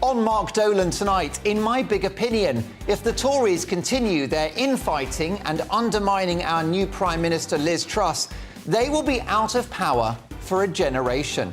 On Mark Dolan tonight, in my big opinion, if the Tories continue their infighting and undermining our new Prime Minister Liz Truss, they will be out of power for a generation.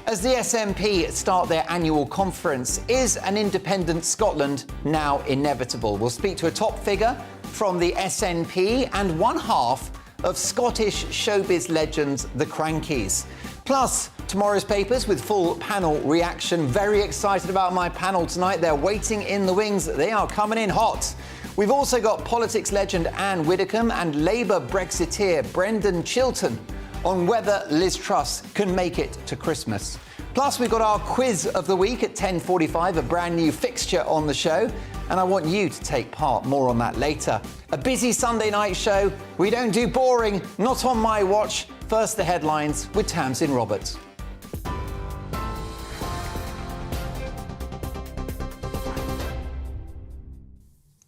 As the SNP start their annual conference, is an independent Scotland now inevitable? We'll speak to a top figure from the SNP and one half of Scottish showbiz legends, the Crankies. Plus, tomorrow's papers with full panel reaction. Very excited about my panel tonight. They're waiting in the wings. They are coming in hot. We've also got politics legend Anne Widdecombe and Labour Brexiteer Brendan Chilton on whether Liz Truss can make it to Christmas. Plus, we've got our quiz of the week at 10:45, a brand new fixture on the show, and I want you to take part. More on that later. A busy Sunday night show. We don't do boring, not on my watch. First, the headlines with Tamsin Roberts.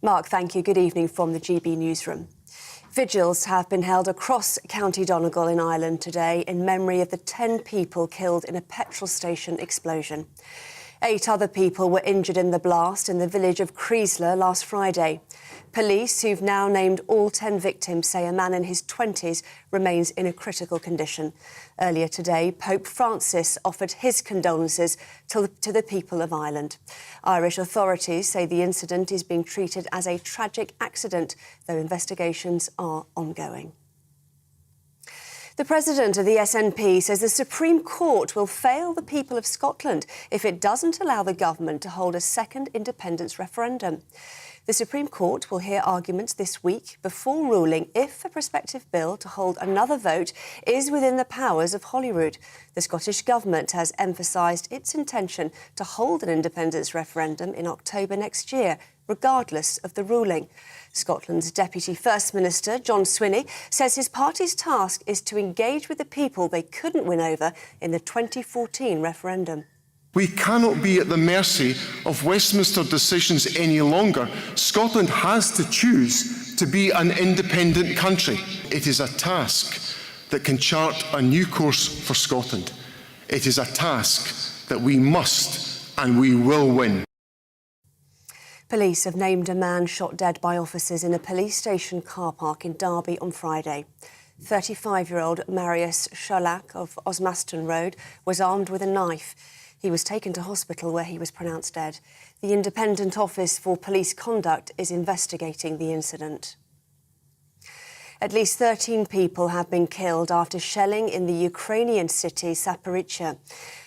Mark, thank you. Good evening from the GB newsroom. Vigils have been held across County Donegal in Ireland today in memory of the 10 people killed in a petrol station explosion. 8 other people were injured in the blast in the village of Creesler last Friday. Police, who've now named all 10 victims, say a man in his 20s remains in a critical condition. Earlier today, Pope Francis offered his condolences to the people of Ireland. Irish authorities say the incident is being treated as a tragic accident, though investigations are ongoing. The president of the SNP says the Supreme Court will fail the people of Scotland if it doesn't allow the government to hold a second independence referendum. The Supreme Court will hear arguments this week before ruling if a prospective bill to hold another vote is within the powers of Holyrood. The Scottish Government has emphasised its intention to hold an independence referendum in October next year, regardless of the ruling. Scotland's Deputy First Minister, John Swinney, says his party's task is to engage with the people they couldn't win over in the 2014 referendum. We cannot be at the mercy of Westminster decisions any longer. Scotland has to choose to be an independent country. It is a task that can chart a new course for Scotland. It is a task that we must and we will win. Police have named a man shot dead by officers in a police station car park in Derby on Friday. 35-year-old Marius Sherlock of Osmaston Road was armed with a knife. He was taken to hospital where he was pronounced dead. The Independent Office for Police Conduct is investigating the incident. At least 13 people have been killed after shelling in the Ukrainian city Zaporizhzhia.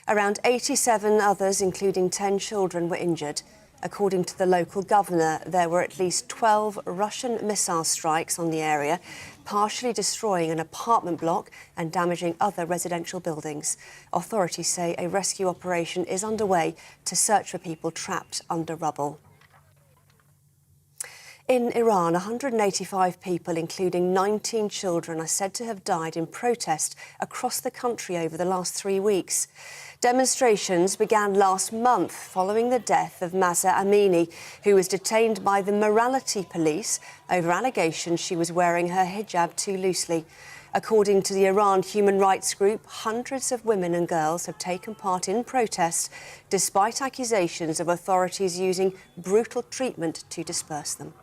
Around 87 others, including 10 children, were injured. According to the local governor, there were at least 12 Russian missile strikes on the area, partially destroying an apartment block and damaging other residential buildings. Authorities say a rescue operation is underway to search for people trapped under rubble. In Iran, 185 people, including 19 children, are said to have died in protest across the country over the last 3 weeks. Demonstrations began last month following the death of Mahsa Amini, who was detained by the morality police over allegations she was wearing her hijab too loosely. According to the Iran human rights group, hundreds of women and girls have taken part in protests despite accusations of authorities using brutal treatment to disperse them.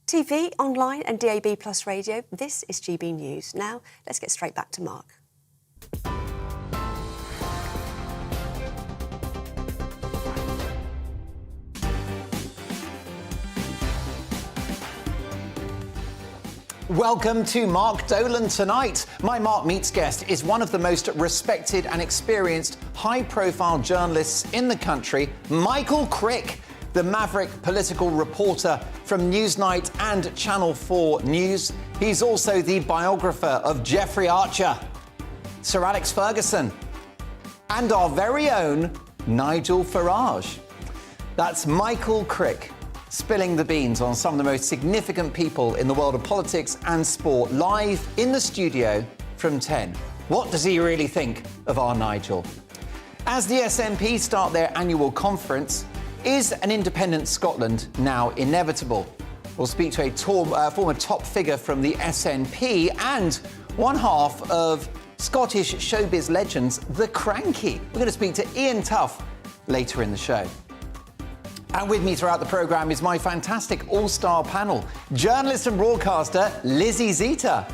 TV, online and DAB+ radio, this is GB News. Now, let's get straight back to Mark. Welcome to Mark Dolan tonight. My Mark Meets guest is one of the most respected and experienced high-profile journalists in the country, Michael Crick, the maverick political reporter from Newsnight and Channel 4 News. He's also the biographer of Jeffrey Archer, Sir Alex Ferguson, and our very own Nigel Farage. That's Michael Crick, spilling the beans on some of the most significant people in the world of politics and sport, live in the studio from 10. What does he really think of our Nigel? As the SNP start their annual conference, is an independent Scotland now inevitable? We'll speak to a former top figure from the SNP and one half of Scottish showbiz legends, the Cranky. We're going to speak to Ian Tough later in the show. And with me throughout the programme is my fantastic all-star panel. Journalist and broadcaster Lizzie Zeta.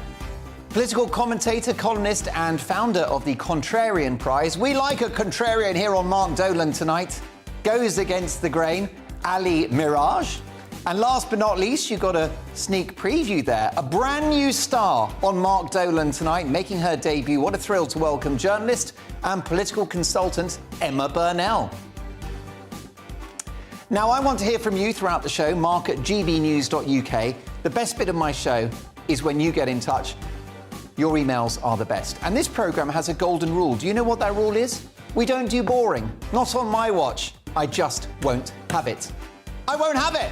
Political commentator, columnist and founder of the Contrarian Prize. We like a contrarian here on Mark Dolan tonight. Goes against the grain, Ali Mirage. And last but not least, you got a sneak preview there. A brand new star on Mark Dolan tonight, making her debut. What a thrill to welcome journalist and political consultant Emma Burnell. Now, I want to hear from you throughout the show, mark at gbnews.uk. The best bit of my show is when you get in touch. Your emails are the best. And this programme has a golden rule. Do you know what that rule is? We don't do boring. Not on my watch. I just won't have it. I won't have it!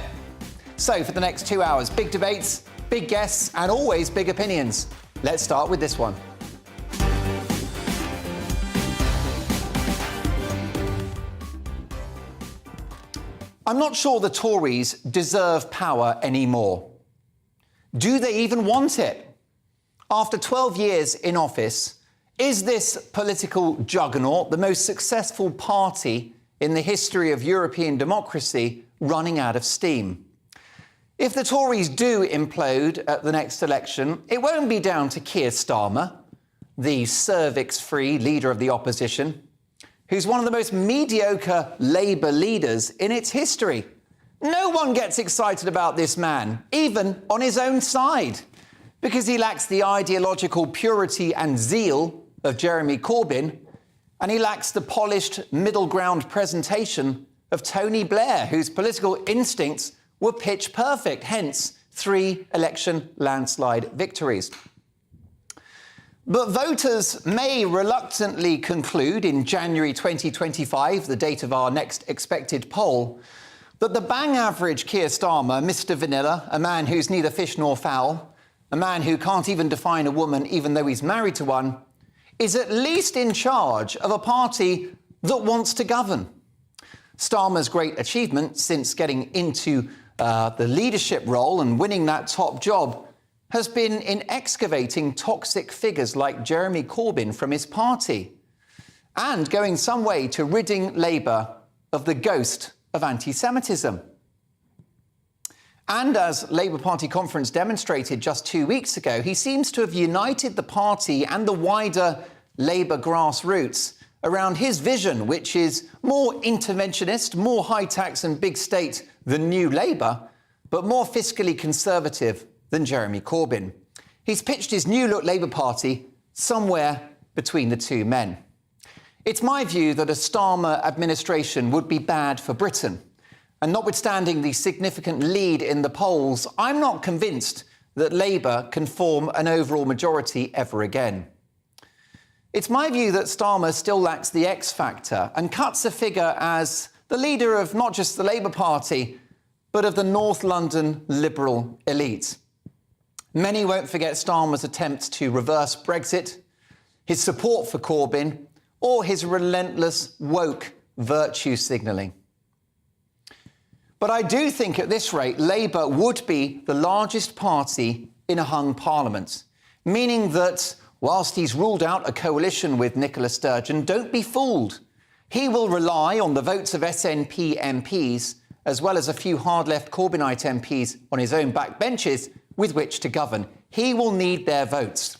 So for the next 2 hours, big debates, big guests, and always big opinions. Let's start with this one. I'm not sure the Tories deserve power anymore. Do they even want it? After 12 years in office, is this political juggernaut the most successful party in the history of European democracy running out of steam? If the Tories do implode at the next election, it won't be down to Keir Starmer, the cervix-free leader of the opposition, who's one of the most mediocre Labour leaders in its history. No one gets excited about this man, even on his own side, because he lacks the ideological purity and zeal of Jeremy Corbyn, and he lacks the polished middle ground presentation of Tony Blair, whose political instincts were pitch perfect, hence 3 election landslide victories. But voters may reluctantly conclude in January 2025, the date of our next expected poll, that the bang average Keir Starmer, Mr. Vanilla, a man who's neither fish nor fowl, a man who can't even define a woman even though he's married to one, is at least in charge of a party that wants to govern. Starmer's great achievement since getting into the leadership role and winning that top job has been in excavating toxic figures like Jeremy Corbyn from his party and going some way to ridding Labour of the ghost of anti-Semitism. And as Labour Party conference demonstrated just 2 weeks ago, he seems to have united the party and the wider Labour grassroots around his vision, which is more interventionist, more high tax and big state than New Labour, but more fiscally conservative than Jeremy Corbyn. He's pitched his new look Labour Party somewhere between the two men. It's my view that a Starmer administration would be bad for Britain. And notwithstanding the significant lead in the polls, I'm not convinced that Labour can form an overall majority ever again. It's my view that Starmer still lacks the X factor and cuts a figure as the leader of not just the Labour Party, but of the North London Liberal elite. Many won't forget Starmer's attempts to reverse Brexit, his support for Corbyn, or his relentless woke virtue signalling. But I do think at this rate, Labour would be the largest party in a hung parliament, meaning that whilst he's ruled out a coalition with Nicola Sturgeon, don't be fooled. He will rely on the votes of SNP MPs, as well as a few hard-left Corbynite MPs on his own backbenches, with which to govern. He will need their votes.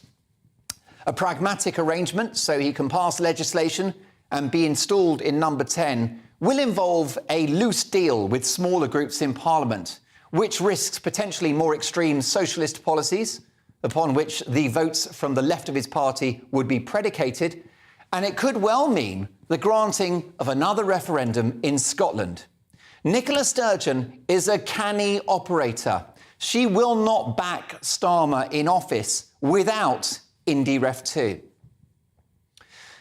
A pragmatic arrangement so he can pass legislation and be installed in number 10 will involve a loose deal with smaller groups in Parliament, which risks potentially more extreme socialist policies, upon which the votes from the left of his party would be predicated, and it could well mean the granting of another referendum in Scotland. Nicola Sturgeon is a canny operator. She will not back Starmer in office without Indy Ref 2.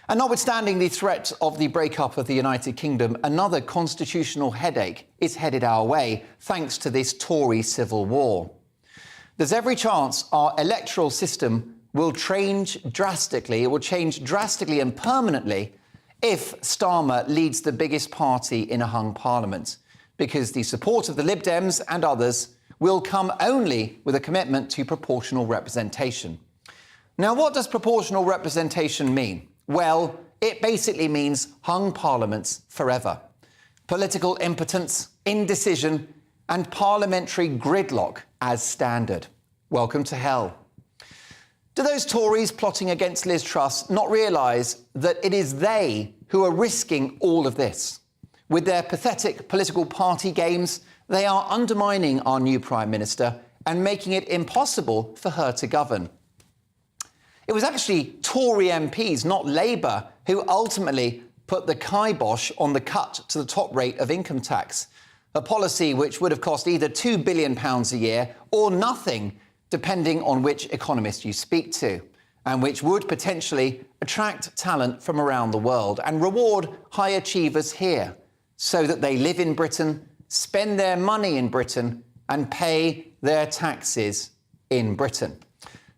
And notwithstanding the threat of the breakup of the United Kingdom, another constitutional headache is headed our way, thanks to this Tory civil war. There's every chance our electoral system will change drastically. It will change drastically and permanently if Starmer leads the biggest party in a hung parliament, because the support of the Lib Dems and others will come only with a commitment to proportional representation. Now, what does proportional representation mean? Well, it basically means hung parliaments forever. political impotence, indecision and parliamentary gridlock as standard. Welcome to hell. Do those Tories plotting against Liz Truss not realise that it is they who are risking all of this? With their pathetic political party games, they are undermining our new Prime Minister and making it impossible for her to govern. It was actually Tory MPs, not Labour, who ultimately put the kibosh on the cut to the top rate of income tax, a policy which would have cost either £2 billion a year or nothing, depending on which economist you speak to, and which would potentially attract talent from around the world and reward high achievers here so that they live in Britain, spend their money in Britain and pay their taxes in Britain.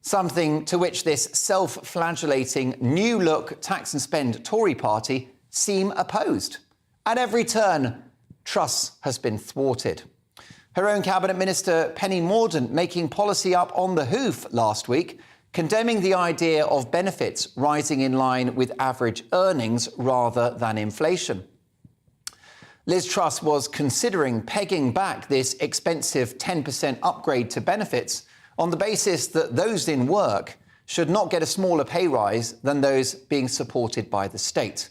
Something to which this self-flagellating new look tax and spend Tory party seem opposed. At every turn, Truss has been thwarted. Her own cabinet minister, Penny Mordaunt, making policy up on the hoof last week, condemning the idea of benefits rising in line with average earnings rather than inflation. Liz Truss was considering pegging back this expensive 10% upgrade to benefits on the basis that those in work should not get a smaller pay rise than those being supported by the state.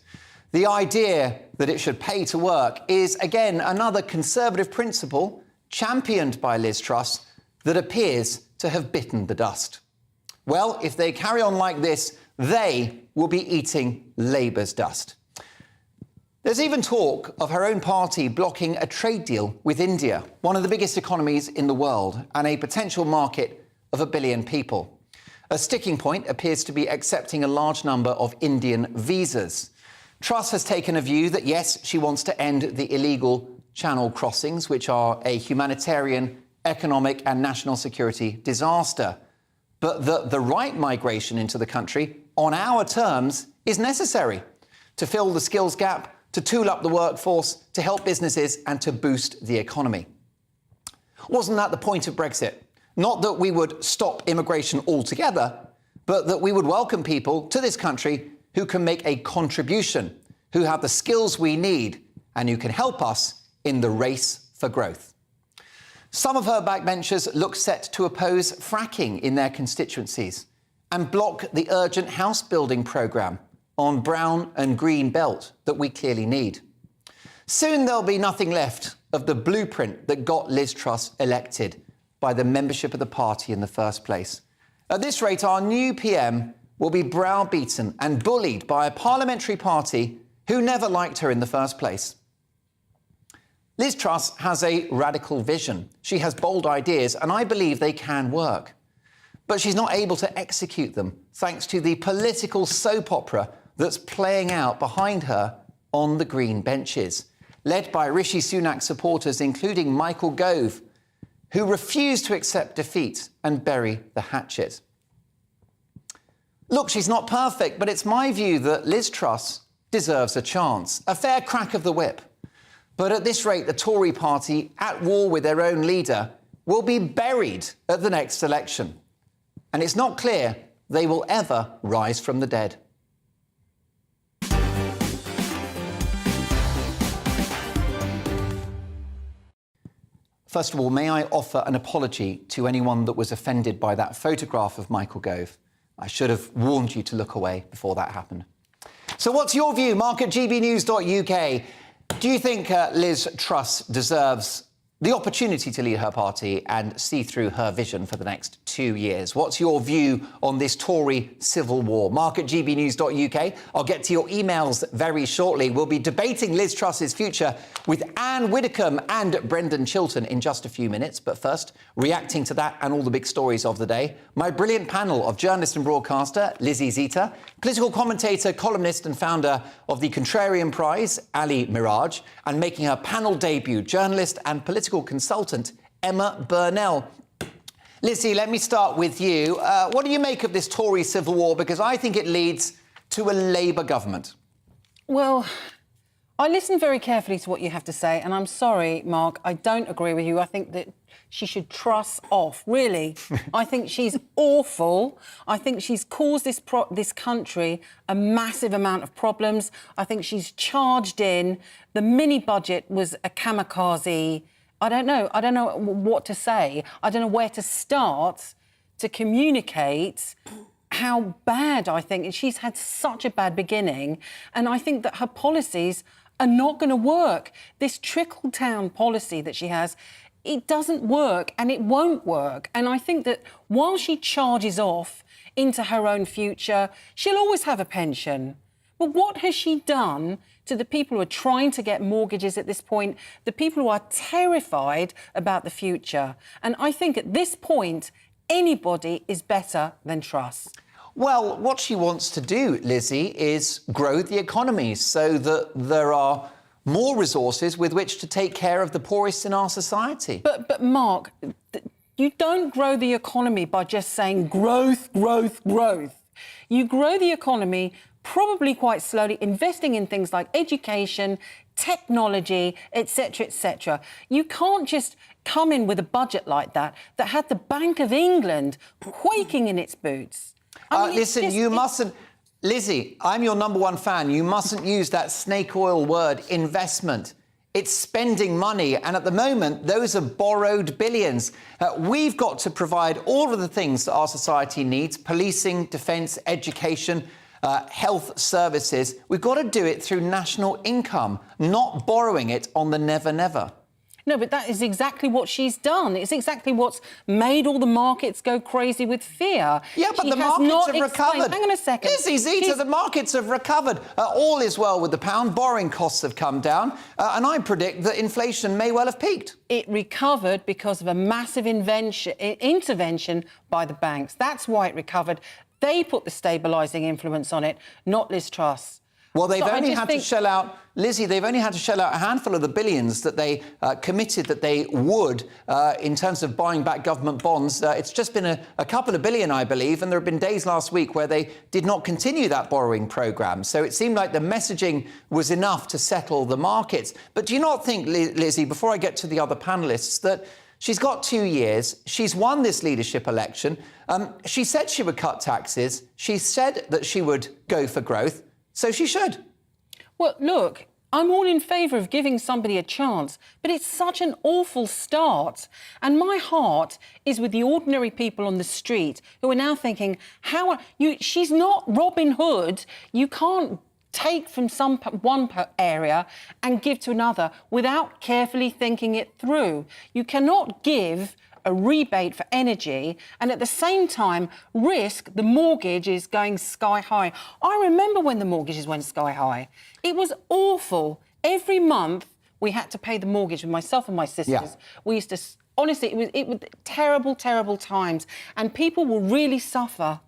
The idea that it should pay to work is, again, another Conservative principle championed by Liz Truss that appears to have bitten the dust. Well, if they carry on like this, they will be eating Labour's dust. There's even talk of her own party blocking a trade deal with India, one of the biggest economies in the world and a potential market of 1 billion people. A sticking point appears to be accepting a large number of Indian visas. Truss has taken a view that, yes, she wants to end the illegal Channel crossings, which are a humanitarian, economic and national security disaster, but that the right migration into the country on our terms is necessary to fill the skills gap, to tool up the workforce, to help businesses and to boost the economy. Wasn't that the point of Brexit? Not that we would stop immigration altogether, but that we would welcome people to this country who can make a contribution, who have the skills we need and who can help us in the race for growth. Some of her backbenchers look set to oppose fracking in their constituencies and block the urgent house building programme on brown and green belt that we clearly need. Soon there'll be nothing left of the blueprint that got Liz Truss elected by the membership of the party in the first place. At this rate, our new PM will be browbeaten and bullied by a parliamentary party who never liked her in the first place. Liz Truss has a radical vision. She has bold ideas, and I believe they can work. But she's not able to execute them thanks to the political soap opera that's playing out behind her on the green benches, led by Rishi Sunak supporters, including Michael Gove, who refuse to accept defeat and bury the hatchet. Look, she's not perfect, but it's my view that Liz Truss deserves a chance, a fair crack of the whip. But at this rate, the Tory party, at war with their own leader, will be buried at the next election. And it's not clear they will ever rise from the dead. First of all, may I offer an apology to anyone that was offended by that photograph of Michael Gove. I should have warned you to look away before that happened. So what's your view? Mark at gbnews.uk. Do you think Liz Truss deserves the opportunity to lead her party and see through her vision for the next 2 years? What's your view on this Tory civil war? Mark at gbnews.uk. I'll get to your emails very shortly. We'll be debating Liz Truss's future with Anne Widdecombe and Brendan Chilton in just a few minutes. But first, reacting to that and all the big stories of the day, my brilliant panel of journalist and broadcaster Lizzie Zita, political commentator, columnist and founder of the Contrarian Prize, Ali Miraj, and making her panel debut, journalist and political consultant Emma Burnell. Lizzie, let me start with you. What do you make of this Tory civil war? Because I think it leads to a Labour government. Well, I listen very carefully to what you have to say, and I'm sorry, Mark, I don't agree with you. I think that she should truss off, really. I think she's awful. I think she's caused this country a massive amount of problems. I think she's charged in. The mini-budget was a kamikaze. I don't know what to say. I don't know where to start to communicate how bad I think. She's had such a bad beginning, and I think that her policies are not going to work. This trickle-down policy that she has, it doesn't work and it won't work. And I think that while she charges off into her own future, she'll always have a pension. But what has she done to the people who are trying to get mortgages at this point, the people who are terrified about the future? And I think at this point, anybody is better than Truss. Well, what she wants to do, Lizzie, is grow the economy so that there are more resources with which to take care of the poorest in our society. But Mark, you don't grow the economy by just saying growth, growth, growth. You grow the economy probably quite slowly, investing in things like education, technology, etc., etc. You can't just come in with a budget like that had the Bank of England quaking in its boots. I mean, listen, you mustn't... Lizzie, I'm your #1 fan. You mustn't use that snake oil word, investment. It's spending money, and at the moment, those are borrowed billions. We've got to provide all of the things that our society needs: policing, defence, education, health services. We've got to do it through national income, not borrowing it on the never-never. No, but that is exactly what she's done. It's exactly what's made all the markets go crazy with fear. Yeah, but the markets have recovered. Hang on a second. Lizzie Zeta, the markets have recovered. All is well with the pound. Borrowing costs have come down. And I predict that inflation may well have peaked. It recovered because of a massive intervention by the banks. That's why it recovered. They put the stabilising influence on it, not Liz Truss. Well, they've only had to shell out, Lizzie, they've only had to shell out a handful of the billions that they committed that they would in terms of buying back government bonds. It's just been a couple of billion, I believe, and there have been days last week where they did not continue that borrowing programme. So it seemed like the messaging was enough to settle the markets. But do you not think, Lizzie, before I get to the other panellists, that she's got 2 years, she's won this leadership election, she said she would cut taxes, she said that she would go for growth, so she should. Well, look, I'm all in favour of giving somebody a chance, but it's such an awful start. And my heart is with the ordinary people on the street who are now thinking, she's not Robin Hood. You can't take from one area and give to another without carefully thinking it through. You cannot give a rebate for energy and at the same time risk the mortgages going sky high. I remember when the mortgages went sky high. It was awful. Every month we had to pay the mortgage with myself and my sisters. Yeah. We used to, honestly, it was terrible, terrible times, and people will really suffer.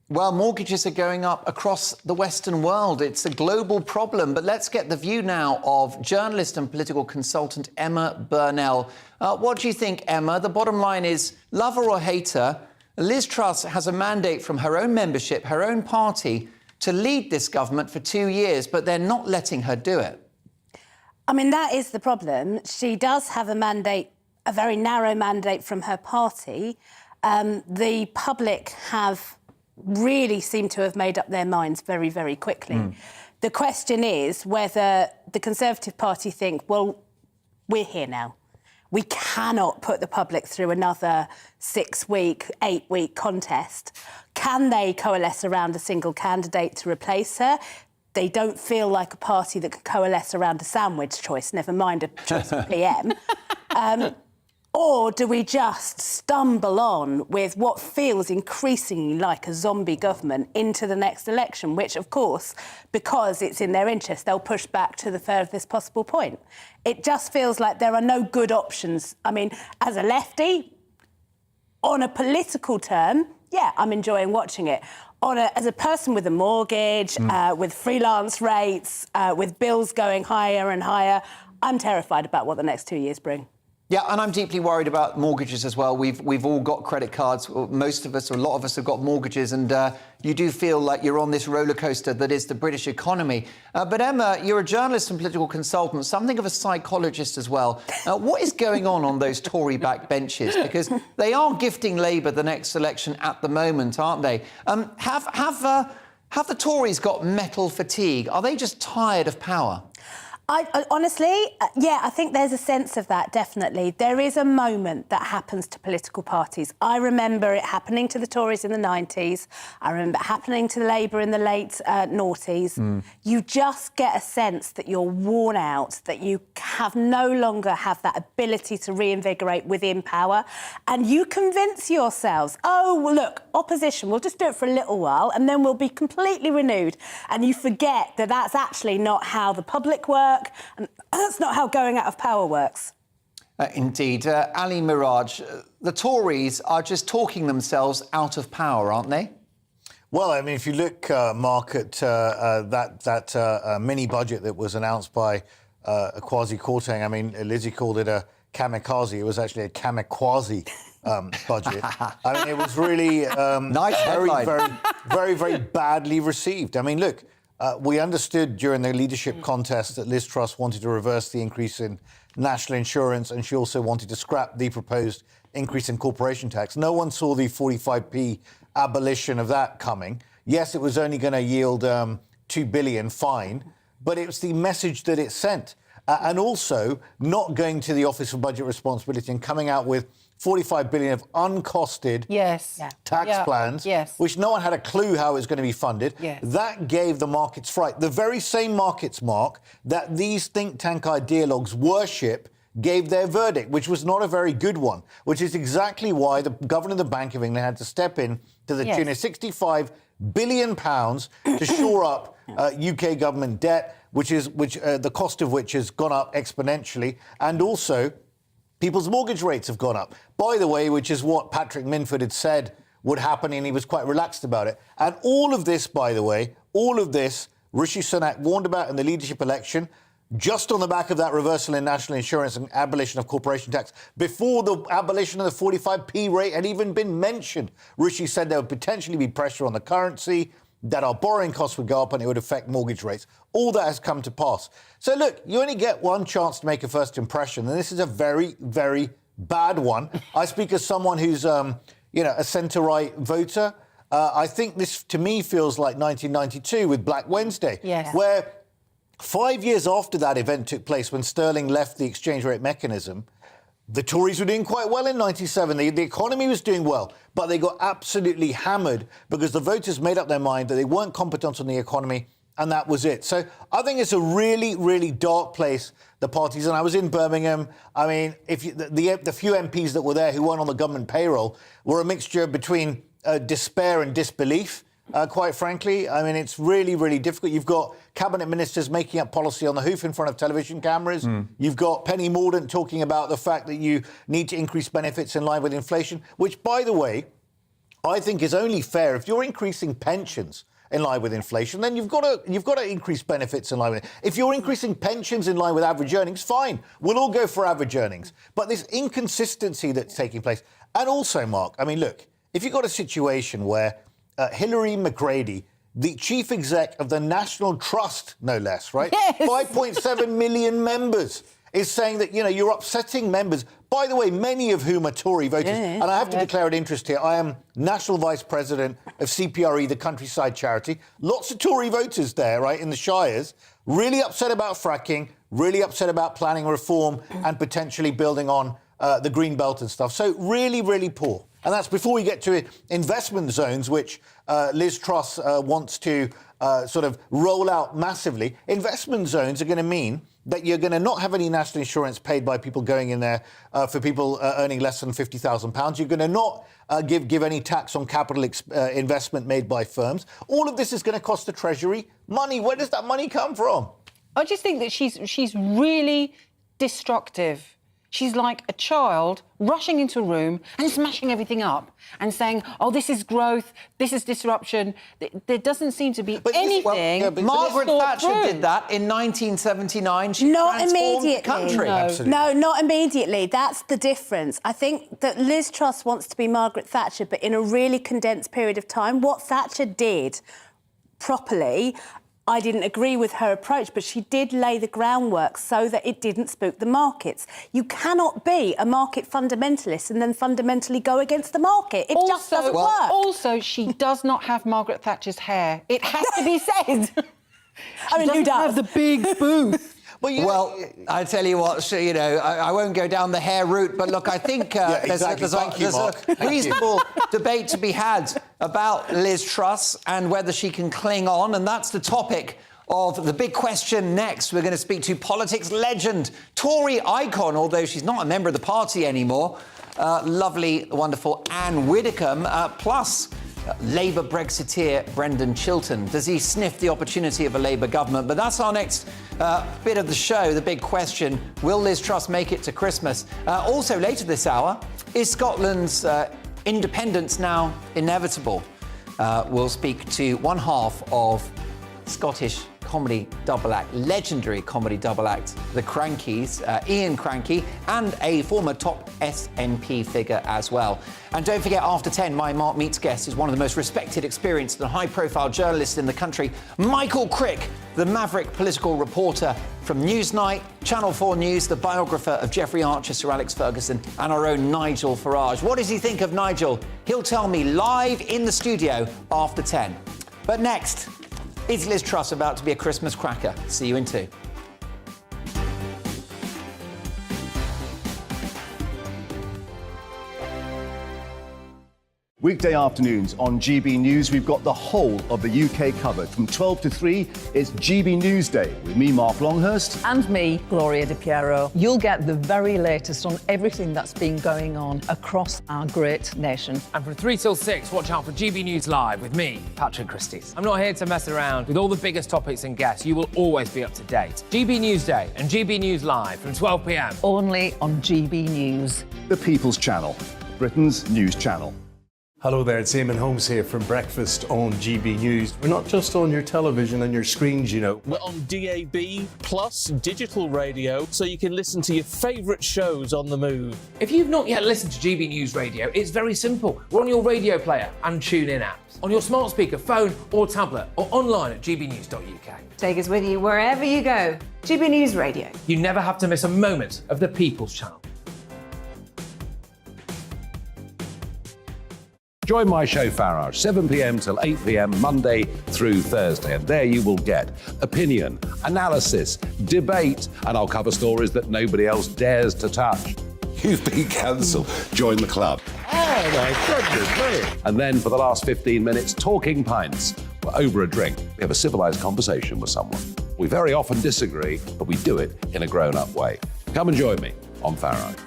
Well, mortgages are going up across the Western world. It's a global problem. But let's get the view now of journalist and political consultant Emma Burnell. What do you think, Emma? The bottom line is, love her or hate her, Liz Truss has a mandate from her own membership, her own party, to lead this government for 2 years, but they're not letting her do it. I mean, that is the problem. She does have a mandate, a very narrow mandate from her party. The public have really seem to have made up their minds very, very quickly. The question is whether the Conservative Party think, well, we're here now. We cannot put the public through another 6-week, 8-week contest. Can they coalesce around a single candidate to replace her? They don't feel like a party that can coalesce around a sandwich choice, never mind a choice of PM. Or do we just stumble on with what feels increasingly like a zombie government into the next election, which, of course, because it's in their interest, they'll push back to the furthest possible point. It just feels like there are no good options. I mean, as a lefty, on a political term, yeah, I'm enjoying watching it. As a person with a mortgage, with freelance rates, with bills going higher and higher, I'm terrified about what the next 2 years bring. Yeah, and I'm deeply worried about mortgages as well. We've all got credit cards. Most of us, or a lot of us, have got mortgages, and you do feel like you're on this roller coaster that is the British economy. But Emma, you're a journalist and political consultant, something of a psychologist as well. What is going on those Tory-backed benches? Because they are gifting Labour the next election at the moment, aren't they? Have the Tories got metal fatigue? Are they just tired of power? I honestly, yeah, I think there's a sense of that, definitely. There is a moment that happens to political parties. I remember it happening to the Tories in the 90s. I remember it happening to Labour in the late noughties. You just get a sense that you're worn out, that you no longer have that ability to reinvigorate within power. And you convince yourselves, oh, well, look, opposition, we'll just do it for a little while and then we'll be completely renewed. And you forget that that's actually not how the public work. And that's not how going out of power works. Indeed. Ali Miraj, the Tories are just talking themselves out of power, aren't they? Well, I mean, if you look, Mark, at that mini budget that was announced by Kwasi Kwarteng, I mean, Lizzie called it a kamikaze. It was actually a kamikaze budget. I mean, it was really nice very badly received. I mean, look, we understood during the leadership contest that Liz Truss wanted to reverse the increase in national insurance, and she also wanted to scrap the proposed increase in corporation tax. No one saw the 45p abolition of that coming. Yes, it was only going to yield $2 billion fine, but it was the message that it sent. And also not going to the Office for Budget Responsibility and coming out with $45 billion of uncosted tax plans, which no one had a clue how it was going to be funded. That gave the markets fright. The very same markets, Mark, that these think tank ideologues worship gave their verdict, which was not a very good one, which is exactly why the Governor of the Bank of England had to step in to the tune of £65 billion to shore up UK government debt, which the cost of which has gone up exponentially, and also people's mortgage rates have gone up, by the way, which is what Patrick Minford had said would happen, and he was quite relaxed about it. And all of this, by the way, Rishi Sunak warned about in the leadership election, just on the back of that reversal in national insurance and abolition of corporation tax. Before the abolition of the 45p rate had even been mentioned, Rishi said there would potentially be pressure on the currency, that our borrowing costs would go up and it would affect mortgage rates. All that has come to pass. So, look, you only get one chance to make a first impression, and this is a very, very bad one. I speak as someone who's, a centre-right voter. I think this, to me, feels like 1992 with Black Wednesday, where 5 years after that event took place, when sterling left the exchange rate mechanism, the Tories were doing quite well in 97. The economy was doing well, but they got absolutely hammered because the voters made up their mind that they weren't competent on the economy, and that was it. So I think it's a really, really dark place, the parties. And I was in Birmingham. I mean, the few MPs that were there who weren't on the government payroll were a mixture between despair and disbelief. Quite frankly, I mean, it's really, really difficult. You've got cabinet ministers making up policy on the hoof in front of television cameras. You've got Penny Mordaunt talking about the fact that you need to increase benefits in line with inflation, which, by the way, I think is only fair. If you're increasing pensions in line with inflation, then you've got to increase benefits in line with it. If you're increasing pensions in line with average earnings, fine. We'll all go for average earnings. But this inconsistency that's taking place, and also, Mark, I mean, look, if you've got a situation where Hilary McGrady, the chief exec of the National Trust, no less, right? Yes. 5.7 million members, is saying that, you're upsetting members, by the way, many of whom are Tory voters. And I have to declare an interest here. I am National Vice President of CPRE, the countryside charity. Lots of Tory voters there, right, in the Shires, really upset about fracking, really upset about planning reform and potentially building on the green belt and stuff. So really, really poor. And that's before we get to investment zones, which Liz Truss wants to sort of roll out massively. Investment zones are going to mean that you're going to not have any national insurance paid by people going in there for people earning less than £50,000. You're going to not give any tax on capital investment made by firms. All of this is going to cost the Treasury money. Where does that money come from? I just think that she's really destructive. She's like a child rushing into a room and smashing everything up and saying, oh, this is growth, this is disruption. There doesn't seem to be anything. Margaret Thatcher did that in 1979. She not transformed immediately. the country. No, not immediately. That's the difference. I think that Liz Truss wants to be Margaret Thatcher, but in a really condensed period of time. What Thatcher did properly, I didn't agree with her approach, but she did lay the groundwork so that it didn't spook the markets. You cannot be a market fundamentalist and then fundamentally go against the market. It just doesn't work. Also, she does not have Margaret Thatcher's hair. It has to be said. I mean, who does? Have the big booth. Well, I tell you what, you know, I won't go down the hair route, but look, I think there's a reasonable debate to be had about Liz Truss and whether she can cling on, and that's the topic of the big question next. We're going to speak to politics legend, Tory icon, although she's not a member of the party anymore, lovely, wonderful Anne Widdecombe, plus Labour Brexiteer Brendan Chiltern. Does he sniff the opportunity of a Labour government? But that's our next bit of the show, the big question. Will Liz Truss make it to Christmas? Also, later this hour, is Scotland's independence now inevitable? We'll speak to one half of Scottish comedy double act, legendary comedy double act, the Crankies, Ian Cranky, and a former top SNP figure as well. And don't forget, after 10, my Mark Meets guest is one of the most respected, experienced and high-profile journalists in the country, Michael Crick, the maverick political reporter from Newsnight, Channel 4 News, the biographer of Jeffrey Archer, Sir Alex Ferguson, and our own Nigel Farage. What does he think of Nigel? He'll tell me live in the studio after 10. But next, is Liz Truss about to be a Christmas cracker? See you in 2. Weekday afternoons on GB News, we've got the whole of the UK covered. From 12 to 3, it's GB News Day with me, Mark Longhurst. And me, Gloria Di Piero. You'll get the very latest on everything that's been going on across our great nation. And from 3 till 6, watch out for GB News Live with me, Patrick Christys. I'm not here to mess around. With all the biggest topics and guests, you will always be up to date. GB News Day and GB News Live from 12 p.m. Only on GB News. The People's Channel, Britain's news channel. Hello there, it's Eamon Holmes here from Breakfast on GB News. We're not just on your television and your screens, you know. We're on DAB plus digital radio, so you can listen to your favourite shows on the move. If you've not yet listened to GB News Radio, it's very simple. We're on your radio player and TuneIn apps, on your smart speaker, phone or tablet, or online at gbnews.uk. Take us with you wherever you go. GB News Radio. You never have to miss a moment of the People's Channel. Join my show Farage, 7 p.m. till 8 p.m. Monday through Thursday. And there you will get opinion, analysis, debate, and I'll cover stories that nobody else dares to touch. You've been cancelled. Join the club. Oh, my goodness me. And then for the last 15 minutes, Talking Pints. We're over a drink. We have a civilised conversation with someone. We very often disagree, but we do it in a grown-up way. Come and join me on Farage.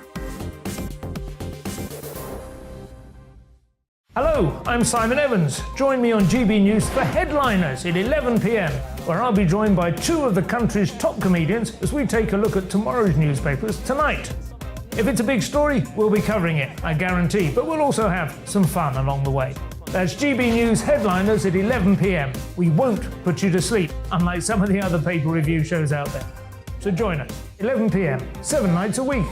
Hello, I'm Simon Evans. Join me on GB News for Headliners at 11 p.m, where I'll be joined by 2 of the country's top comedians as we take a look at tomorrow's newspapers tonight. If it's a big story, we'll be covering it, I guarantee, but we'll also have some fun along the way. That's GB News Headliners at 11 p.m. We won't put you to sleep, unlike some of the other pay-per-review shows out there. So join us, 11 p.m, 7 nights a week.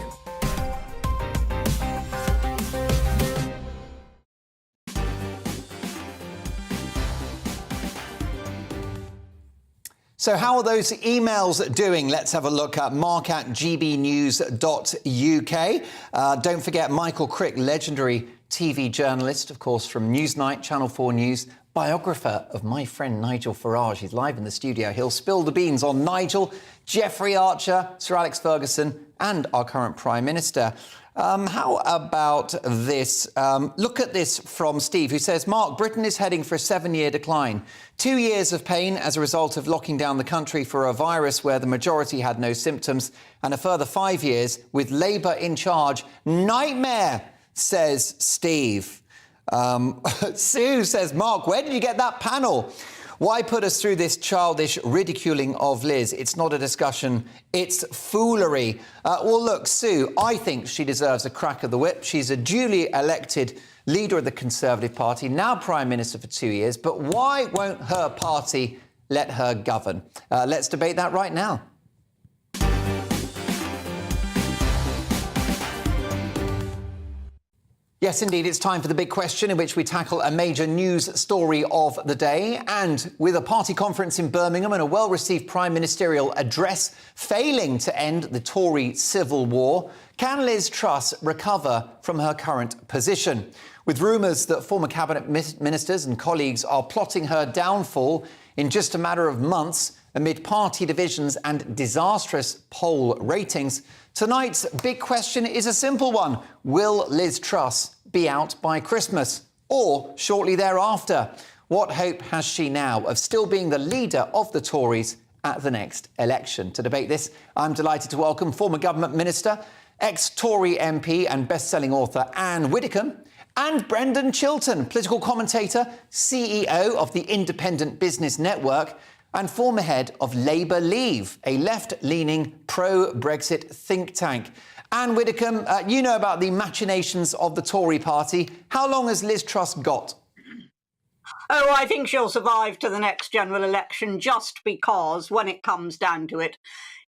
So how are those emails doing? Let's have a look at mark@gbnews.uk. Don't forget Michael Crick, legendary TV journalist, of course, from Newsnight, Channel 4 News, biographer of my friend Nigel Farage. He's live in the studio. He'll spill the beans on Nigel, Jeffrey Archer, Sir Alex Ferguson and our current Prime Minister. How about this? Look at this from Steve, who says, Mark, Britain is heading for a 7-year decline. 2 years of pain as a result of locking down the country for a virus where the majority had no symptoms, and a further 5 years with Labour in charge. Nightmare, says Steve. Sue says, Mark, where did you get that panel? Why put us through this childish ridiculing of Liz? It's not a discussion, it's foolery. Well, look, Sue, I think she deserves a crack of the whip. She's a duly elected leader of the Conservative Party, now Prime Minister for 2 years. But why won't her party let her govern? Let's debate that right now. Yes, indeed, it's time for the big question in which we tackle a major news story of the day. And with a party conference in Birmingham and a well-received prime ministerial address failing to end the Tory civil war, can Liz Truss recover from her current position? With rumours that former cabinet ministers and colleagues are plotting her downfall in just a matter of months amid party divisions and disastrous poll ratings, tonight's big question is a simple one. Will Liz Truss be out by Christmas or shortly thereafter? What hope has she now of still being the leader of the Tories at the next election? To debate this, I'm delighted to welcome former government minister, ex-Tory MP and best-selling author Anne Widdecombe, and Brendan Chilton, political commentator, CEO of the Independent Business Network, and former head of Labour Leave, a left-leaning pro-Brexit think tank. Anne Widdecombe, you know about the machinations of the Tory party. How long has Liz Truss got? Oh, I think she'll survive to the next general election just because, when it comes down to it,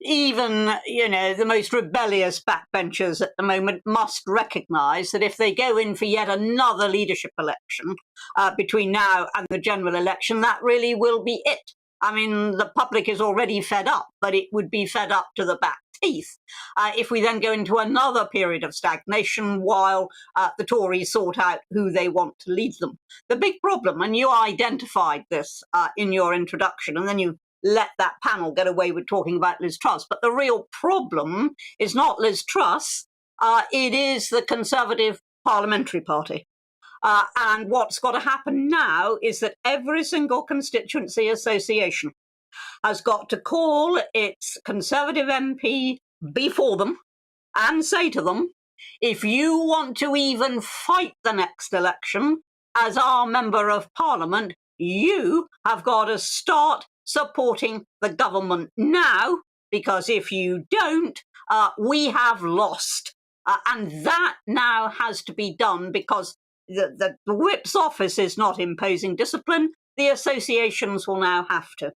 even, the most rebellious backbenchers at the moment must recognise that if they go in for yet another leadership election between now and the general election, that really will be it. I mean, the public is already fed up, but it would be fed up to the back teeth if we then go into another period of stagnation while the Tories sort out who they want to lead them. The big problem, and you identified this in your introduction, and then you let that panel get away with talking about Liz Truss, but the real problem is not Liz Truss, it is the Conservative Parliamentary Party. And what's got to happen now is that every single constituency association has got to call its Conservative MP before them and say to them, if you want to even fight the next election as our Member of Parliament, you have got to start supporting the government now, because if you don't, we have lost. And that now has to be done because the whip's office is not imposing discipline. The associations will now have to.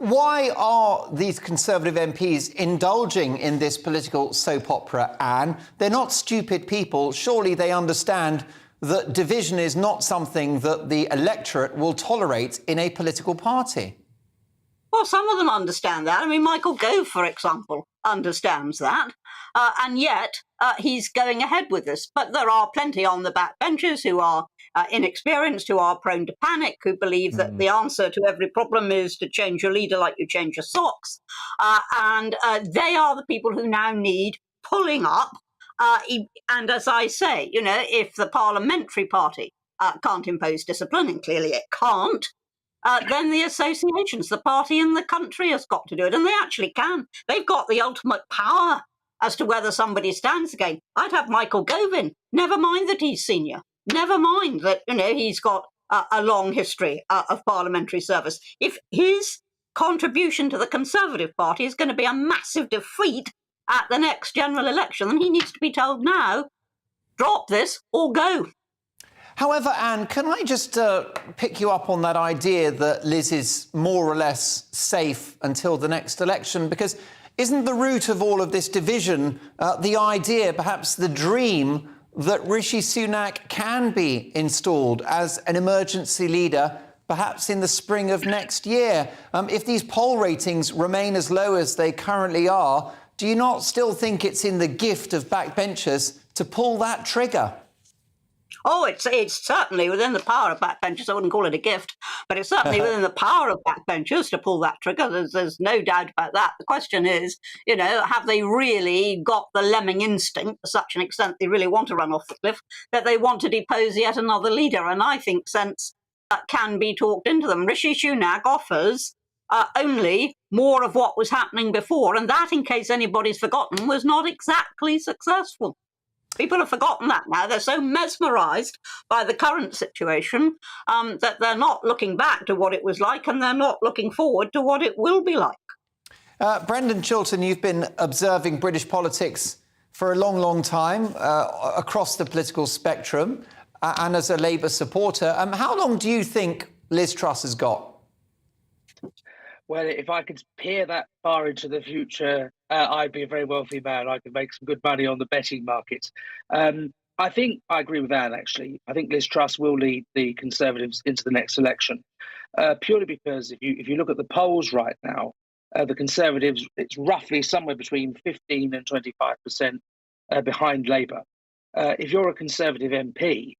Why are these Conservative MPs indulging in this political soap opera, Anne? They're not stupid people. Surely they understand that division is not something that the electorate will tolerate in a political party. Well, some of them understand that. I mean, Michael Gove, for example, understands that. And yet he's going ahead with this. But there are plenty on the backbenchers who are inexperienced, who are prone to panic, who believe that the answer to every problem is to change your leader like you change your socks. And they are the people who now need pulling up. And as I say, if the parliamentary party can't impose discipline, and clearly it can't, then the associations, the party in the country has got to do it. And they actually can. They've got the ultimate power as to whether somebody stands again. I'd have Michael Gove in. Never mind that he's senior. Never mind that, he's got a long history of parliamentary service. If his contribution to the Conservative Party is going to be a massive defeat at the next general election, then he needs to be told now, drop this or go. However, Anne, can I just pick you up on that idea that Liz is more or less safe until the next election? Because isn't the root of all of this division the idea, perhaps the dream, that Rishi Sunak can be installed as an emergency leader, perhaps in the spring of next year? If these poll ratings remain as low as they currently are, do you not still think it's in the gift of backbenchers to pull that trigger? Oh, it's certainly within the power of backbenchers. I wouldn't call it a gift, but it's certainly within the power of backbenchers to pull that trigger. There's no doubt about that. The question is, have they really got the lemming instinct to such an extent they really want to run off the cliff, that they want to depose yet another leader? And I think sense can be talked into them. Rishi Sunak offers only more of what was happening before, and that, in case anybody's forgotten, was not exactly successful. People have forgotten that now. They're so mesmerised by the current situation that they're not looking back to what it was like, and they're not looking forward to what it will be like. Brendan Chilton, you've been observing British politics for a long, long time across the political spectrum and as a Labour supporter. How long do you think Liz Truss has got? Well, if I could peer that far into the future, I'd be a very wealthy man. I could make some good money on the betting markets. I think I agree with Anne, actually. I think Liz Truss will lead the Conservatives into the next election, purely because if you look at the polls right now, the Conservatives, it's roughly somewhere between 15 and 25% behind Labour. If you're a Conservative MP,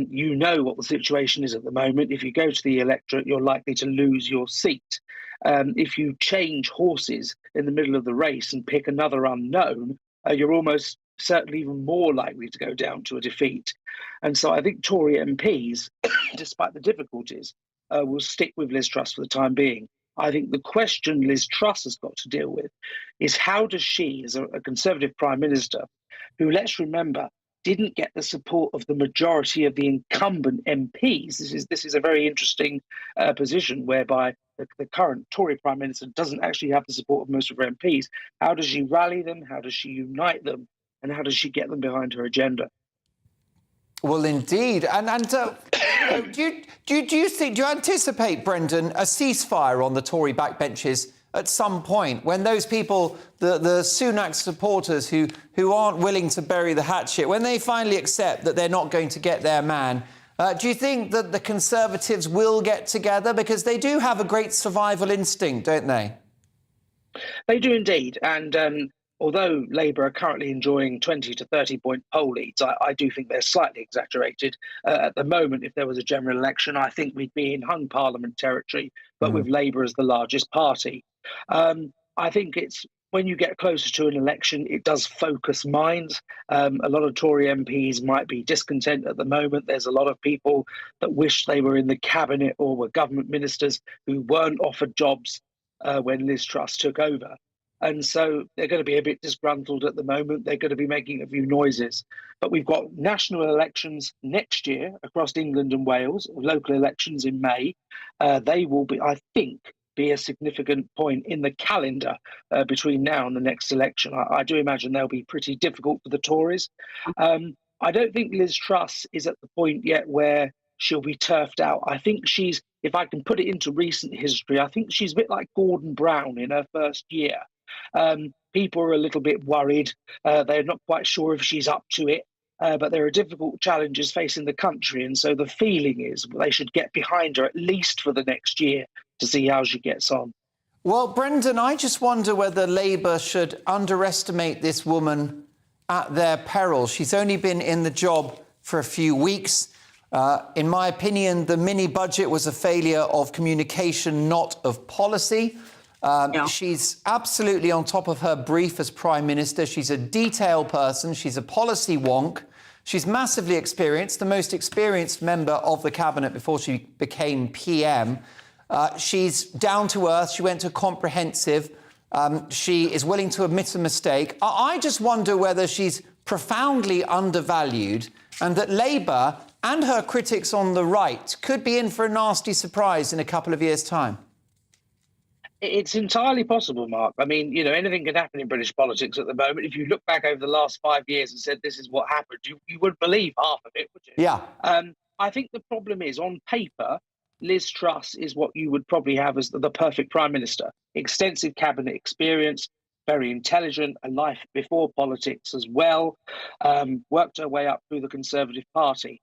you know what the situation is at the moment. If you go to the electorate, you're likely to lose your seat. If you change horses in the middle of the race and pick another unknown, you're almost certainly even more likely to go down to a defeat. And so I think Tory MPs, despite the difficulties, will stick with Liz Truss for the time being. I think the question Liz Truss has got to deal with is how does she, as a Conservative Prime Minister, who, let's remember, didn't get the support of the majority of the incumbent MPs. This is a very interesting position whereby the current Tory Prime Minister doesn't actually have the support of most of her MPs. How does she rally them? How does she unite them? And how does she get them behind her agenda? Well, indeed. Do you anticipate, Brendan, a ceasefire on the Tory backbenches at some point when those people, the Sunak supporters who aren't willing to bury the hatchet, when they finally accept that they're not going to get their man, do you think that the Conservatives will get together? Because they do have a great survival instinct, don't they? They do indeed. And although Labour are currently enjoying 20 to 30-point poll leads, I do think they're slightly exaggerated. At the moment, if there was a general election, I think we'd be in hung parliament territory, but with Labour as the largest party. I think it's when you get closer to an election, it does focus minds. A lot of Tory MPs might be discontent at the moment. There's a lot of people that wish they were in the cabinet or were government ministers who weren't offered jobs when Liz Truss took over. And so they're going to be a bit disgruntled at the moment. They're going to be making a few noises. But we've got national elections next year across England and Wales, local elections in May. They will be, I think, be a significant point in the calendar between now and the next election. I do imagine they'll be pretty difficult for the Tories. I don't think Liz Truss is at the point yet where she'll be turfed out. I think she's, if I can put it into recent history, I think she's a bit like Gordon Brown in her first year. People are a little bit worried. They're not quite sure if she's up to it, but there are difficult challenges facing the country. And so the feeling is they should get behind her at least for the next year to see how she gets on. Well, Brendan, I just wonder whether Labour should underestimate this woman at their peril. She's only been in the job for a few weeks. In my opinion, the mini-budget was a failure of communication, not of policy. She's absolutely on top of her brief as Prime Minister. She's a detail person. She's a policy wonk. She's massively experienced, the most experienced member of the Cabinet before she became PM. She's down to earth. She went to comprehensive. She is willing to admit a mistake. I just wonder whether she's profoundly undervalued and that Labour and her critics on the right could be in for a nasty surprise in a couple of years' time. It's entirely possible, Mark. I mean, you know, anything can happen in British politics at the moment. If you look back over the last 5 years and said this is what happened, you wouldn't believe half of it, would you? Yeah. I think the problem is, on paper, Liz Truss is what you would probably have as the perfect Prime Minister. Extensive cabinet experience, very intelligent, a life before politics as well, worked her way up through the Conservative Party.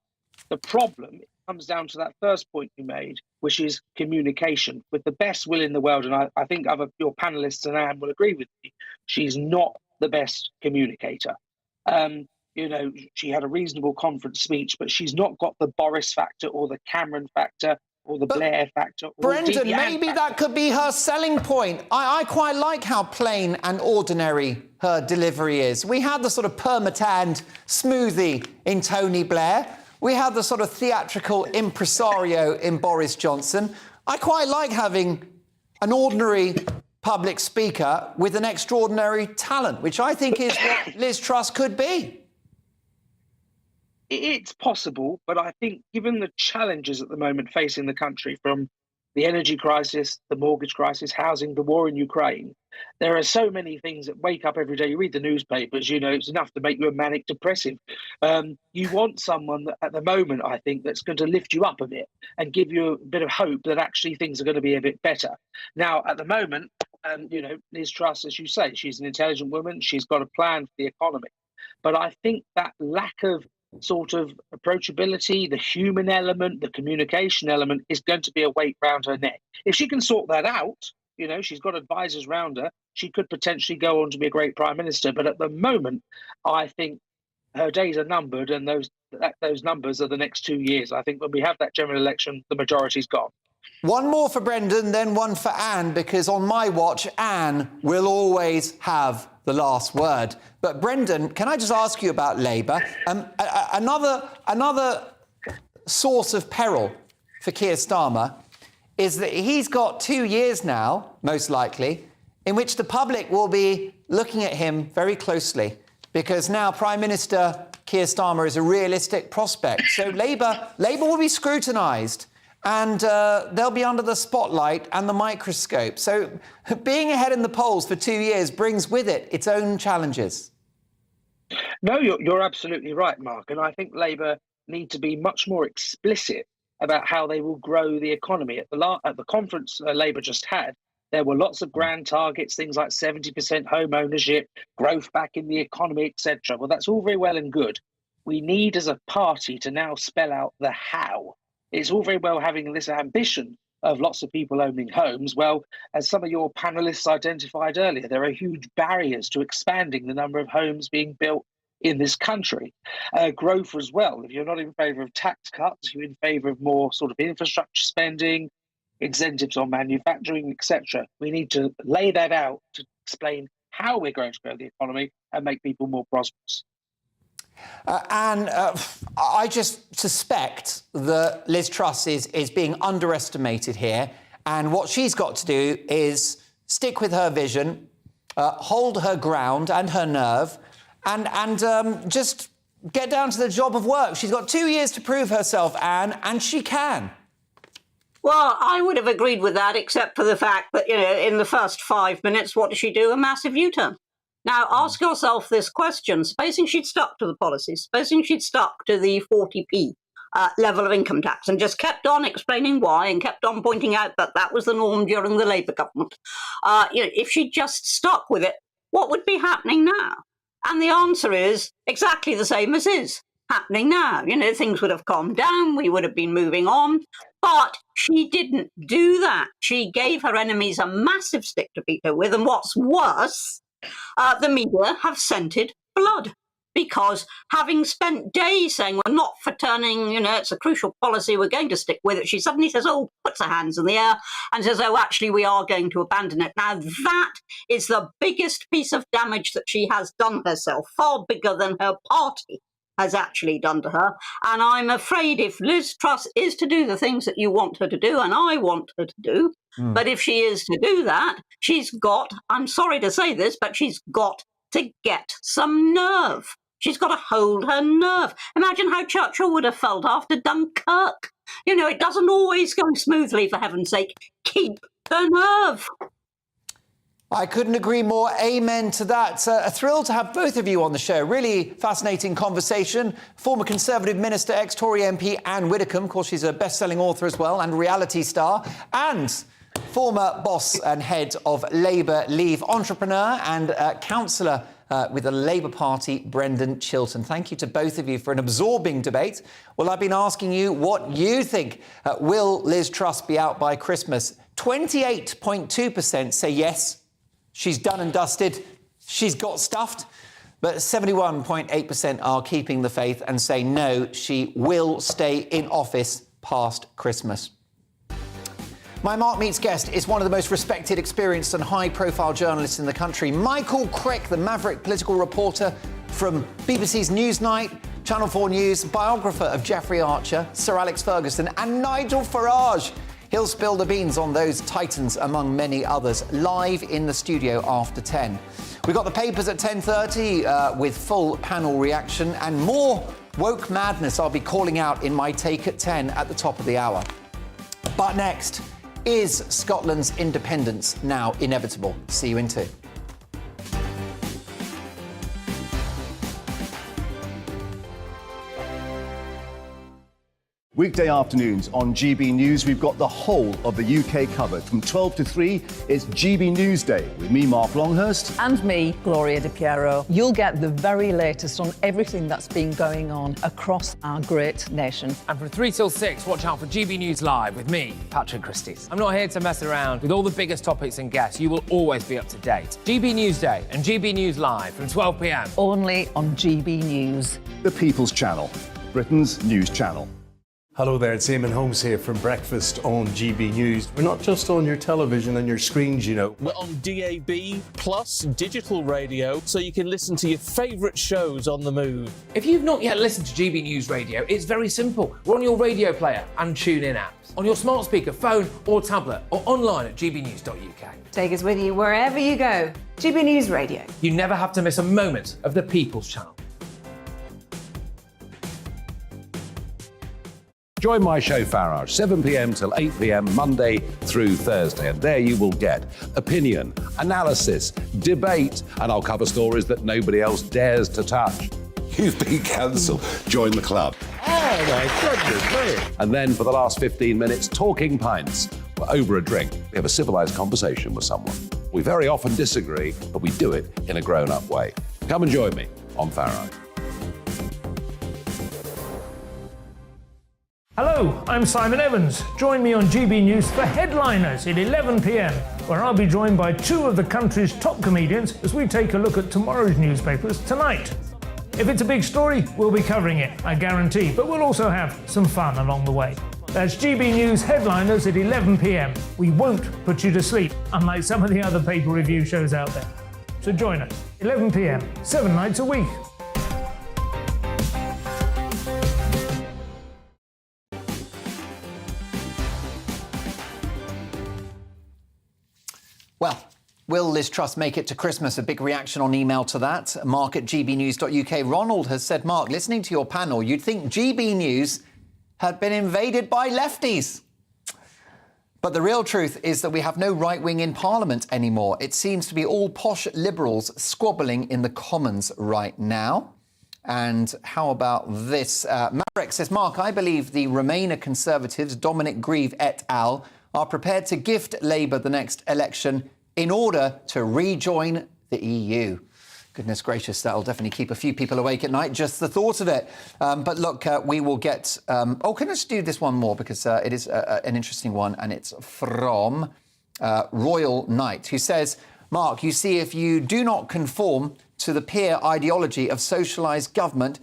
The problem comes down to that first point you made, which is communication. With the best will in the world, and I think your panellists and Anne will agree with me, she's not the best communicator. You know, she had a reasonable conference speech, but she's not got the Boris factor or the Cameron factor or the Blair factor. Or Brendan, the maybe that could be her selling point. I quite like how plain and ordinary her delivery is. We had the sort of permatanned smoothie in Tony Blair. We had the sort of theatrical impresario in Boris Johnson. I quite like having an ordinary public speaker with an extraordinary talent, which I think is what Liz Truss could be. It's possible, but I think given the challenges at the moment facing the country, from the energy crisis, the mortgage crisis, housing, the war in Ukraine, there are so many things that wake up every day. You read the newspapers, you know, it's enough to make you a manic depressive. You want someone that, at the moment, I think, that's going to lift you up a bit and give you a bit of hope that actually things are going to be a bit better. Now, at the moment, you know, Liz Truss, as you say, she's an intelligent woman. She's got a plan for the economy. But I think that lack of sort of approachability, the human element, the communication element is going to be a weight round her neck. If she can sort that out, you know, she's got advisors round her, she could potentially go on to be a great prime minister. But at the moment, I think her days are numbered, and those numbers are the next 2 years. I think when we have that general election, the majority's gone. One more for Brendan, then one for Anne, because on my watch, Anne will always have the last word. But Brendan, can I just ask you about Labour? Another source of peril for Keir Starmer is that he's got 2 years now, most likely, in which the public will be looking at him very closely, because now Prime Minister Keir Starmer is a realistic prospect. So Labour will be scrutinised, and they'll be under the spotlight and the microscope. So being ahead in the polls for 2 years brings with it its own challenges. No, you're absolutely right, Mark. And I think Labour need to be much more explicit about how they will grow the economy. At the conference Labour just had, there were lots of grand targets, things like 70% home ownership, growth back in the economy, etc. Well, that's all very well and good. We need, as a party, to now spell out the how. It's all very well having this ambition of lots of people owning homes. Well, as some of your panelists identified earlier, there are huge barriers to expanding the number of homes being built in this country. Growth as well. If you're not in favour of tax cuts, you're in favour of more sort of infrastructure spending, incentives on manufacturing, etc. We need to lay that out to explain how we're going to grow the economy and make people more prosperous. I just suspect that Liz Truss is being underestimated here, and what she's got to do is stick with her vision, hold her ground and her nerve, and just get down to the job of work. She's got 2 years to prove herself, Anne, and she can. Well, I would have agreed with that, except for the fact that, you know, in the first 5 minutes, what does she do? A massive U-turn. Now, ask yourself this question. Supposing she'd stuck to the policies, supposing she'd stuck to the 40p level of income tax and just kept on explaining why and kept on pointing out that that was the norm during the Labour government, you know, if she'd just stuck with it, what would be happening now? And the answer is exactly the same as is happening now. You know, things would have calmed down, we would have been moving on. But she didn't do that. She gave her enemies a massive stick to beat her with, and what's worse, the media have scented blood, because having spent days saying we're not for turning, you know, it's a crucial policy, we're going to stick with it, she suddenly says, oh, puts her hands in the air and says, oh, actually, we are going to abandon it. Now, that is the biggest piece of damage that she has done herself, far bigger than her party has actually done to her. And I'm afraid if Liz Truss is to do the things that you want her to do, and I want her to do, but if she is to do that, she's got, I'm sorry to say this, but she's got to get some nerve. She's got to hold her nerve. Imagine how Churchill would have felt after Dunkirk. You know, it doesn't always go smoothly, for heaven's sake. Keep the nerve. I couldn't agree more. Amen to that. A thrill to have both of you on the show. Really fascinating conversation. Former Conservative Minister, ex-Tory MP Anne Widdecombe, of course, she's a best-selling author as well, and reality star, and former boss and head of Labour Leave entrepreneur and councillor with the Labour Party, Brendan Chilton. Thank you to both of you for an absorbing debate. Well, I've been asking you what you think. Will Liz Truss be out by Christmas? 28.2% say yes. She's done and dusted. She's got stuffed. But 71.8% are keeping the faith and say no, she will stay in office past Christmas. My Mark Meets guest is one of the most respected, experienced and high-profile journalists in the country. Michael Crick, the maverick political reporter from BBC's Newsnight, Channel 4 News, biographer of Jeffrey Archer, Sir Alex Ferguson and Nigel Farage. He'll spill the beans on those titans, among many others, live in the studio after 10. We've got the papers at 10:30 with full panel reaction and more Woke madness I'll be calling out in my take at 10 at the top of the hour. But next, is Scotland's independence now inevitable? See you in 2. Weekday afternoons on GB News, we've got the whole of the UK covered. From 12 to 3, it's GB News Day with me, Mark Longhurst. And me, Gloria Di Piero. You'll get the very latest on everything that's been going on across our great nation. And from 3 till 6, watch out for GB News Live with me, Patrick Christys. I'm not here to mess around with all the biggest topics and guests. You will always be up to date. GB News Day and GB News Live from 12 p.m. Only on GB News. The People's Channel, Britain's news channel. Hello there, it's Eamon Holmes here from Breakfast on GB News. We're not just on your television and your screens, you know. We're on DAB plus digital radio, so you can listen to your favourite shows on the move. If you've not yet listened to GB News Radio, it's very simple. We're on your radio player and TuneIn apps, on your smart speaker, phone or tablet, or online at gbnews.uk. Take us with you wherever you go. GB News Radio. You never have to miss a moment of the People's Channel. Join my show Farage, 7 p.m. till 8 p.m. Monday through Thursday, and there you will get opinion, analysis, debate, and I'll cover stories that nobody else dares to touch. You've been cancelled. Join the club. Oh my goodness me. And then for the last 15 minutes, talking pints. We're over a drink. We have a civilised conversation with someone. We very often disagree, but we do it in a grown-up way. Come and join me on Farage. Hello, I'm Simon Evans. Join me on GB News for Headliners at 11 p.m, where I'll be joined by 2 of the country's top comedians as we take a look at tomorrow's newspapers tonight. If it's a big story, we'll be covering it, I guarantee, but we'll also have some fun along the way. That's GB News Headliners at 11 p.m. We won't put you to sleep, unlike some of the other paper review shows out there. So join us, 11 p.m, 7 nights a week. Well, will Liz Truss make it to Christmas? A big reaction on email to that. Mark at gbnews.uk. Ronald has said, Mark, listening to your panel, you'd think GB News had been invaded by lefties. But the real truth is that we have no right wing in Parliament anymore. It seems to be all posh liberals squabbling in the Commons right now. And how about this? Marek says, Mark, I believe the Remainer Conservatives, Dominic Grieve et al., are prepared to gift Labour the next election in order to rejoin the EU. Goodness gracious, that'll definitely keep a few people awake at night, just the thought of it. But look, we will get... can I just do this one more? Because it is an interesting one, and it's from Royal Knight, who says, Mark, you see, if you do not conform to the peer ideology of socialised government,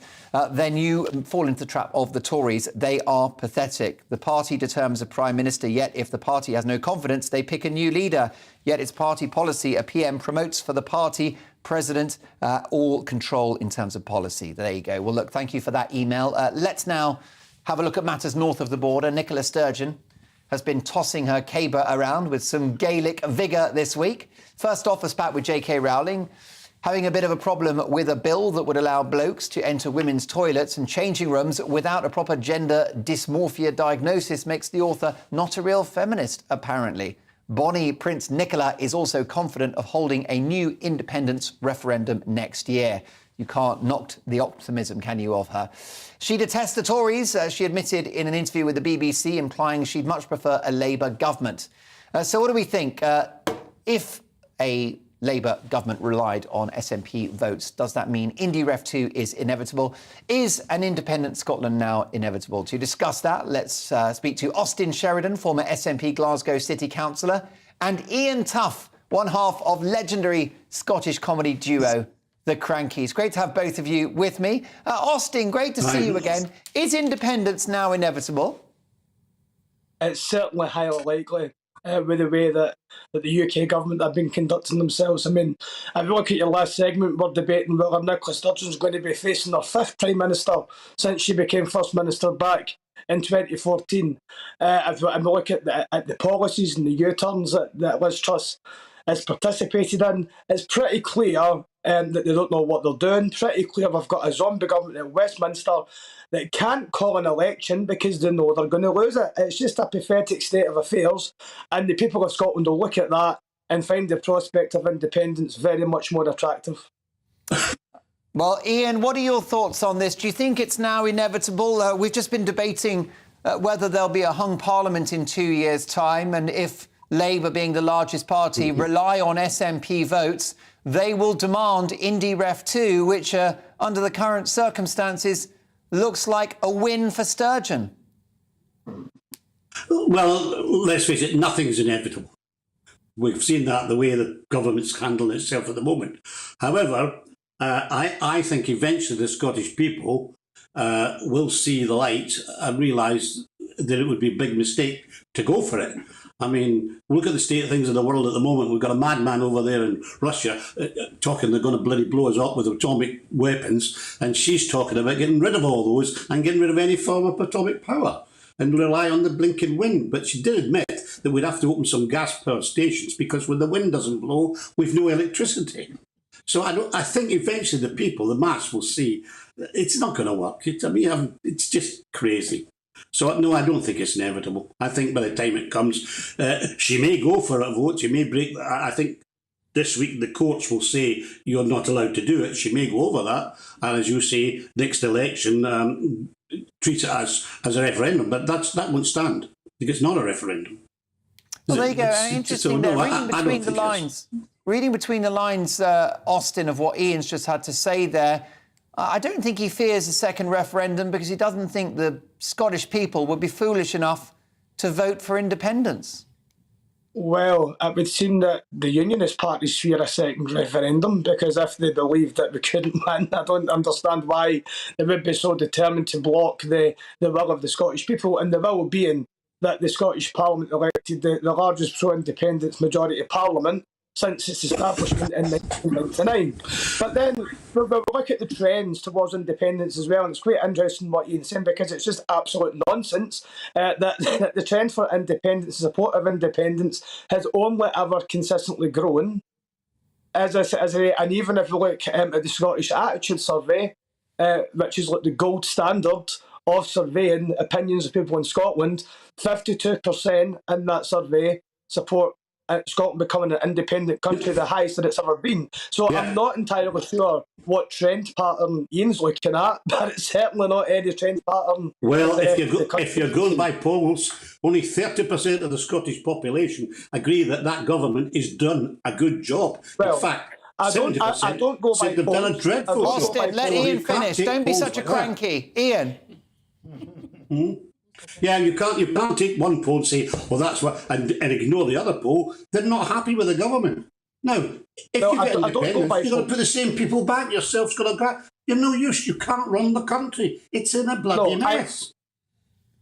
then you fall into the trap of the Tories. They are pathetic. The party determines a prime minister, yet if the party has no confidence, they pick a new leader. Yet it's party policy. A PM promotes for the party president all control in terms of policy. There you go. Well, look, thank you for that email. Let's now have a look at matters north of the border. Nicola Sturgeon has been tossing her caber around with some Gaelic vigour this week. First off, a spat with J.K. Rowling, having a bit of a problem with a bill that would allow blokes to enter women's toilets and changing rooms without a proper gender dysmorphia diagnosis makes the author not a real feminist, apparently. Bonnie Prince Nicola is also confident of holding a new independence referendum next year. You can't knock the optimism, can you, of her? She detests the Tories, she admitted in an interview with the BBC, implying she'd much prefer a Labour government. So what do we think? If a Labour government relied on SNP votes, does that mean IndyRef 2 is inevitable? Is an independent Scotland now inevitable? To discuss that, let's speak to Austin Sheridan, former SNP Glasgow City Councillor, and Ian Tuff, one half of legendary Scottish comedy duo The Crankies. Great to have both of you with me. Austin, great to see you again. Is independence now inevitable? It's certainly highly likely. With the way that the UK government have been conducting themselves. I mean, if you look at your last segment, we're debating whether Nicola Sturgeon's going to be facing her 5th Prime Minister since she became First Minister back in 2014. If we look at the policies and the U-turns that Liz Truss has participated in, it's pretty clear that they don't know what they're doing. Pretty clear we've got a zombie government at Westminster that can't call an election because they know they're going to lose it. It's just a pathetic state of affairs, and the people of Scotland will look at that and find the prospect of independence very much more attractive. Well, Ian, what are your thoughts on this? Do you think it's now inevitable? We've just been debating whether there'll be a hung parliament in 2 years' time, and if Labour, being the largest party, rely on SNP votes, they will demand Indie Ref 2, which, under the current circumstances, looks like a win for Sturgeon. Well, let's face it, nothing's inevitable. We've seen that the way the government's handling itself at the moment. However, I think eventually the Scottish people will see the light and realise that it would be a big mistake to go for it. I mean, look at the state of things in the world at the moment. We've got a madman over there in Russia talking they're going to bloody blow us up with atomic weapons, and she's talking about getting rid of all those and getting rid of any form of atomic power and rely on the blinking wind. But she did admit that we'd have to open some gas power stations because when the wind doesn't blow, we've no electricity. So I think eventually the people, the mass, will see it's not going to work. It's just crazy. So, no, I don't think it's inevitable. I think by the time it comes, she may go for a vote. She may break. I think this week the courts will say you're not allowed to do it. She may go over that. And as you say, next election, treat it as a referendum. But that won't stand because it's not a referendum. Well, there you go. Interesting there. Reading between the lines, Austin, of what Ian's just had to say there, I don't think he fears a second referendum because he doesn't think the Scottish people would be foolish enough to vote for independence. Well, it would seem that the Unionist parties fear a second referendum because if they believed that we couldn't win, I don't understand why they would be so determined to block the will of the Scottish people, and the will being that the Scottish Parliament elected the largest pro-independence majority parliament since its establishment in 1999. But then we look at the trends towards independence as well, and it's quite interesting what Ian's saying because it's just absolute nonsense that the trend for independence, support of independence, has only ever consistently grown. And even if we look at the Scottish Attitude Survey, which is like the gold standard of surveying opinions of people in Scotland, 52% in that survey support Scotland becoming an independent country, the highest that it's ever been. So I'm not entirely sure what trend pattern Ian's looking at, but it's certainly not any trend pattern. Well, if you're going by polls, only 30% of the Scottish population agree that government has done a good job. Well, in fact, I don't go by polls. They've done a dreadful job. Austin, let Ian finish. Don't be such a cranky. Ian. Yeah, you can't take one poll and say, well, that's what, and ignore the other poll. They're not happy with the government. Now, if you get independence, you've got to put the same people back. Yourself's got to go. You're no use. You can't run the country. It's in a bloody mess.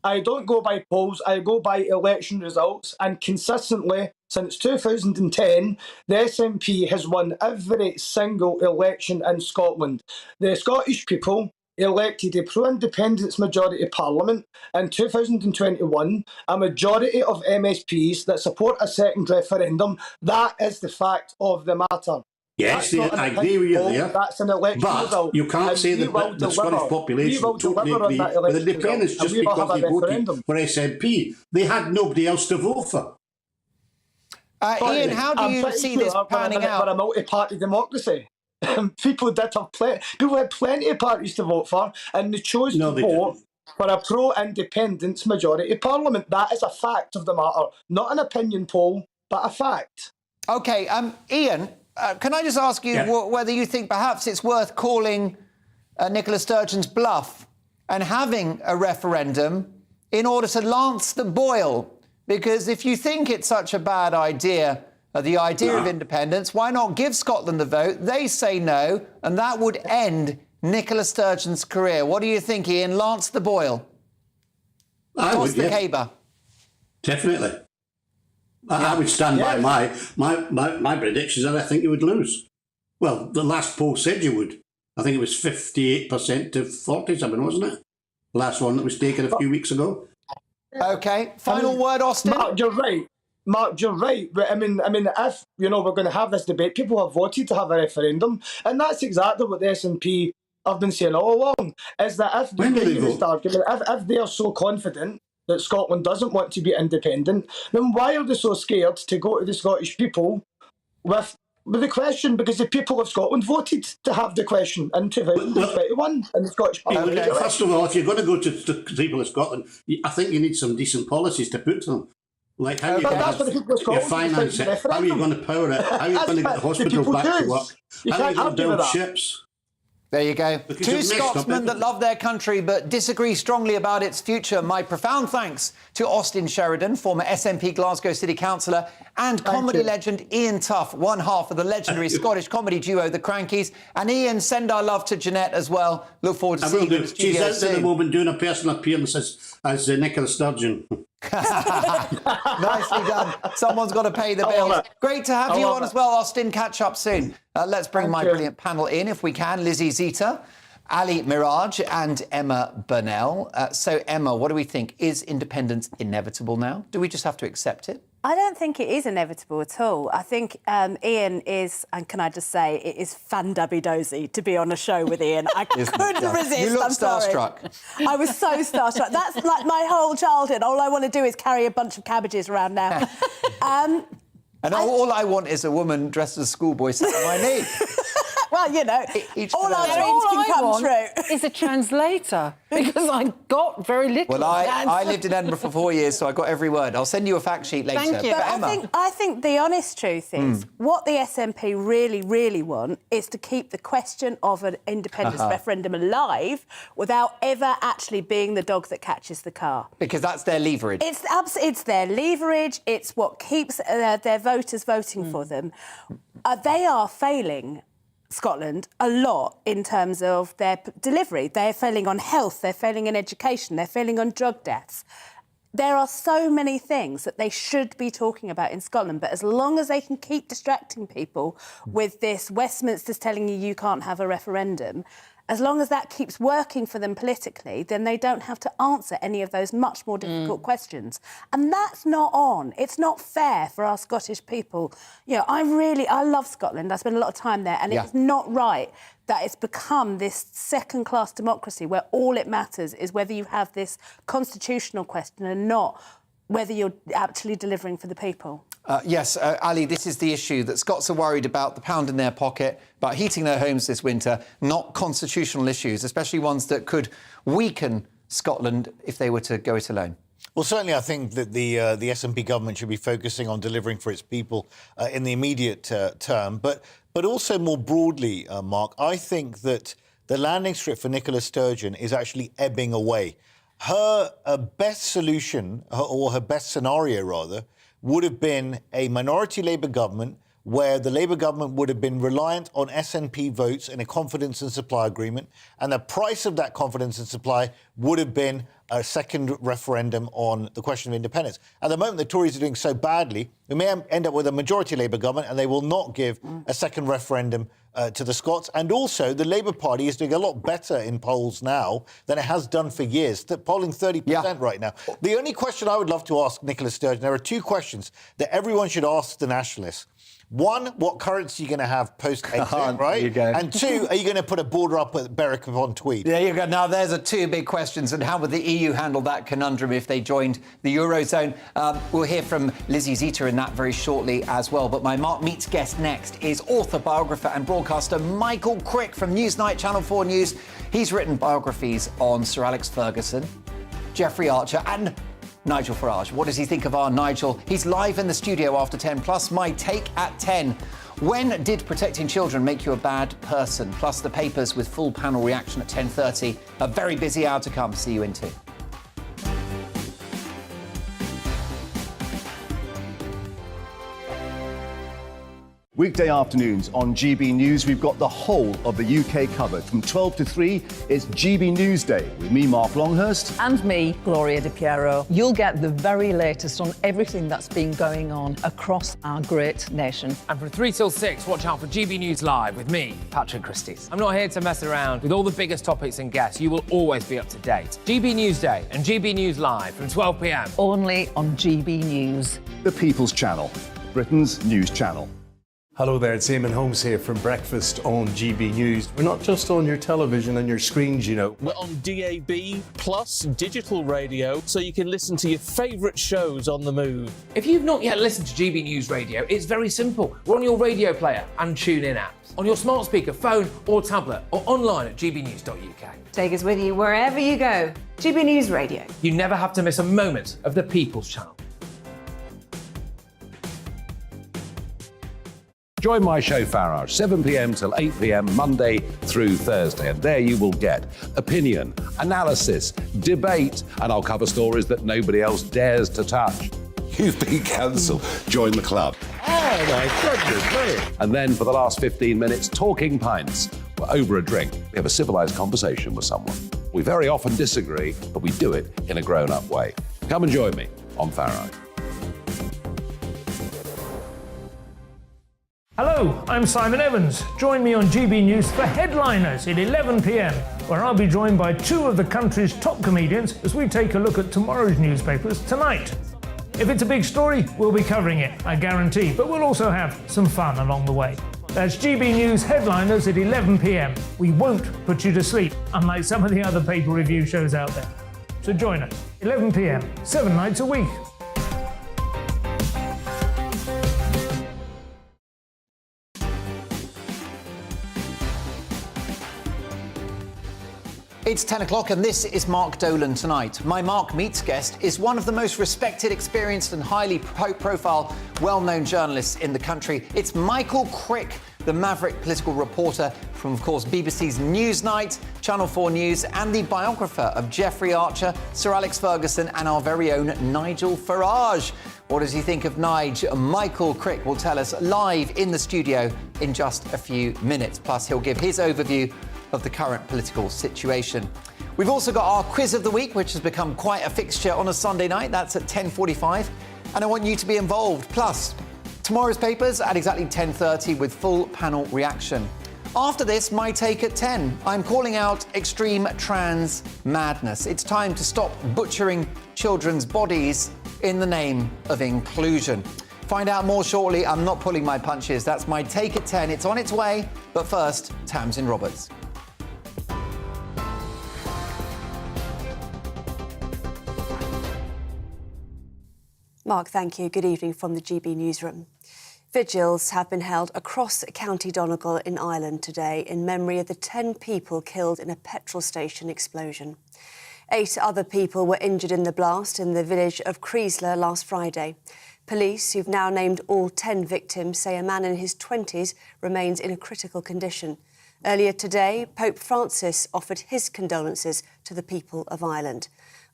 I don't go by polls. I go by election results. And consistently, since 2010, the SNP has won every single election in Scotland. The Scottish people elected a pro-independence majority parliament in 2021, a majority of MSPs that support a second referendum. That is the fact of the matter. Yes, I agree with you there. That's an election result. But you can't say that the Scottish population totally agree with independence just because they voted for SNP. They had nobody else to vote for. Ian, how do you see this panning out? For a multi-party democracy. People had plenty of parties to vote for, and they chose to vote for a pro-independence majority parliament. That is a fact of the matter, not an opinion poll, but a fact. OK, Ian, can I just ask you whether you think perhaps it's worth calling Nicola Sturgeon's bluff and having a referendum in order to lance the boil? Because if you think it's such a bad idea, the idea of independence, why not give Scotland the vote? They say no, and that would end Nicola Sturgeon's career. What do you think, Ian? Lance the boil. Toss the caber. Definitely. I would stand by my predictions, and I think you would lose. Well, the last poll said you would. I think it was 58% to 47, wasn't it? The last one that was taken a few weeks ago. OK. Final word, Austin? Mark, you're right. Mark, you're right. But I mean, if we're going to have this debate, people have voted to have a referendum, and that's exactly what the SNP have been saying all along. Is that if When do they this argument, if they are so confident that Scotland doesn't want to be independent, then why are they so scared to go to the Scottish people with the question? Because the people of Scotland voted to have the question in 2021 in the Scottish Parliament. First of all, if you're going to go to the people of Scotland, I think you need some decent policies to put to them. Like how you your finance it, how are you going to power it, how are you going to get the hospital back to work, how are you going to build ships. There you go. Two Scotsmen that love their country but disagree strongly about its future. My profound thanks to Austin Sheridan, former SNP Glasgow City Councillor, and comedy legend Ian Tuff, one half of the legendary Scottish comedy duo The Crankies. And Ian, send our love to Jeanette as well. Look forward to seeing you in the studio She's out soon. at the moment doing a personal appearance as Nicola Sturgeon. Nicely done. Someone's got to pay the bills. Great to have you on as well, Austin. Catch up soon. Let's bring my brilliant panel in, if we can. Lizzie Zita, Ali Miraj and Emma Burnell. So, Emma, what do we think? Is independence inevitable now? Do we just have to accept it? I don't think it is inevitable at all. I think Ian is, and can I just say, it is fan-dubby-dozy to be on a show with Ian. I couldn't resist. You look I'm sorry. starstruck. I was so starstruck. That's like my whole childhood. All I want to do is carry a bunch of cabbages around now. And all I want is a woman dressed as a schoolboy sat on my knee. Well, all our dreams can come true. Is a translator, because I got very little. Well, I lived in Edinburgh for 4 years, so I got every word. I'll send you a fact sheet later. Thank you. But I think the honest truth is what the SNP really, really want is to keep the question of an independence referendum alive without ever actually being the dog that catches the car. Because that's their leverage. It's their leverage. It's what keeps their voters voting for them. They are failing Scotland a lot in terms of their delivery. They're failing on health, they're failing in education, they're failing on drug deaths. There are so many things that they should be talking about in Scotland, but as long as they can keep distracting people with this Westminster's telling you can't have a referendum, as long as that keeps working for them politically, then they don't have to answer any of those much more difficult questions. And that's not on. It's not fair for our Scottish people. I love Scotland. I spend a lot of time there, and it's not right that it's become this second-class democracy where all it matters is whether you have this constitutional question and not whether you're actually delivering for the people. Yes, Ali, this is the issue, that Scots are worried about the pound in their pocket, about heating their homes this winter, not constitutional issues, especially ones that could weaken Scotland if they were to go it alone. Well, certainly I think that the SNP government should be focusing on delivering for its people in the immediate term. But also more broadly, Mark, I think that the landing strip for Nicola Sturgeon is actually ebbing away. Her best solution, or her best scenario rather, would have been a minority Labour government where the Labour government would have been reliant on SNP votes in a confidence and supply agreement, and the price of that confidence and supply would have been a second referendum on the question of independence. At the moment, the Tories are doing so badly, we may end up with a majority Labour government, and they will not give a second referendum to the Scots. And also, the Labour Party is doing a lot better in polls now than it has done for years, polling 30% right now. The only question I would love to ask Nicola Sturgeon, there are two questions that everyone should ask the Nationalists. One, what currency are you going to have post-exit, right? You go. And two, are you going to put a border up at Berwick-upon-Tweed? There you go. Now, there's two big questions. And how would the EU handle that conundrum if they joined the Eurozone? We'll hear from Lizzie Zita in that very shortly as well. But my Mark Meets guest next is author, biographer and broadcaster Michael Crick from Newsnight, Channel 4 News. He's written biographies on Sir Alex Ferguson, Jeffrey Archer and Nigel Farage. What does he think of our Nigel? He's live in the studio after 10, plus my take at 10. When did protecting children make you a bad person? Plus the papers with full panel reaction at 10:30. A very busy hour to come. See you in 2. Weekday afternoons on GB News, we've got the whole of the UK covered. From 12 to 3, it's GB News Day with me, Mark Longhurst. And me, Gloria Di Piero. You'll get the very latest on everything that's been going on across our great nation. And from 3 till 6, watch out for GB News Live with me, Patrick Christys. I'm not here to mess around with all the biggest topics and guests. You will always be up to date. GB News Day and GB News Live from 12 p.m. Only on GB News. The People's Channel, Britain's news channel. Hello there, it's Eamon Holmes here from Breakfast on GB News. We're not just on your television and your screens, you know. We're on DAB plus digital radio, so you can listen to your favourite shows on the move. If you've not yet listened to GB News Radio, it's very simple. We're on your radio player and TuneIn apps, on your smart speaker, phone or tablet, or online at gbnews.uk. Take us with you wherever you go. GB News Radio. You never have to miss a moment of the People's Channel. Join my show Farage, 7 p.m. till 8 p.m. Monday through Thursday. And there you will get opinion, analysis, debate, and I'll cover stories that nobody else dares to touch. You've been cancelled. Join the club. Oh, my goodness me. And then for the last 15 minutes, talking pints. We're over a drink. We have a civilised conversation with someone. We very often disagree, but we do it in a grown-up way. Come and join me on Farage. Hello, I'm Simon Evans. Join me on GB News for Headliners at 11 p.m, where I'll be joined by two of the country's top comedians as we take a look at tomorrow's newspapers tonight. If it's a big story, we'll be covering it, I guarantee, but we'll also have some fun along the way. That's GB News Headliners at 11 p.m. We won't put you to sleep, unlike some of the other pay-per-review shows out there. So join us, 11 p.m, 7 nights a week. It's 10 o'clock and this is Mark Dolan tonight. My Mark Meets guest is one of the most respected, experienced and highly profile, well-known journalists in the country. It's Michael Crick, the maverick political reporter from, of course, BBC's Newsnight, Channel 4 News and the biographer of Jeffrey Archer, Sir Alex Ferguson and our very own Nigel Farage. What does he think of Nige? Michael Crick will tell us live in the studio in just a few minutes. Plus, he'll give his overview of the current political situation. We've also got our quiz of the week, which has become quite a fixture on a Sunday night. That's at 10:45. And I want you to be involved. Plus, tomorrow's papers at exactly 10:30 with full panel reaction. After this, my take at 10. I'm calling out extreme trans madness. It's time to stop butchering children's bodies in the name of inclusion. Find out more shortly. I'm not pulling my punches. That's my take at 10. It's on its way. But first, Tamsin Roberts. Mark, thank you. Good evening from the GB newsroom. Vigils have been held across County Donegal in Ireland today in memory of the 10 people killed in a petrol station explosion. 8 other people were injured in the blast in the village of Creesler last Friday. Police, who've now named all 10 victims, say a man in his 20s remains in a critical condition. Earlier today, Pope Francis offered his condolences to the people of Ireland.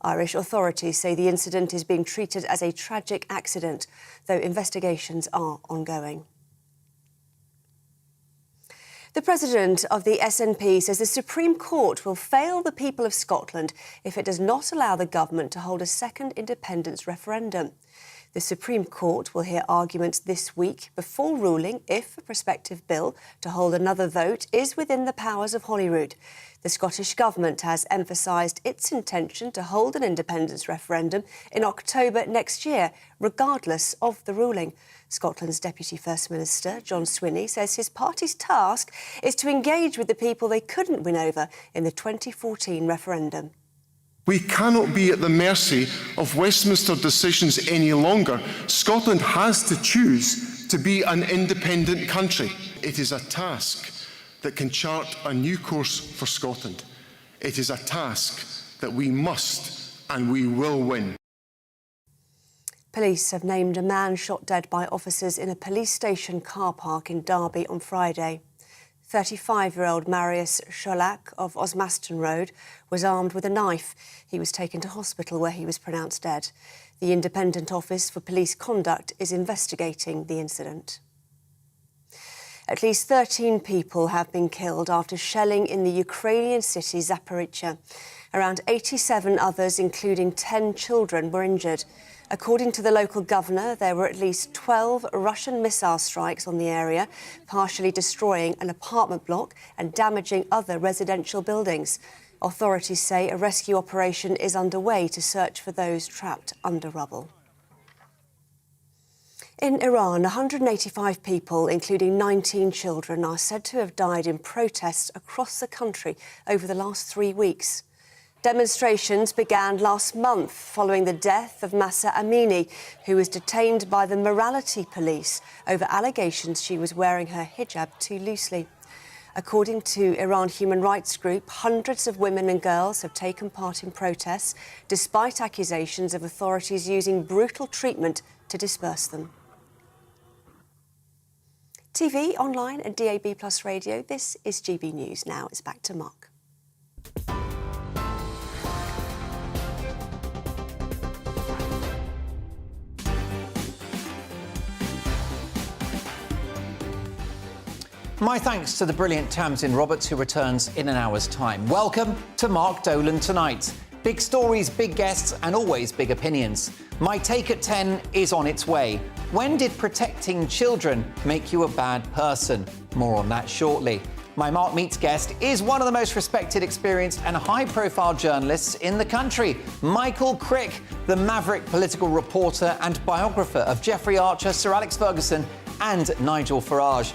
Irish authorities say the incident is being treated as a tragic accident, though investigations are ongoing. The president of the SNP says the Supreme Court will fail the people of Scotland if it does not allow the government to hold a second independence referendum. The Supreme Court will hear arguments this week before ruling if a prospective bill to hold another vote is within the powers of Holyrood. The Scottish Government has emphasised its intention to hold an independence referendum in October next year, regardless of the ruling. Scotland's Deputy First Minister, John Swinney, says his party's task is to engage with the people they couldn't win over in the 2014 referendum. We cannot be at the mercy of Westminster decisions any longer. Scotland has to choose to be an independent country. It is a task that can chart a new course for Scotland. It is a task that we must and we will win. Police have named a man shot dead by officers in a police station car park in Derby on Friday. 35-year-old Marius Cholak of Osmaston Road was armed with a knife. He was taken to hospital where he was pronounced dead. The Independent Office for Police Conduct is investigating the incident. At least 13 people have been killed after shelling in the Ukrainian city Zaporizhzhia. Around 87 others, including 10 children, were injured. According to the local governor, there were at least 12 Russian missile strikes on the area, partially destroying an apartment block and damaging other residential buildings. Authorities say a rescue operation is underway to search for those trapped under rubble. In Iran, 185 people, including 19 children, are said to have died in protests across the country over the last 3 weeks. Demonstrations began last month following the death of Mahsa Amini, who was detained by the morality police over allegations she was wearing her hijab too loosely. According to Iran Human Rights Group, hundreds of women and girls have taken part in protests, despite accusations of authorities using brutal treatment to disperse them. TV, online and DAB+ radio, this is GB News. Now it's back to Mark. My thanks to the brilliant Tamsin Roberts, who returns in an hour's time. Welcome to Mark Dolan Tonight. Big stories, big guests, and always big opinions. My Take at 10 is on its way. When did protecting children make you a bad person? More on that shortly. My Mark Meets guest is one of the most respected, experienced and high-profile journalists in the country, Michael Crick, the maverick political reporter and biographer of Jeffrey Archer, Sir Alex Ferguson and Nigel Farage.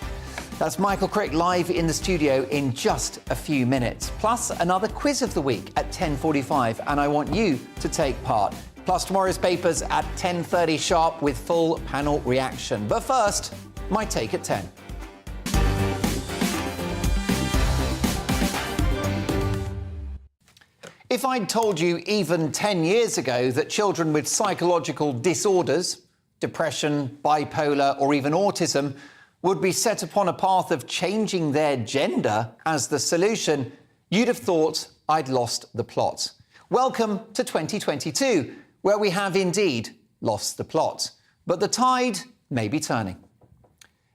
That's Michael Crick live in the studio in just a few minutes. Plus another quiz of the week at 10:45, and I want you to take part. Plus tomorrow's papers at 10:30 sharp with full panel reaction. But first, my Take at 10. If I'd told you even 10 years ago that children with psychological disorders, depression, bipolar or even autism, would be set upon a path of changing their gender as the solution, you'd have thought I'd lost the plot. Welcome to 2022, where we have indeed lost the plot. But the tide may be turning.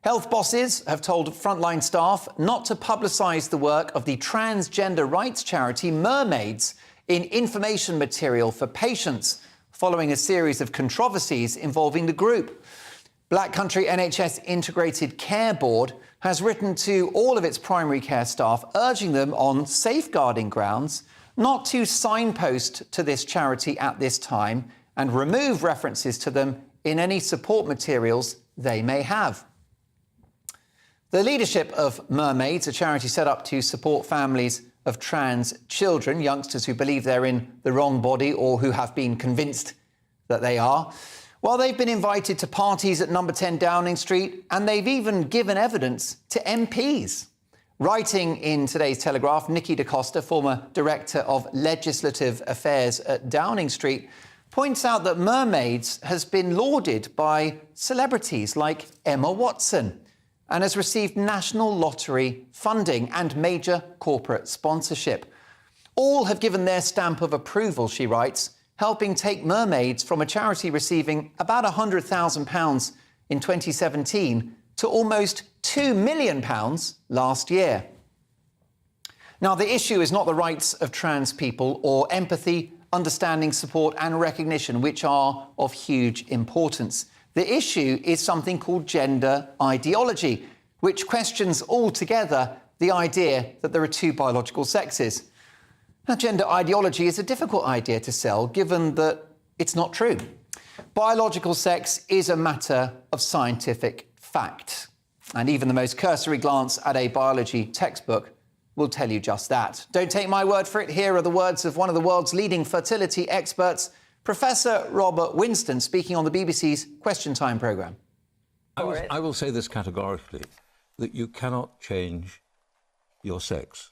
Health bosses have told frontline staff not to publicise the work of the transgender rights charity Mermaids in information material for patients, following a series of controversies involving the group. Black Country NHS Integrated Care Board has written to all of its primary care staff, urging them on safeguarding grounds not to signpost to this charity at this time and remove references to them in any support materials they may have. The leadership of Mermaids, a charity set up to support families of trans children, youngsters who believe they're in the wrong body or who have been convinced that they are, well, they've been invited to parties at number 10 Downing Street, and they've even given evidence to MPs. Writing in today's Telegraph, Nikki DaCosta, former Director of Legislative Affairs at Downing Street, points out that Mermaids has been lauded by celebrities like Emma Watson and has received National Lottery funding and major corporate sponsorship. All have given their stamp of approval, she writes, helping take Mermaids from a charity receiving about £100,000 in 2017 to almost £2 million last year. Now, the issue is not the rights of trans people or empathy, understanding, support and recognition, which are of huge importance. The issue is something called gender ideology, which questions altogether the idea that there are two biological sexes. Now, gender ideology is a difficult idea to sell, given that it's not true. Biological sex is a matter of scientific fact. And even the most cursory glance at a biology textbook will tell you just that. Don't take my word for it. Here are the words of one of the world's leading fertility experts, Professor Robert Winston, speaking on the BBC's Question Time programme. I will say this categorically, that you cannot change your sex.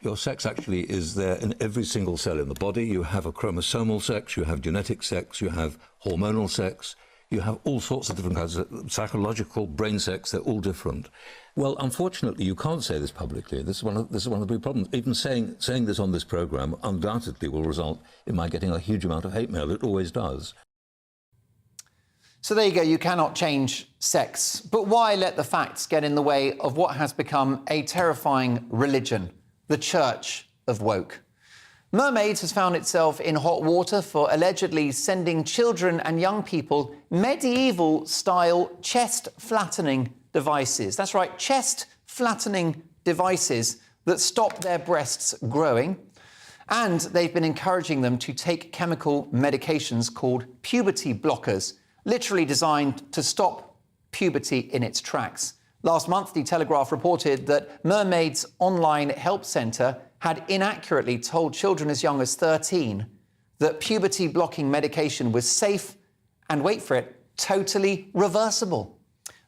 Your sex actually is there in every single cell in the body. You have a chromosomal sex, you have genetic sex, you have hormonal sex, you have all sorts of different kinds of psychological, brain sex, they're all different. Well, unfortunately, you can't say this publicly. This is one of the big problems. Even saying this on this programme undoubtedly will result in my getting a huge amount of hate mail. It always does. So there you go, you cannot change sex. But why let the facts get in the way of what has become a terrifying religion, the Church of Woke? Mermaids has found itself in hot water for allegedly sending children and young people medieval-style chest-flattening devices. That's right, chest-flattening devices that stop their breasts growing. And they've been encouraging them to take chemical medications called puberty blockers, literally designed to stop puberty in its tracks. Last month, The Telegraph reported that Mermaid's online help centre had inaccurately told children as young as 13 that puberty-blocking medication was safe and, wait for it, totally reversible.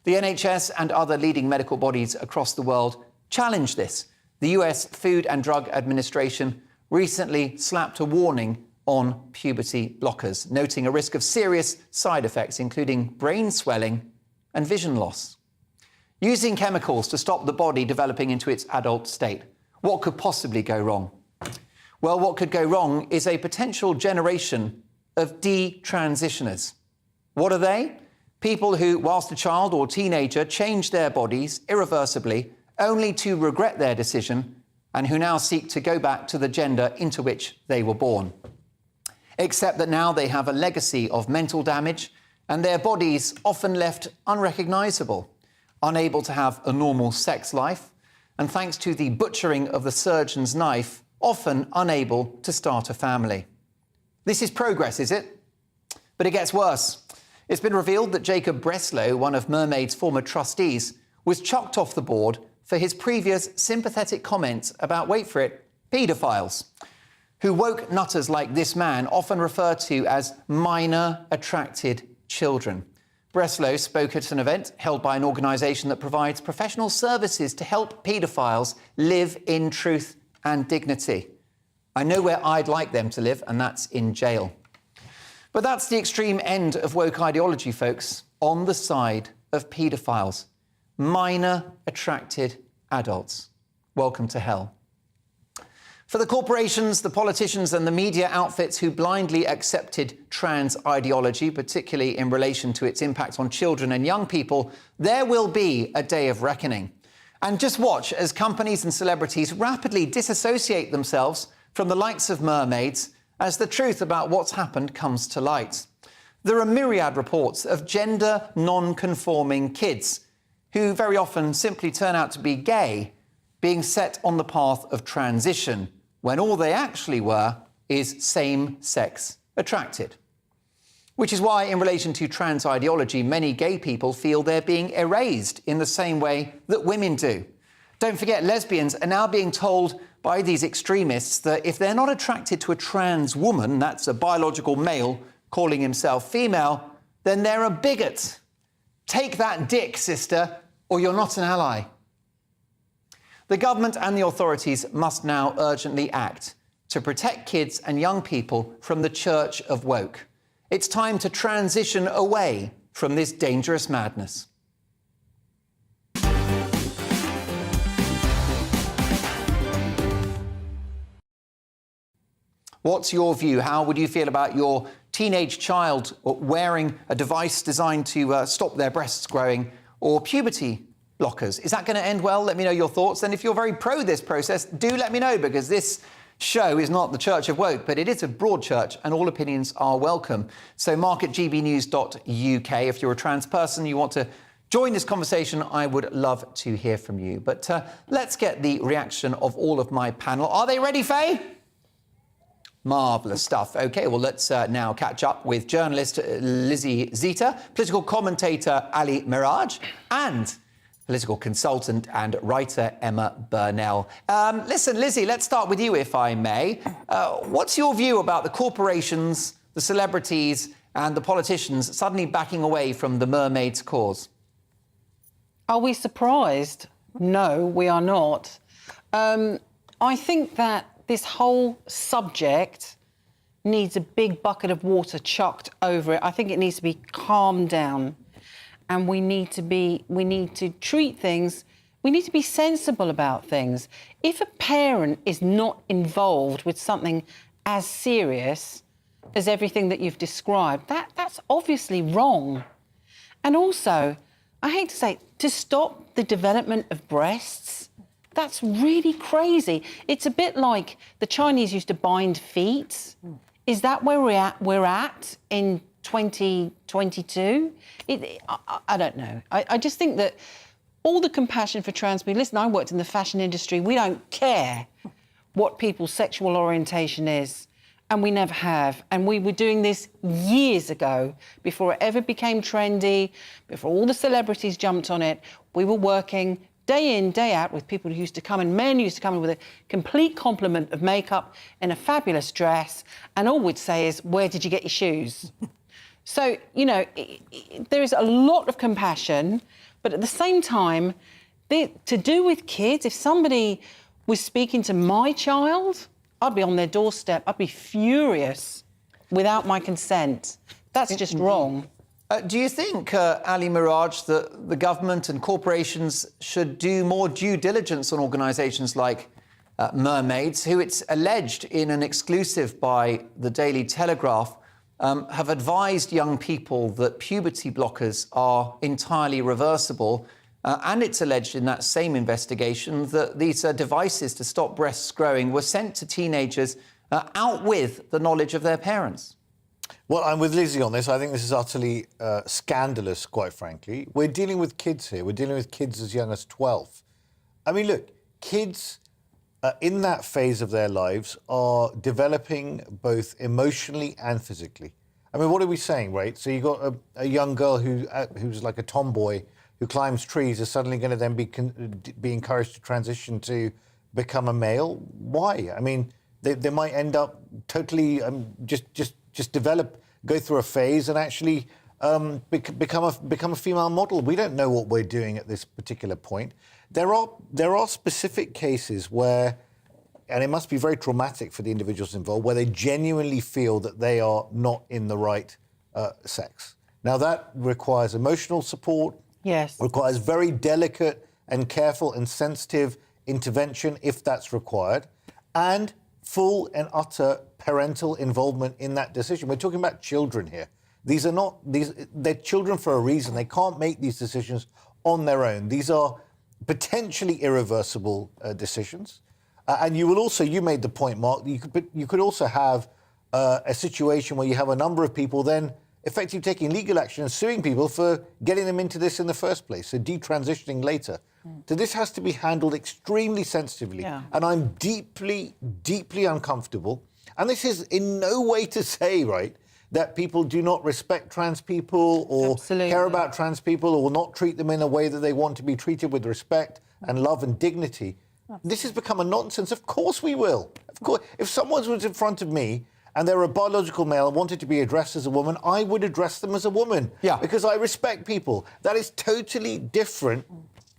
The NHS and other leading medical bodies across the world challenged this. The US Food and Drug Administration recently slapped a warning on puberty blockers, noting a risk of serious side effects, including brain swelling and vision loss. Using chemicals to stop the body developing into its adult state. What could possibly go wrong? Well, what could go wrong is a potential generation of detransitioners. What are they? People who, whilst a child or teenager, changed their bodies irreversibly, only to regret their decision, and who now seek to go back to the gender into which they were born. Except that now they have a legacy of mental damage and their bodies often left unrecognisable, unable to have a normal sex life, and thanks to the butchering of the surgeon's knife, often unable to start a family. This is progress, is it? But it gets worse. It's been revealed that Jacob Breslow, one of Mermaid's former trustees, was chucked off the board for his previous sympathetic comments about, wait for it, paedophiles, who woke nutters like this man often refer to as minor attracted children. Breslow spoke at an event held by an organisation that provides professional services to help paedophiles live in truth and dignity. I know where I'd like them to live, and that's in jail. But that's the extreme end of woke ideology, folks, on the side of paedophiles. Minor attracted adults. Welcome to hell. For the corporations, the politicians and the media outfits who blindly accepted trans ideology, particularly in relation to its impact on children and young people, there will be a day of reckoning. And just watch as companies and celebrities rapidly disassociate themselves from the likes of mermaids as the truth about what's happened comes to light. There are myriad reports of gender non-conforming kids who very often simply turn out to be gay, being set on the path of transition, when all they actually were is same-sex attracted. Which is why, in relation to trans ideology, many gay people feel they're being erased in the same way that women do. Don't forget, lesbians are now being told by these extremists that if they're not attracted to a trans woman, that's a biological male calling himself female, then they're a bigot. Take that dick, sister, or you're not an ally. The government and the authorities must now urgently act to protect kids and young people from the Church of Woke. It's time to transition away from this dangerous madness. What's your view? How would you feel about your teenage child wearing a device designed to stop their breasts growing, or puberty blockers? Is that going to end well? Let me know your thoughts. And if you're very pro this process, do let me know, because this show is not the Church of Woke, but it is a broad church and all opinions are welcome. So mark at gbnews.uk. If you're a trans person, you want to join this conversation, I would love to hear from you. But let's get the reaction of all of my panel. Are they ready, Faye? Marvellous stuff. OK, well, let's now catch up with journalist Lizzie Zita, political commentator Ali Miraj, and political consultant and writer Emma Burnell. Listen, Lizzie, let's start with you, if I may. What's your view about the corporations, the celebrities and the politicians suddenly backing away from the mermaids' cause? Are we surprised? No, we are not. I think that this whole subject needs a big bucket of water chucked over it. I think it needs to be calmed down. And we need to treat things, we need to be sensible about things. If a parent is not involved with something as serious as everything that you've described, that's obviously wrong. And also, I hate to say, to stop the development of breasts, that's really crazy. It's a bit like the Chinese used to bind feet. Is that where we're at in 2022? I don't know. I just think that all the compassion for trans people... Listen, I worked in the fashion industry. We don't care what people's sexual orientation is, and we never have. And we were doing this years ago, before it ever became trendy, before all the celebrities jumped on it. We were working day in, day out with people who used to come in, men used to come in with a complete complement of makeup in a fabulous dress, and all we'd say is, where did you get your shoes? So, you know, there is a lot of compassion, but at the same time, to do with kids, if somebody was speaking to my child, I'd be on their doorstep. I'd be furious without my consent. That's just wrong. Do you think, Ali Miraj, that the government and corporations should do more due diligence on organisations like Mermaids, who it's alleged in an exclusive by the Daily Telegraph have advised young people that puberty blockers are entirely reversible? And it's alleged in that same investigation that these devices to stop breasts growing were sent to teenagers out with the knowledge of their parents. Well, I'm with Lizzie on this. I think this is utterly scandalous, quite frankly. We're dealing with kids here. We're dealing with kids as young as 12. I mean, look, kids in that phase of their lives are developing both emotionally and physically. I mean, what are we saying, right? So you've got a young girl who's like a tomboy who climbs trees is suddenly going to then be encouraged to transition to become a male. Why? I mean, they might end up totally just go through a phase and actually become a female model. We don't know what we're doing at this particular point. There are specific cases where, and it must be very traumatic for the individuals involved, where they genuinely feel that they are not in the right sex. Now, that requires emotional support. Yes. Requires very delicate and careful and sensitive intervention if that's required, and full and utter parental involvement in that decision. We're talking about children here. They're children for a reason. They can't make these decisions on their own. These are potentially irreversible decisions. And you made the point, Mark, you could also have a situation where you have a number of people then effectively taking legal action and suing people for getting them into this in the first place, so detransitioning later. So this has to be handled extremely sensitively. Yeah. And I'm deeply, deeply uncomfortable. And this is in no way to say, right, that people do not respect trans people or care about trans people or will not treat them in a way that they want to be treated with respect and love and dignity. Absolutely. This has become a nonsense. Of course we will. Of course. If someone was in front of me and they're a biological male and wanted to be addressed as a woman, I would address them as a woman. Yeah. Because I respect people. That is totally different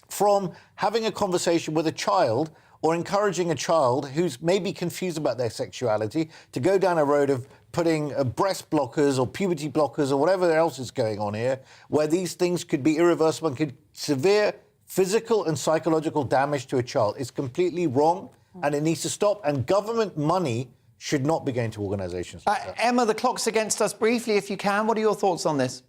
from having a conversation with a child or encouraging a child who's maybe confused about their sexuality to go down a road of putting breast blockers or puberty blockers or whatever else is going on here, where these things could be irreversible and could severe physical and psychological damage to a child. It's completely wrong and it needs to stop. And government money should not be going to organisations like that. Emma, the clock's against us. Briefly, if you can, what are your thoughts on this?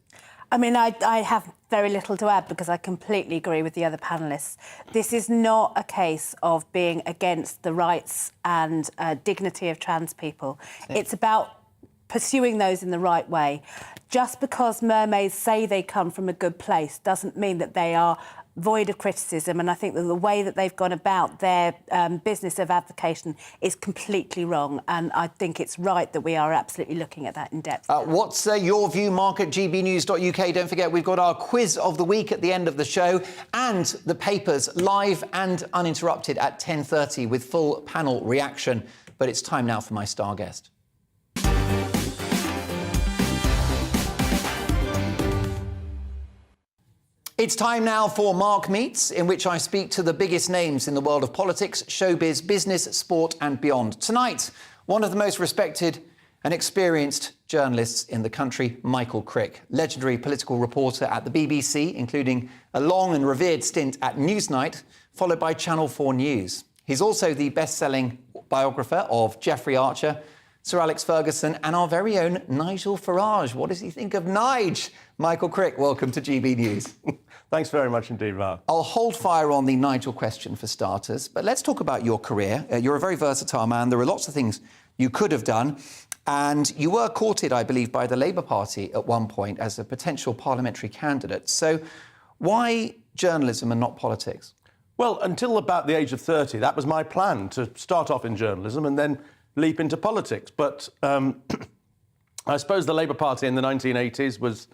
I mean, I have very little to add because I completely agree with the other panellists. This is not a case of being against the rights and dignity of trans people. It's about pursuing those in the right way. Just because mermaids say they come from a good place doesn't mean that they are void of criticism, and I think that the way that they've gone about their business of advocacy is completely wrong, and I think it's right that we are absolutely looking at that in depth. What's your view, Mark, at gbnews.uk? Don't forget, we've got our quiz of the week at the end of the show, and the papers live and uninterrupted at 10:30 with full panel reaction. But it's time now for my star guest. It's time now for Mark Meets, in which I speak to the biggest names in the world of politics, showbiz, business, sport and beyond. Tonight, one of the most respected and experienced journalists in the country, Michael Crick, legendary political reporter at the BBC, including a long and revered stint at Newsnight, followed by Channel 4 News. He's also the best-selling biographer of Jeffrey Archer, Sir Alex Ferguson, and our very own Nigel Farage. What does he think of Nige? Michael Crick, welcome to GB News. Thanks very much indeed, Mark. I'll hold fire on the Nigel question for starters, but let's talk about your career. You're a very versatile man. There are lots of things you could have done, and you were courted, I believe, by the Labour Party at one point as a potential parliamentary candidate. So why journalism and not politics? Well, until about the age of 30, that was my plan, to start off in journalism and then leap into politics. But I suppose the Labour Party in the 1980s was,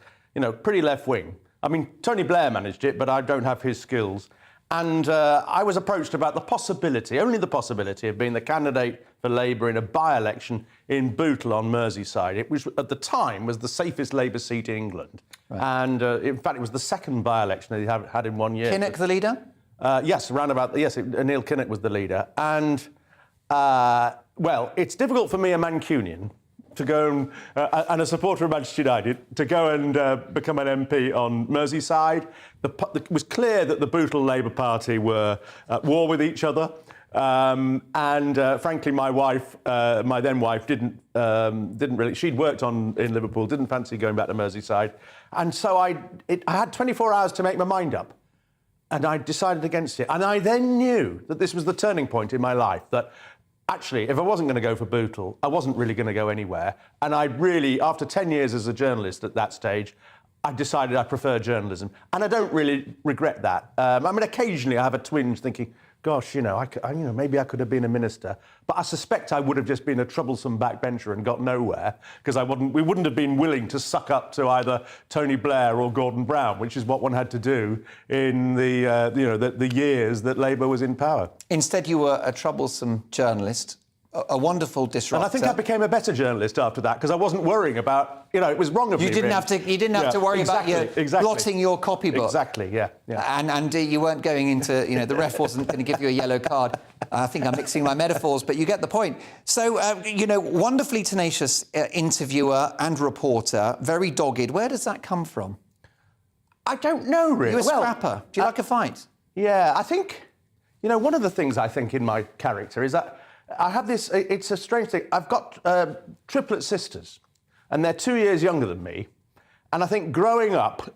pretty left-wing. I mean, Tony Blair managed it, but I don't have his skills. And I was approached about the possibility, only the possibility, of being the candidate for Labour in a by-election in Bootle on Merseyside. It was, at the time, was the safest Labour seat in England. Right. And, in fact, it was the second by-election they had in 1 year. Kinnock the leader? Yes, Neil Kinnock was the leader. And, well, it's difficult for me, a Mancunian, to go and a supporter of Manchester United, to go and become an MP on Merseyside. It was clear that the Bootle Labour Party were at war with each other. Frankly, my wife, my then wife, didn't really. She'd worked in Liverpool, didn't fancy going back to Merseyside, and so I had 24 hours to make my mind up, and I decided against it. And I then knew that this was the turning point in my life. That actually, if I wasn't going to go for Bootle, I wasn't really going to go anywhere. And I really, after 10 years as a journalist at that stage, I decided I prefer journalism, and I don't really regret that. I mean, occasionally I have a twinge thinking, gosh, maybe I could have been a minister. But I suspect I would have just been a troublesome backbencher and got nowhere, because we wouldn't have been willing to suck up to either Tony Blair or Gordon Brown, which is what one had to do in the years that Labour was in power. Instead, you were a troublesome journalist, a wonderful disruptor. And I think I became a better journalist after that, because I wasn't worrying about, it was wrong of me. You didn't have to worry about blotting your copybook. Exactly, yeah. And you weren't going into, the ref wasn't going to give you a yellow card. I think I'm mixing my metaphors, but you get the point. So, wonderfully tenacious interviewer and reporter, very dogged. Where does that come from? I don't know, really. You're a scrapper. Do you like a fight? Yeah, I think, one of the things I think in my character is that I have this, it's a strange thing. I've got triplet sisters, and they're 2 years younger than me. And I think growing up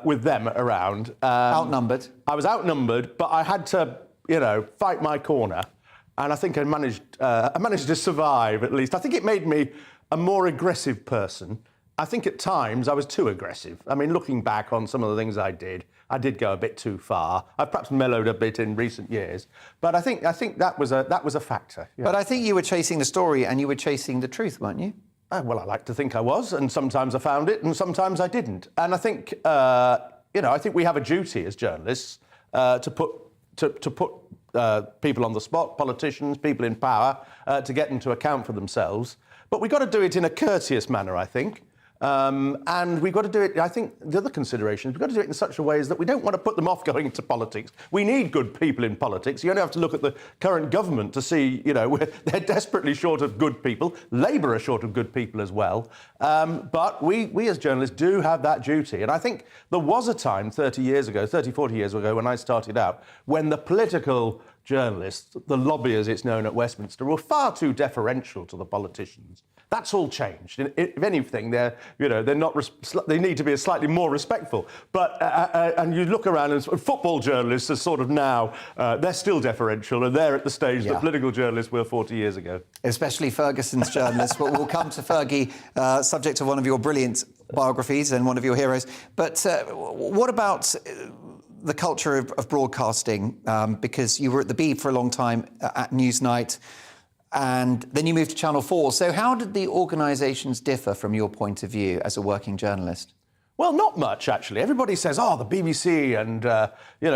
with them around... outnumbered? I was outnumbered, but I had to, fight my corner. And I think I managed to survive, at least. I think it made me a more aggressive person. I think at times I was too aggressive. I mean, looking back on some of the things I did go a bit too far. I've perhaps mellowed a bit in recent years, but I think that was a factor. Yeah. But I think you were chasing the story and you were chasing the truth, weren't you? Well, I like to think I was, and sometimes I found it, and sometimes I didn't. And I think I think we have a duty as journalists to put people on the spot, politicians, people in power, to get them to account for themselves. But we've got to do it in a courteous manner, I think. And we've got to do it, I think, the other consideration is we've got to do it in such a way as that we don't want to put them off going into politics. We need good people in politics. You only have to look at the current government to see, they're desperately short of good people. Labour are short of good people as well. But we as journalists do have that duty. And I think there was a time 40 years ago, when I started out, when the political journalists, the lobby as it's known at Westminster, were far too deferential to the politicians. That's all changed. If anything, they're not. They need to be slightly more respectful. But and you look around, and football journalists are sort of now they're still deferential, and they're at the stage that political journalists were 40 years ago. Especially Ferguson's journalists. But we'll come to Fergie, subject to one of your brilliant biographies and one of your heroes. But what about the culture of broadcasting? Because you were at the Beeb for a long time at Newsnight. And then you moved to Channel 4. So how did the organisations differ from your point of view as a working journalist? Well, not much, actually. Everybody says, the BBC and,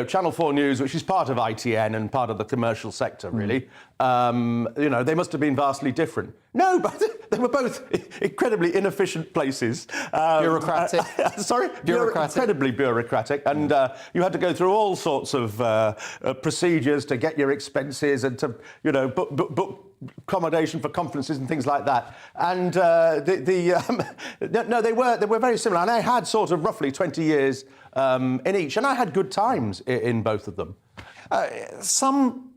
Channel 4 News, which is part of ITN and part of the commercial sector, really, they must have been vastly different. No, but they were both incredibly inefficient places. Bureaucratic? Sorry? Bureaucratic. Incredibly bureaucratic. And you had to go through all sorts of procedures to get your expenses and to, book accommodation for conferences and things like that. And they were very similar. And I had sort of roughly 20 years in each, and I had good times in both of them. Some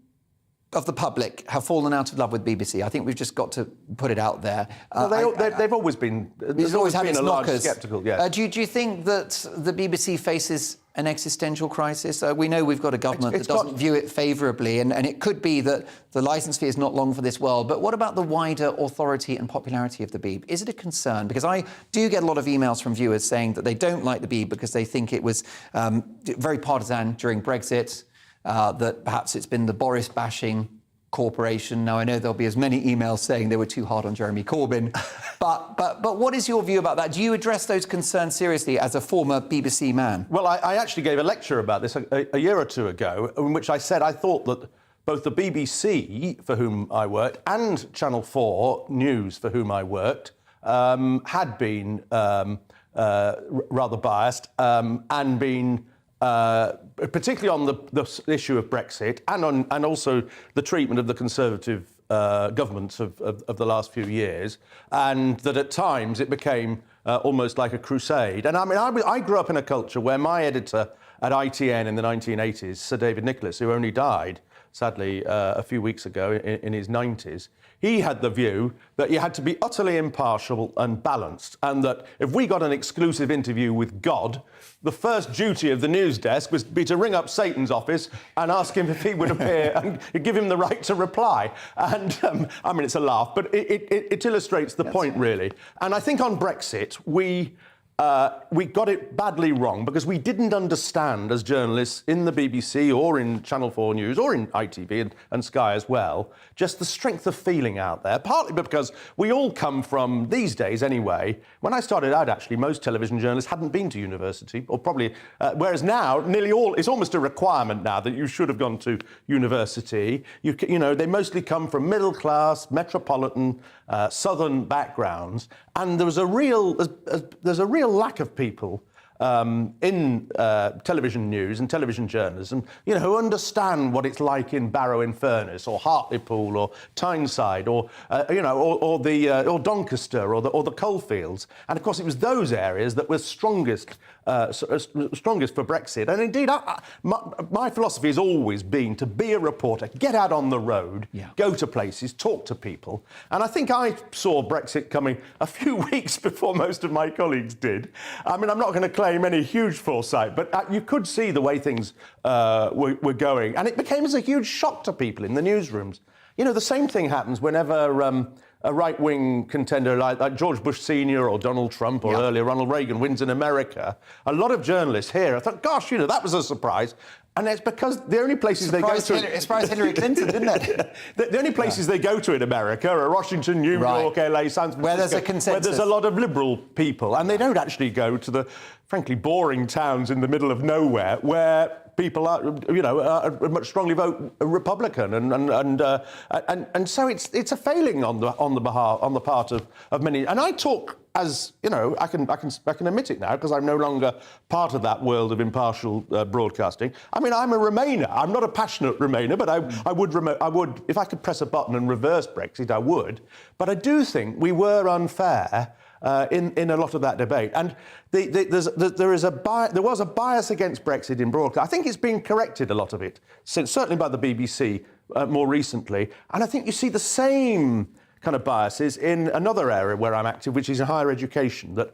of the public have fallen out of love with BBC. I think we've just got to put it out there. They've always been. There's always been had its a large knockers. sceptical. Yeah. Do you think that the BBC faces an existential crisis? We know we've got a government that doesn't view it favourably, and it could be that the licence fee is not long for this world. But what about the wider authority and popularity of the Beeb? Is it a concern? Because I do get a lot of emails from viewers saying that they don't like the Beeb because they think it was very partisan during Brexit, that perhaps it's been the Boris bashing corporation. Now, I know there'll be as many emails saying they were too hard on Jeremy Corbyn. But what is your view about that? Do you address those concerns seriously as a former BBC man? Well, I actually gave a lecture about this a year or two ago, in which I said I thought that both the BBC, for whom I worked, and Channel 4 News, for whom I worked, had been rather biased and been particularly on the issue of Brexit and also the treatment of the Conservative governments of the last few years, and that at times it became almost like a crusade. And I mean, I grew up in a culture where my editor at ITN in the 1980s, Sir David Nicholas, who only died, sadly, a few weeks ago in his 90s, he had the view that you had to be utterly impartial and balanced, and that if we got an exclusive interview with God, the first duty of the news desk was to ring up Satan's office and ask him if he would appear and give him the right to reply. And, I mean, it's a laugh, but it illustrates the point, really. And I think on Brexit, we got it badly wrong because we didn't understand as journalists in the BBC or in Channel 4 News or in ITV and Sky as well, just the strength of feeling out there, partly because we all come from, these days anyway, when I started out actually most television journalists hadn't been to university, or probably, whereas now nearly all, it's almost a requirement now that you should have gone to university. You know, they mostly come from middle class, metropolitan, southern backgrounds, and there's a real lack of people in television news and television journalism, you know, who understand what it's like in Barrow-in-Furness or Hartlepool or Tyneside or or Doncaster or the coalfields. And of course, it was those areas that were strongest for Brexit. And indeed, my philosophy has always been to be a reporter, get out on the road, go to places, talk to people. And I think I saw Brexit coming a few weeks before most of my colleagues did. I mean, I'm not going to claim any huge foresight, but you could see the way things were going. And it became as a huge shock to people in the newsrooms. You know, the same thing happens whenever a right-wing contender like George Bush Sr. or Donald Trump or earlier Ronald Reagan wins in America. A lot of journalists here, I thought, gosh, you know, that was a surprise. And it's because the only places they go to... It surprised Hillary Clinton, didn't it? The only places they go to in America are Washington, New York, LA, San Francisco... Where there's a consensus. Where there's a lot of liberal people. And they don't actually go to the, frankly, boring towns in the middle of nowhere where people are, you know, much strongly vote Republican, and so it's a failing on the part of many. And I talk as, you know, I can admit it now because I'm no longer part of that world of impartial broadcasting. I mean, I'm a Remainer. I'm not a passionate Remainer, but I would, if I could press a button and reverse Brexit, I would. But I do think we were unfair in a lot of that debate. And there was a bias against Brexit in broadcast. I think it's been corrected, a lot of it, since, certainly by the BBC more recently. And I think you see the same kind of biases in another area where I'm active, which is in higher education, that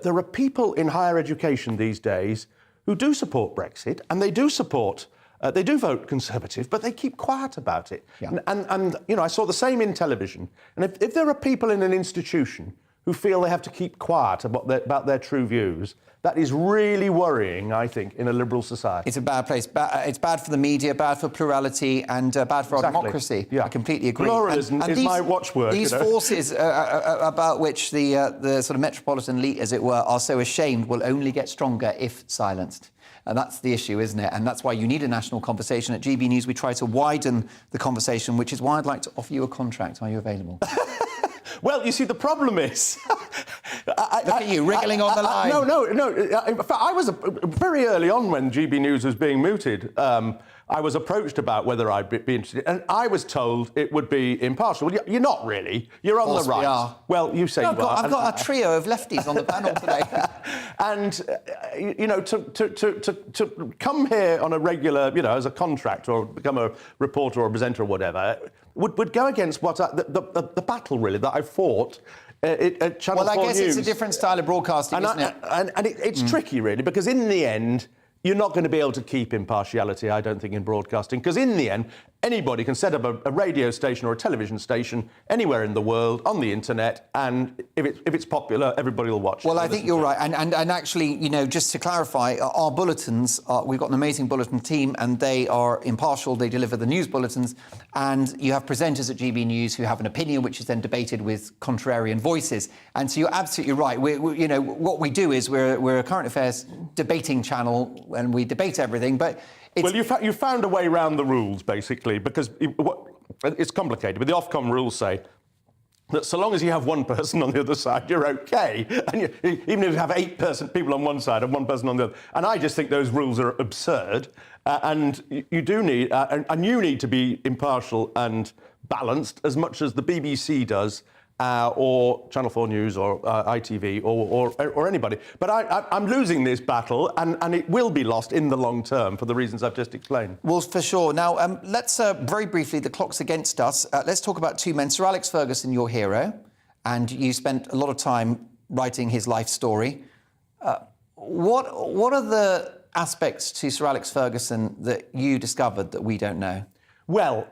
there are people in higher education these days who do support Brexit, and they do support they do vote Conservative, but they keep quiet about it. Yeah. And you know, I saw the same in television. And if there are people in an institution who feel they have to keep quiet about their true views, that is really worrying, I think, in a liberal society. It's a bad place. It's bad for the media, bad for plurality, and bad for our democracy. Yeah. I completely agree. Pluralism is my watchword. These forces about which the sort of metropolitan elite, as it were, are so ashamed will only get stronger if silenced. And that's the issue, isn't it? And that's why you need a national conversation. At GB News, we try to widen the conversation, which is why I'd like to offer you a contract. Are you available? Well, you see, the problem is... Look at you, wriggling on the line. No. In fact, I was very early on when GB News was being mooted. I was approached about whether I'd be interested, and I was told it would be impartial. Well, you're not really. You're on the right. We are. Well, you say you are. I've got a trio of lefties on the panel today. And, you know, to come here on a regular, you know, as a contract or become a reporter or a presenter or whatever, would go against what the battle, really, that I fought at Channel 4 Well, I guess News. it's a different style of broadcasting, isn't it? And it's tricky, really, because in the end, you're not going to be able to keep impartiality, I don't think, in broadcasting, because in the end, anybody can set up a radio station or a television station anywhere in the world on the internet, and if it's popular, everybody will watch it. Well, I think you're right. And actually, you know, just to clarify, our bulletins, we've got an amazing bulletin team, and they are impartial. They deliver the news bulletins, and you have presenters at GB News who have an opinion, which is then debated with contrarian voices. And so you're absolutely right. We you know, what we do is we're a current affairs debating channel, and we debate everything, but well, you found a way around the rules, basically, because it's complicated. But the Ofcom rules say that so long as you have one person on the other side, you're OK. And even if you have 8 people on one side and one person on the other. And I just think those rules are absurd. And you do need, and you need to be impartial and balanced as much as the BBC does, or Channel 4 News, or ITV, or anybody. But I'm losing this battle, and it will be lost in the long term for the reasons I've just explained. Well, for sure. Now, let's very briefly, the clock's against us. Let's talk about 2 men. Sir Alex Ferguson, your hero, and you spent a lot of time writing his life story. What are the aspects to Sir Alex Ferguson that you discovered that we don't know? Well,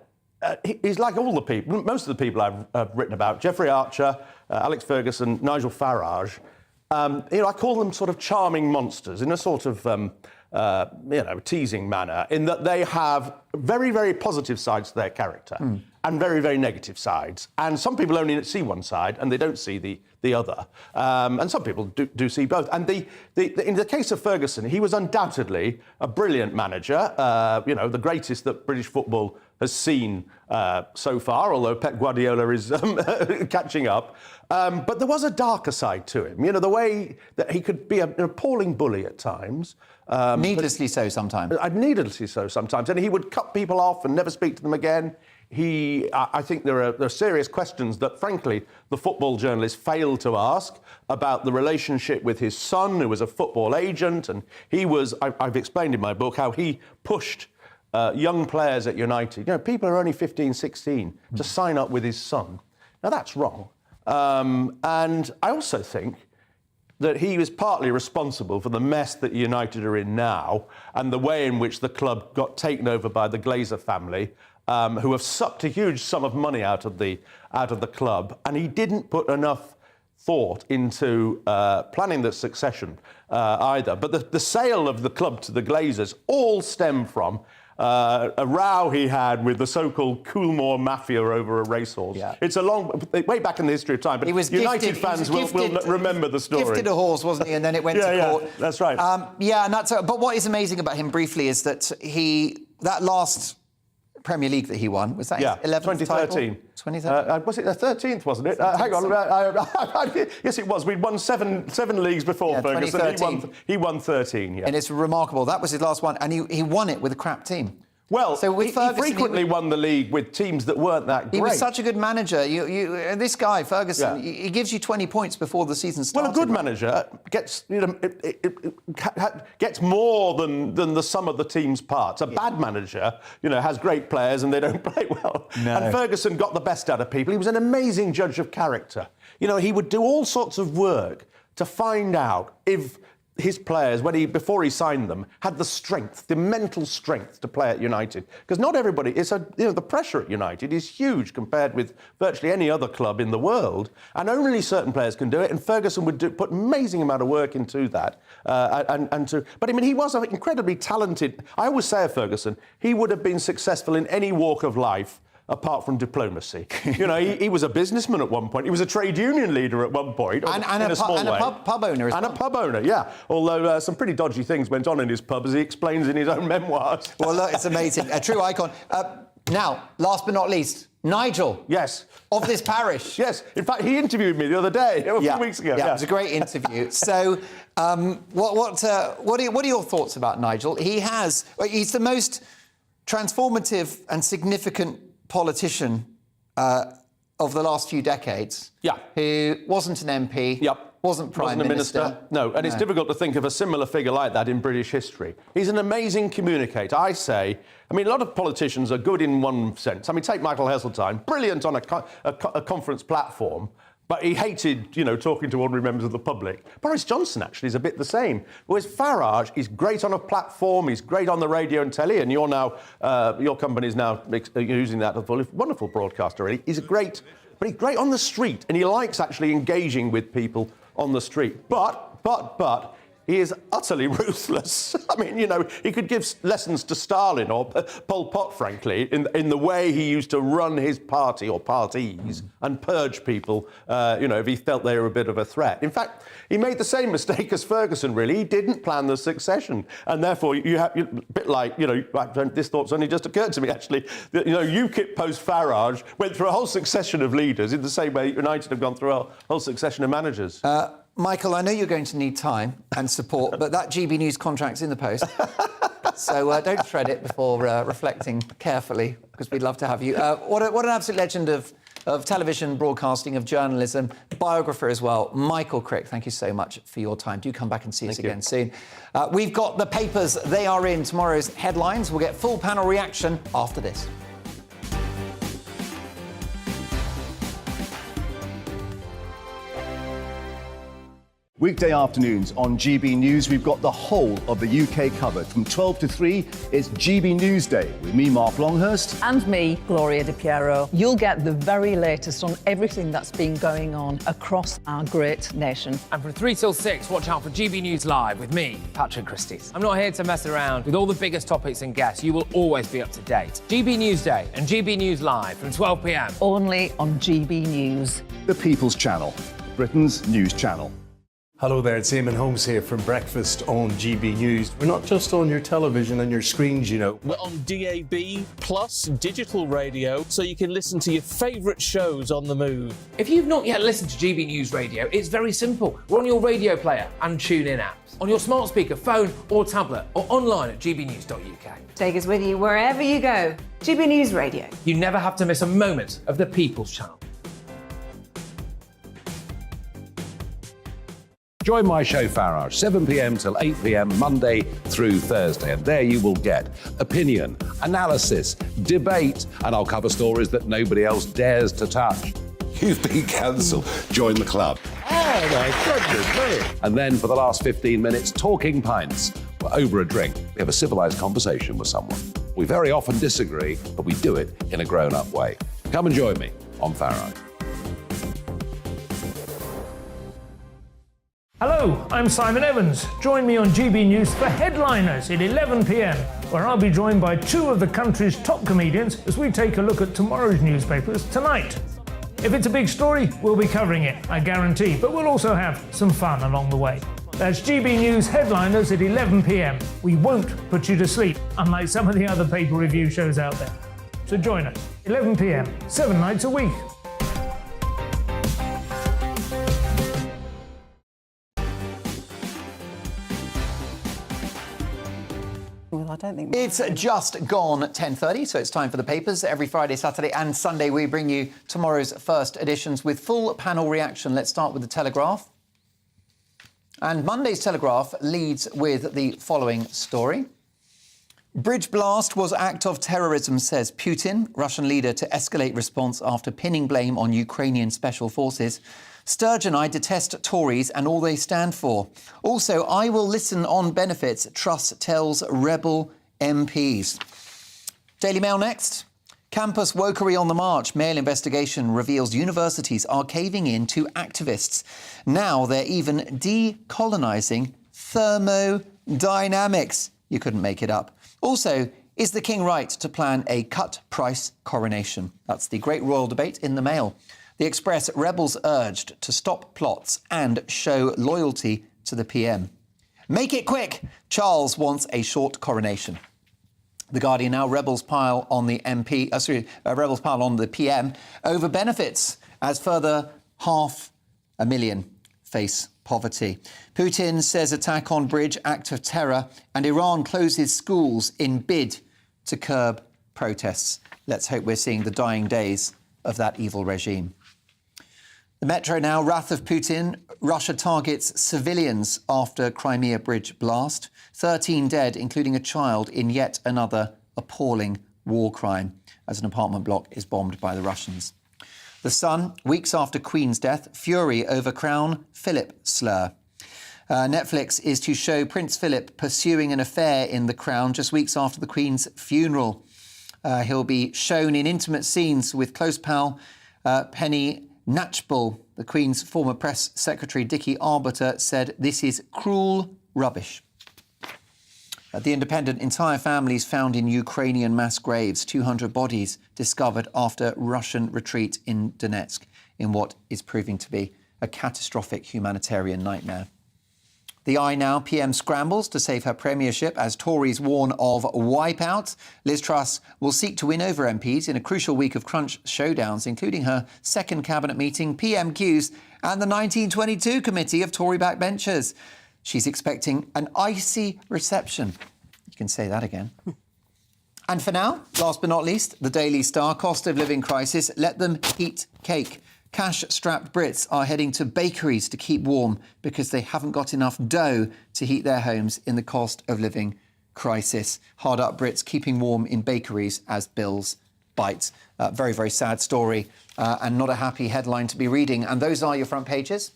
he's like all the people, most of the people I've written about, Jeffrey Archer, Alex Ferguson, Nigel Farage. You know, I call them sort of charming monsters in a sort of, you know, teasing manner, in that they have very, very positive sides to their character and very, very negative sides. And some people only see one side and they don't see the other. And some people do see both. And in the case of Ferguson, he was undoubtedly a brilliant manager, you know, the greatest that British football has seen so far, although Pep Guardiola is catching up. But there was a darker side to him, you know, the way that he could be an appalling bully at times. Needlessly so sometimes. Needlessly so sometimes. And he would cut people off and never speak to them again. I think there are serious questions that, frankly, the football journalists failed to ask about the relationship with his son, who was a football agent. And he was, I've explained in my book, how he pushed young players at United, you know, people who are only 15, 16, to sign up with his son. Now, that's wrong. And I also think that he was partly responsible for the mess that United are in now, and the way in which the club got taken over by the Glazer family, who have sucked a huge sum of money out of the club. And he didn't put enough thought into planning the succession either. But the sale of the club to the Glazers all stem from a row he had with the so-called Coolmore Mafia over a racehorse. Yeah. It's a long, way back in the history of time, but United fans will remember the story. Gifted a horse, wasn't he? And then it went to court. Yeah, that's right. And but what is amazing about him briefly is that that last Premier League that he won, was that his 11th 2013. 2013? Was it the 13th, wasn't it? Hang on. Yes, it was. We'd won seven leagues before Ferguson. He won 13, yeah. And it's remarkable. That was his last one, and he won it with a crap team. Well, so with Ferguson, he frequently won the league with teams that weren't that great. He was such a good manager. This guy, Ferguson, he gives you 20 points before the season starts. Well, a good manager gets, you know, gets more than the sum of the team's parts. A bad manager, you know, has great players and they don't play well. No. And Ferguson got the best out of people. He was an amazing judge of character. You know, he would do all sorts of work to find out if his players, before he signed them, had the strength, the mental strength to play at United. Because not everybody, the pressure at United is huge compared with virtually any other club in the world, and only certain players can do it. And Ferguson would put amazing amount of work into that. But I mean, he was an incredibly talented. I always say of Ferguson, he would have been successful in any walk of life, apart from diplomacy. You know, he was a businessman at one point. He was a trade union leader at one point. And a pub owner as well. And a pub owner, yeah. Although some pretty dodgy things went on in his pub, as he explains in his own memoirs. Well, look, it's amazing. A true icon. Now, last but not least, Nigel. Yes. Of this parish. Yes. In fact, he interviewed me the other day, a few weeks ago. Yeah, it was a great interview. So, what are your thoughts about Nigel? He's the most transformative and significant politician of the last few decades. Yeah. Who wasn't an MP. Yep. Wasn't Prime Wasn't a Minister. No, and it's difficult to think of a similar figure like that in British history. He's an amazing communicator. I mean, a lot of politicians are good in one sense. I mean, take Michael Heseltine, brilliant on a conference platform, but he hated, talking to ordinary members of the public. Boris Johnson, actually, is a bit the same. Whereas Farage is great on a platform, he's great on the radio and telly, and you're now, your company is now using that as a wonderful broadcaster, really. He's great on the street, and he likes actually engaging with people on the street. But he is utterly ruthless. I mean, he could give lessons to Stalin or Pol Pot, frankly, in the way he used to run his party or parties and purge people, if he felt they were a bit of a threat. In fact, he made the same mistake as Ferguson, really. He didn't plan the succession. And therefore, a bit like, this thought's only just occurred to me, actually, that, UKIP post-Farage went through a whole succession of leaders in the same way United have gone through a whole succession of managers. Michael, I know you're going to need time and support, but that GB News contract's in the post. So don't shred it before reflecting carefully, because we'd love to have you. What an absolute legend of television broadcasting, of journalism, biographer as well. Michael Crick, thank you so much for your time. Do come back and see us again soon. We've got the papers. They are in tomorrow's headlines. We'll get full panel reaction after this. Weekday afternoons on GB News, we've got the whole of the UK covered. From 12 to 3, it's GB News Day with me, Mark Longhurst. And me, Gloria Di Piero. You'll get the very latest on everything that's been going on across our great nation. And from 3 till 6, watch out for GB News Live with me, Patrick Christys. I'm not here to mess around with all the biggest topics and guests. You will always be up to date. GB News Day and GB News Live from 12 p.m. Only on GB News. The People's Channel, Britain's news channel. Hello there, it's Eamon Holmes here from Breakfast on GB News. We're not just on your television and your screens, We're on DAB plus digital radio, so you can listen to your favourite shows on the move. If you've not yet listened to GB News Radio, it's very simple. We're on your radio player and tune-in apps, on your smart speaker, phone or tablet, or online at gbnews.uk. Take us with you wherever you go. GB News Radio. You never have to miss a moment of the People's Channel. Join my show Farage, 7 p.m. till 8 p.m. Monday through Thursday. And there you will get opinion, analysis, debate, and I'll cover stories that nobody else dares to touch. You've been cancelled. Join the club. Oh, my goodness me. And then for the last 15 minutes, talking pints. We're over a drink. We have a civilised conversation with someone. We very often disagree, but we do it in a grown-up way. Come and join me on Farage. Hello, I'm Simon Evans. Join me on GB News for Headliners at 11 p.m, where I'll be joined by two of the country's top comedians as we take a look at tomorrow's newspapers tonight. If it's a big story, we'll be covering it, I guarantee, but we'll also have some fun along the way. That's GB News Headliners at 11 p.m. We won't put you to sleep, unlike some of the other paper review shows out there. So join us, 11 p.m, 7 nights a week. Well, I don't think... It's just gone 10:30, so it's time for the papers. Every Friday, Saturday and Sunday, we bring you tomorrow's first editions with full panel reaction. Let's start with the Telegraph. And Monday's Telegraph leads with the following story. Bridge blast was act of terrorism, says Putin, Russian leader to escalate response after pinning blame on Ukrainian special forces. Sturgeon, I detest Tories and all they stand for. Also, I will listen on benefits, Truss tells rebel MPs. Daily Mail next. Campus wokery on the march. Mail investigation reveals universities are caving in to activists. Now they're even decolonising thermodynamics. You couldn't make it up. Also, is the king right to plan a cut-price coronation? That's the great royal debate in the Mail. The Express, rebels urged to stop plots and show loyalty to the PM. Make it quick. Charles wants a short coronation. The Guardian now, rebels pile on the rebels pile on the PM over benefits as further 500,000 face poverty. Putin says attack on bridge act of terror and Iran closes schools in bid to curb protests. Let's hope we're seeing the dying days of that evil regime. The Metro now, wrath of Putin. Russia targets civilians after Crimea Bridge blast. 13 dead, including a child, in yet another appalling war crime as an apartment block is bombed by the Russians. The Sun, weeks after Queen's death, fury over Crown Philip slur. Netflix is to show Prince Philip pursuing an affair in the Crown just weeks after the Queen's funeral. He'll be shown in intimate scenes with close pal Penny Natchbull. The Queen's former press secretary, Dickie Arbiter, said this is cruel rubbish. At The Independent, entire families found in Ukrainian mass graves, 200 bodies discovered after Russian retreat in Donetsk, in what is proving to be a catastrophic humanitarian nightmare. The Eye now, PM scrambles to save her premiership as Tories warn of wipeout. Liz Truss will seek to win over MPs in a crucial week of crunch showdowns, including her second cabinet meeting, PMQs, and the 1922 committee of Tory backbenchers. She's expecting an icy reception. You can say that again. And for now, last but not least, the Daily Star, cost of living crisis, let them eat cake. Cash-strapped Brits are heading to bakeries to keep warm because they haven't got enough dough to heat their homes in the cost of living crisis. Hard-up Brits keeping warm in bakeries as bills bite. Very, very sad story and not a happy headline to be reading. And those are your front pages.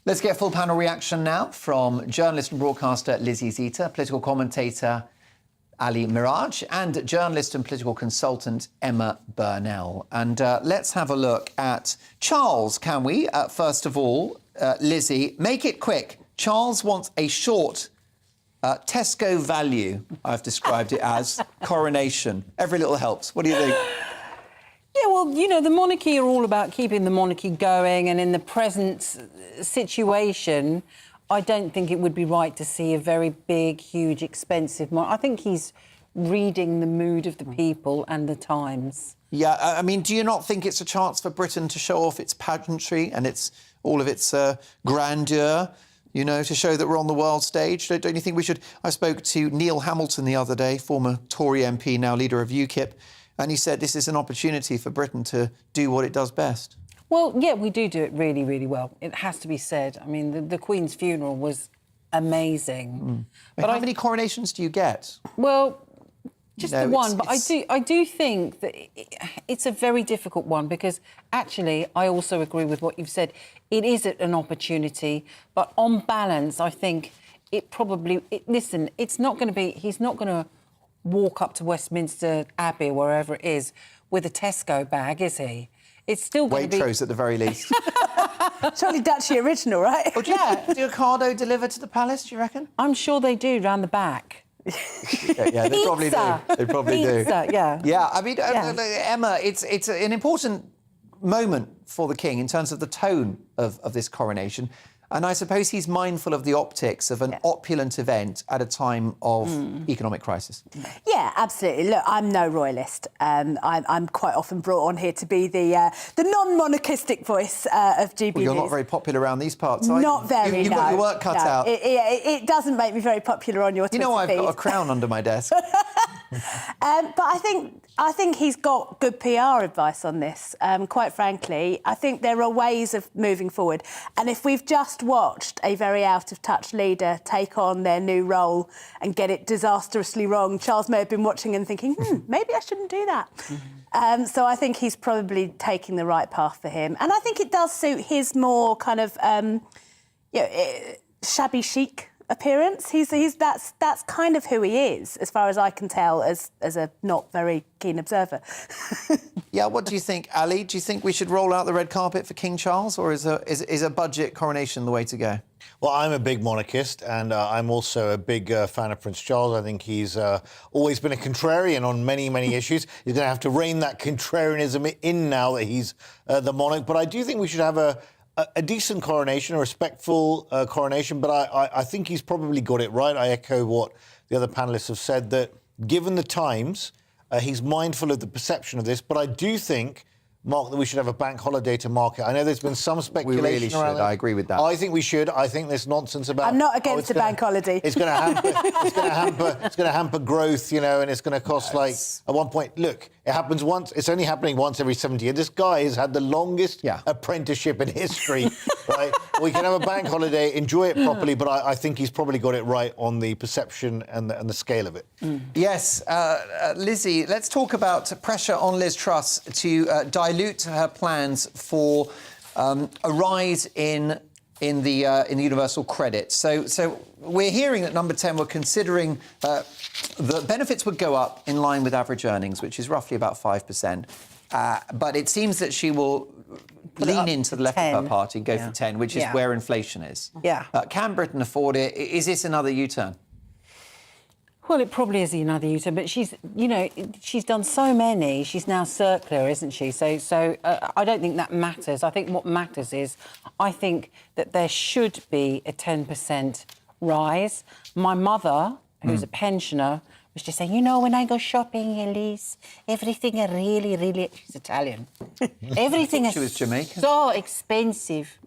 Let's get full panel reaction now from journalist and broadcaster Lizzie Zita, political commentator Ali Miraj, and journalist and political consultant Emma Burnell. And let's have a look at Charles, can we? First of all, Lizzie, make it quick. Charles wants a short Tesco value, I've described it as, coronation. Every little helps. What do you think? Yeah, well, you know, the monarchy are all about keeping the monarchy going, and in the present situation, I don't think it would be right to see a very big, huge, expensive monarch. I think he's reading the mood of the people and the times. Yeah, I mean, do you not think it's a chance for Britain to show off its pageantry and all of its grandeur, you know, to show that we're on the world stage? Don't you think we should... I spoke to Neil Hamilton the other day, former Tory MP, now leader of UKIP, and he said this is an opportunity for Britain to do what it does best. Well, yeah, we do it really, really well. It has to be said. I mean, the Queen's funeral was amazing. But how many coronations do you get? Well, just the one. But I do think that it's a very difficult one because, actually, I also agree with what you've said. It is an opportunity, but on balance, I think it probably... listen, it's not going to be... He's not going to walk up to Westminster Abbey, wherever it is, with a Tesco bag, is he? It's still going to be... Waitrose at the very least. Surely Duchy original, right? Well, yeah. Do Ocado deliver to the palace, do you reckon? I'm sure they do, round the back. Yeah, they probably do. They probably do. Yeah. Yeah, I mean, Emma, it's an important moment for the King in terms of the tone of this coronation. And I suppose he's mindful of the optics of an opulent event at a time of economic crisis. Yeah, absolutely. Look, I'm no royalist. I'm quite often brought on here to be the non-monarchistic voice of GB Well, you're News. not very popular around these parts, are you? Not very, You've got your work cut out. It doesn't make me very popular on your Twitter You know I've feed. got a crown under my desk. But I think he's got good PR advice on this. Quite frankly, I think there are ways of moving forward. And if we've just watched a very out-of-touch leader take on their new role and get it disastrously wrong, Charles may have been watching and thinking, maybe I shouldn't do that. So I think he's probably taking the right path for him. And I think it does suit his more kind of shabby chic appearance. That's kind of who he is, as far as I can tell, as a not very keen observer. Yeah, what do you think, Ali? Do you think we should roll out the red carpet for King Charles, or is a budget coronation the way to go? Well, I'm a big monarchist, and I'm also a big fan of Prince Charles. I think he's always been a contrarian on many, many issues. He's going to have to rein that contrarianism in now that he's the monarch. But I do think we should have a decent coronation, a respectful coronation. But I think he's probably got it right. I echo what the other panellists have said, that given the times, he's mindful of the perception of this. But I do think Mark, that we should have a bank holiday to mark it. I know there's been some speculation We really should. around that. I agree with that. I think we should. I think this nonsense about... I'm not against a bank holiday. It's going to hamper. It's going to hamper growth, you know, and it's going to cost at one point. Look, it happens once. It's only happening once every 70 years. This guy has had the longest apprenticeship in history. Right? We can have a bank holiday, enjoy it properly, but I think he's probably got it right on the perception and the scale of it. Yes, Lizzie, let's talk about pressure on Liz Truss to dilute her plans for a rise in the universal credit. So we're hearing that Number 10 were considering the benefits would go up in line with average earnings, which is roughly about 5%. But it seems that she will lean into the left of her party, go for 10, which is where inflation is. Yeah. Can Britain afford it? Is this another U-turn? Well, it probably is another U-turn, but she's done so many. She's now circular, isn't she? So I don't think that matters. I think what matters is, I think that there should be a 10% rise. My mother, who's a pensioner, was just saying, when I go shopping, Elise, everything is really, she's Italian. Everything is she was Jamaican. So expensive,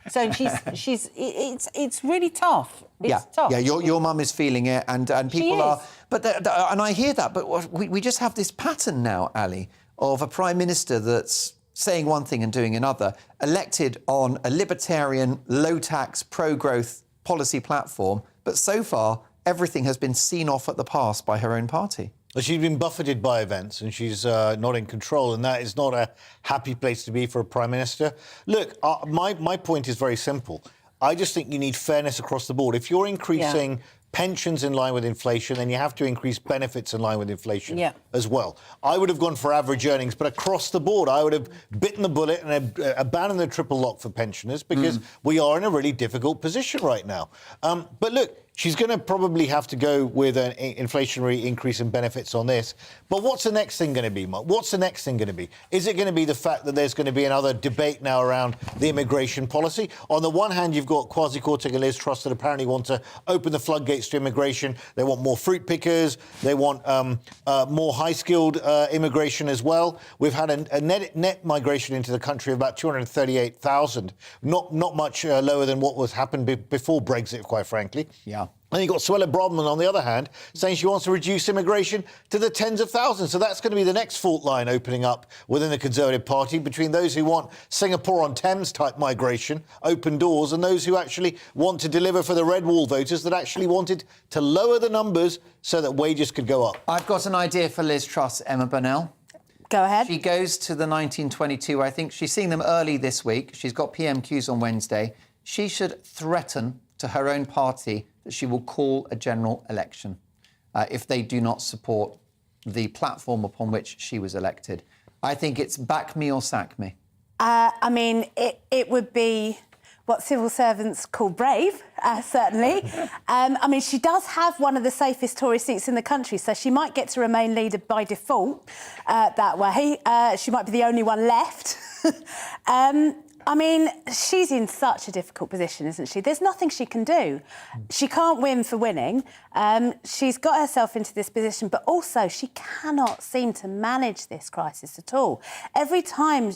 So it's really tough. It's tough. Yeah, your mum is feeling it, and people are. But and I hear that, but we just have this pattern now, Ali, of a prime minister that's saying one thing and doing another, elected on a libertarian, low-tax, pro-growth policy platform, but so far everything has been seen off at the pass by her own party. Well, she's been buffeted by events and she's not in control, and that is not a happy place to be for a Prime Minister. Look, my point is very simple. I just think you need fairness across the board. If you're increasing pensions in line with inflation, then you have to increase benefits in line with inflation as well. I would have gone for average earnings, but across the board, I would have bitten the bullet and abandoned the triple lock for pensioners, because we are in a really difficult position right now. But look, she's going to probably have to go with an inflationary increase in benefits on this. But what's the next thing going to be, Mark? What's the next thing going to be? Is it going to be the fact that there's going to be another debate now around the immigration policy? On the one hand, you've got Kwasi Kwarteng and Liz Truss that apparently want to open the floodgates to immigration. They want more fruit pickers. They want more high-skilled immigration as well. We've had a net migration into the country of about 238,000, not much lower than what was happened before Brexit, quite frankly. Yeah. And you've got Suella Braverman, on the other hand, saying she wants to reduce immigration to the tens of thousands. So that's going to be the next fault line opening up within the Conservative Party between those who want Singapore-on-Thames type migration, open doors, and those who actually want to deliver for the red wall voters that actually wanted to lower the numbers so that wages could go up. I've got an idea for Liz Truss, Emma Burnell. Go ahead. She goes to the 1922, I think. She's seeing them early this week. She's got PMQs on Wednesday. She should threaten to her own party that she will call a general election if they do not support the platform upon which she was elected. I think it's back me or sack me. I mean, it would be what civil servants call brave, certainly. I mean, she does have one of the safest Tory seats in the country, so she might get to remain leader by default that way. She might be the only one left. I mean, she's in such a difficult position, isn't she? There's nothing she can do. She can't win for winning. She's got herself into this position, but also she cannot seem to manage this crisis at all. Every time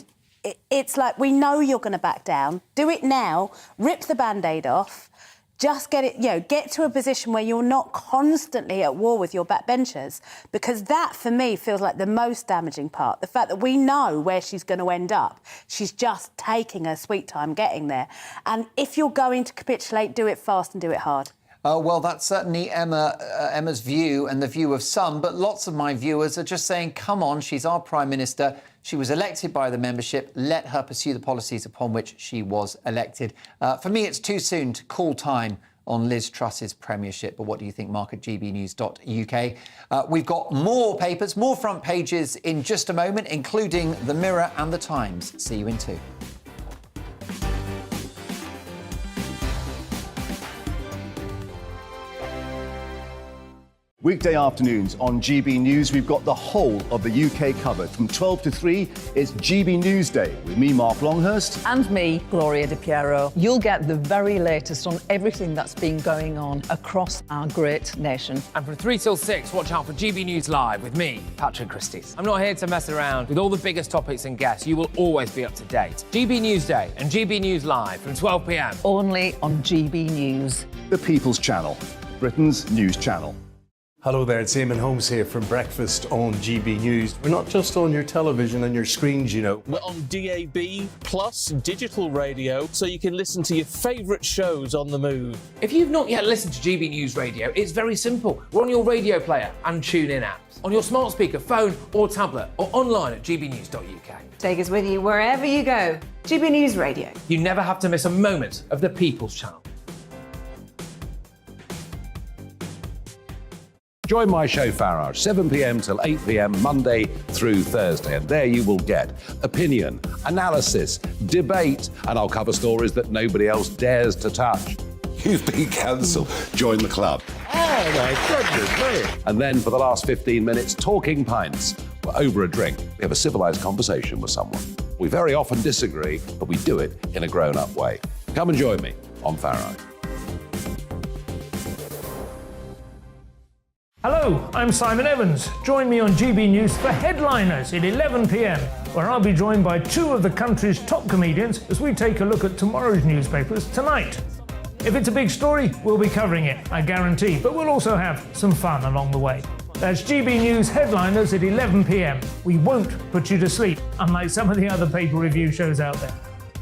it's like, we know you're going to back down. Do it now. Rip the Band-Aid off. Just get it, get to a position where you're not constantly at war with your backbenchers, because that, for me, feels like the most damaging part. The fact that we know where she's going to end up. She's just taking her sweet time getting there. And if you're going to capitulate, do it fast and do it hard. Well, that's certainly Emma's view and the view of some, but lots of my viewers are just saying, come on, she's our Prime Minister. She was elected by the membership. Let her pursue the policies upon which she was elected. For me, it's too soon to call time on Liz Truss's premiership. But what do you think, Mark, at gbnews.uk? We've got more papers, more front pages in just a moment, including The Mirror and The Times. See you in 2. Weekday afternoons on GB News, we've got the whole of the UK covered. From 12 to 3, it's GB News Day with me, Mark Longhurst. And me, Gloria Di Piero. You'll get the very latest on everything that's been going on across our great nation. And from 3 till 6, watch out for GB News Live with me, Patrick Christys. I'm not here to mess around. With all the biggest topics and guests, you will always be up to date. GB News Day and GB News Live from 12 p.m. Only on GB News. The People's Channel, Britain's news channel. Hello there, it's Eamon Holmes here from Breakfast on GB News. We're not just on your television and your screens, you know. We're on DAB plus digital radio, so you can listen to your favourite shows on the move. If you've not yet listened to GB News Radio, it's very simple. We're on your radio player and tune-in apps, on your smart speaker, phone or tablet, or online at gbnews.uk. Take us with you wherever you go. GB News Radio. You never have to miss a moment of the People's Channel. Join my show Farage, 7 p.m. till 8 p.m. Monday through Thursday, and there you will get opinion, analysis, debate, and I'll cover stories that nobody else dares to touch. You've been cancelled. Join the club. Oh my goodness me. And then for the last 15 minutes, talking pints. We're over a drink. We have a civilised conversation with someone. We very often disagree, but we do it in a grown-up way. Come and join me on Farage. Hello, I'm Simon Evans. Join me on GB News for Headliners at 11 p.m, where I'll be joined by two of the country's top comedians as we take a look at tomorrow's newspapers tonight. If it's a big story, we'll be covering it, I guarantee, but we'll also have some fun along the way. That's GB News Headliners at 11 p.m. We won't put you to sleep, unlike some of the other paper review shows out there.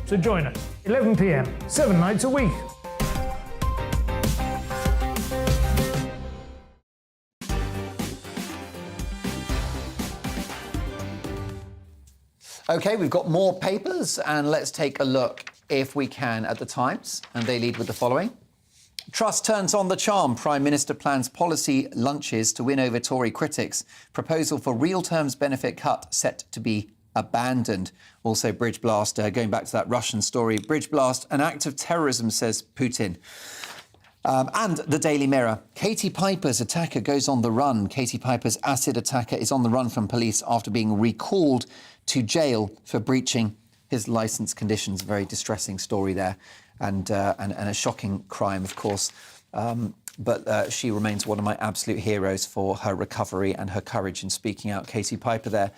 So join us, 11 p.m, 7 nights a week. OK, we've got more papers, and let's take a look, if we can, at the Times. And they lead with the following. Truss turns on the charm. Prime Minister plans policy lunches to win over Tory critics. Proposal for real terms benefit cut set to be abandoned. Also, bridge blast, going back to that Russian story. Bridge blast, an act of terrorism, says Putin. And the Daily Mirror. Katie Piper's attacker goes on the run. Katie Piper's acid attacker is on the run from police after being recalled to jail for breaching his licence conditions. A very distressing story there, and a shocking crime, of course. But she remains one of my absolute heroes for her recovery and her courage in speaking out. Katie Piper there.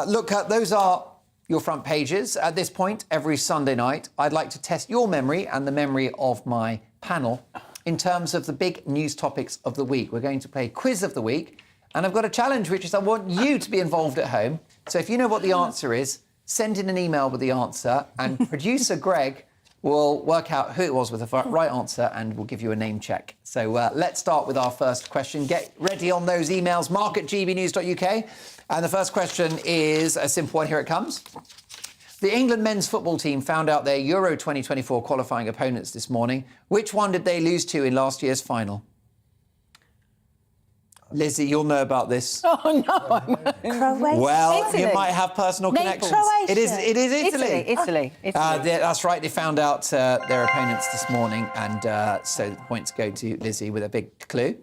Look, those are your front pages. At this point, every Sunday night, I'd like to test your memory and the memory of my panel in terms of the big news topics of the week. We're going to play Quiz of the Week, and I've got a challenge, which is I want you to be involved at home. So if you know what the answer is, send in an email with the answer, and producer Greg will work out who it was with the right answer, and we'll give you a name check. So let's start with our first question. Get ready on those emails, mark@gbnews.uk. And the first question is a simple one. Here it comes. The England men's football team found out their Euro 2024 qualifying opponents this morning. Which one did they lose to in last year's final? Lizzie, you'll know about this. Oh, no. Croatia. Well, Italy. You might have personal connections. Croatia. It is Italy. Italy. That's right. They found out their opponents this morning, and so the points go to Lizzie with a big clue.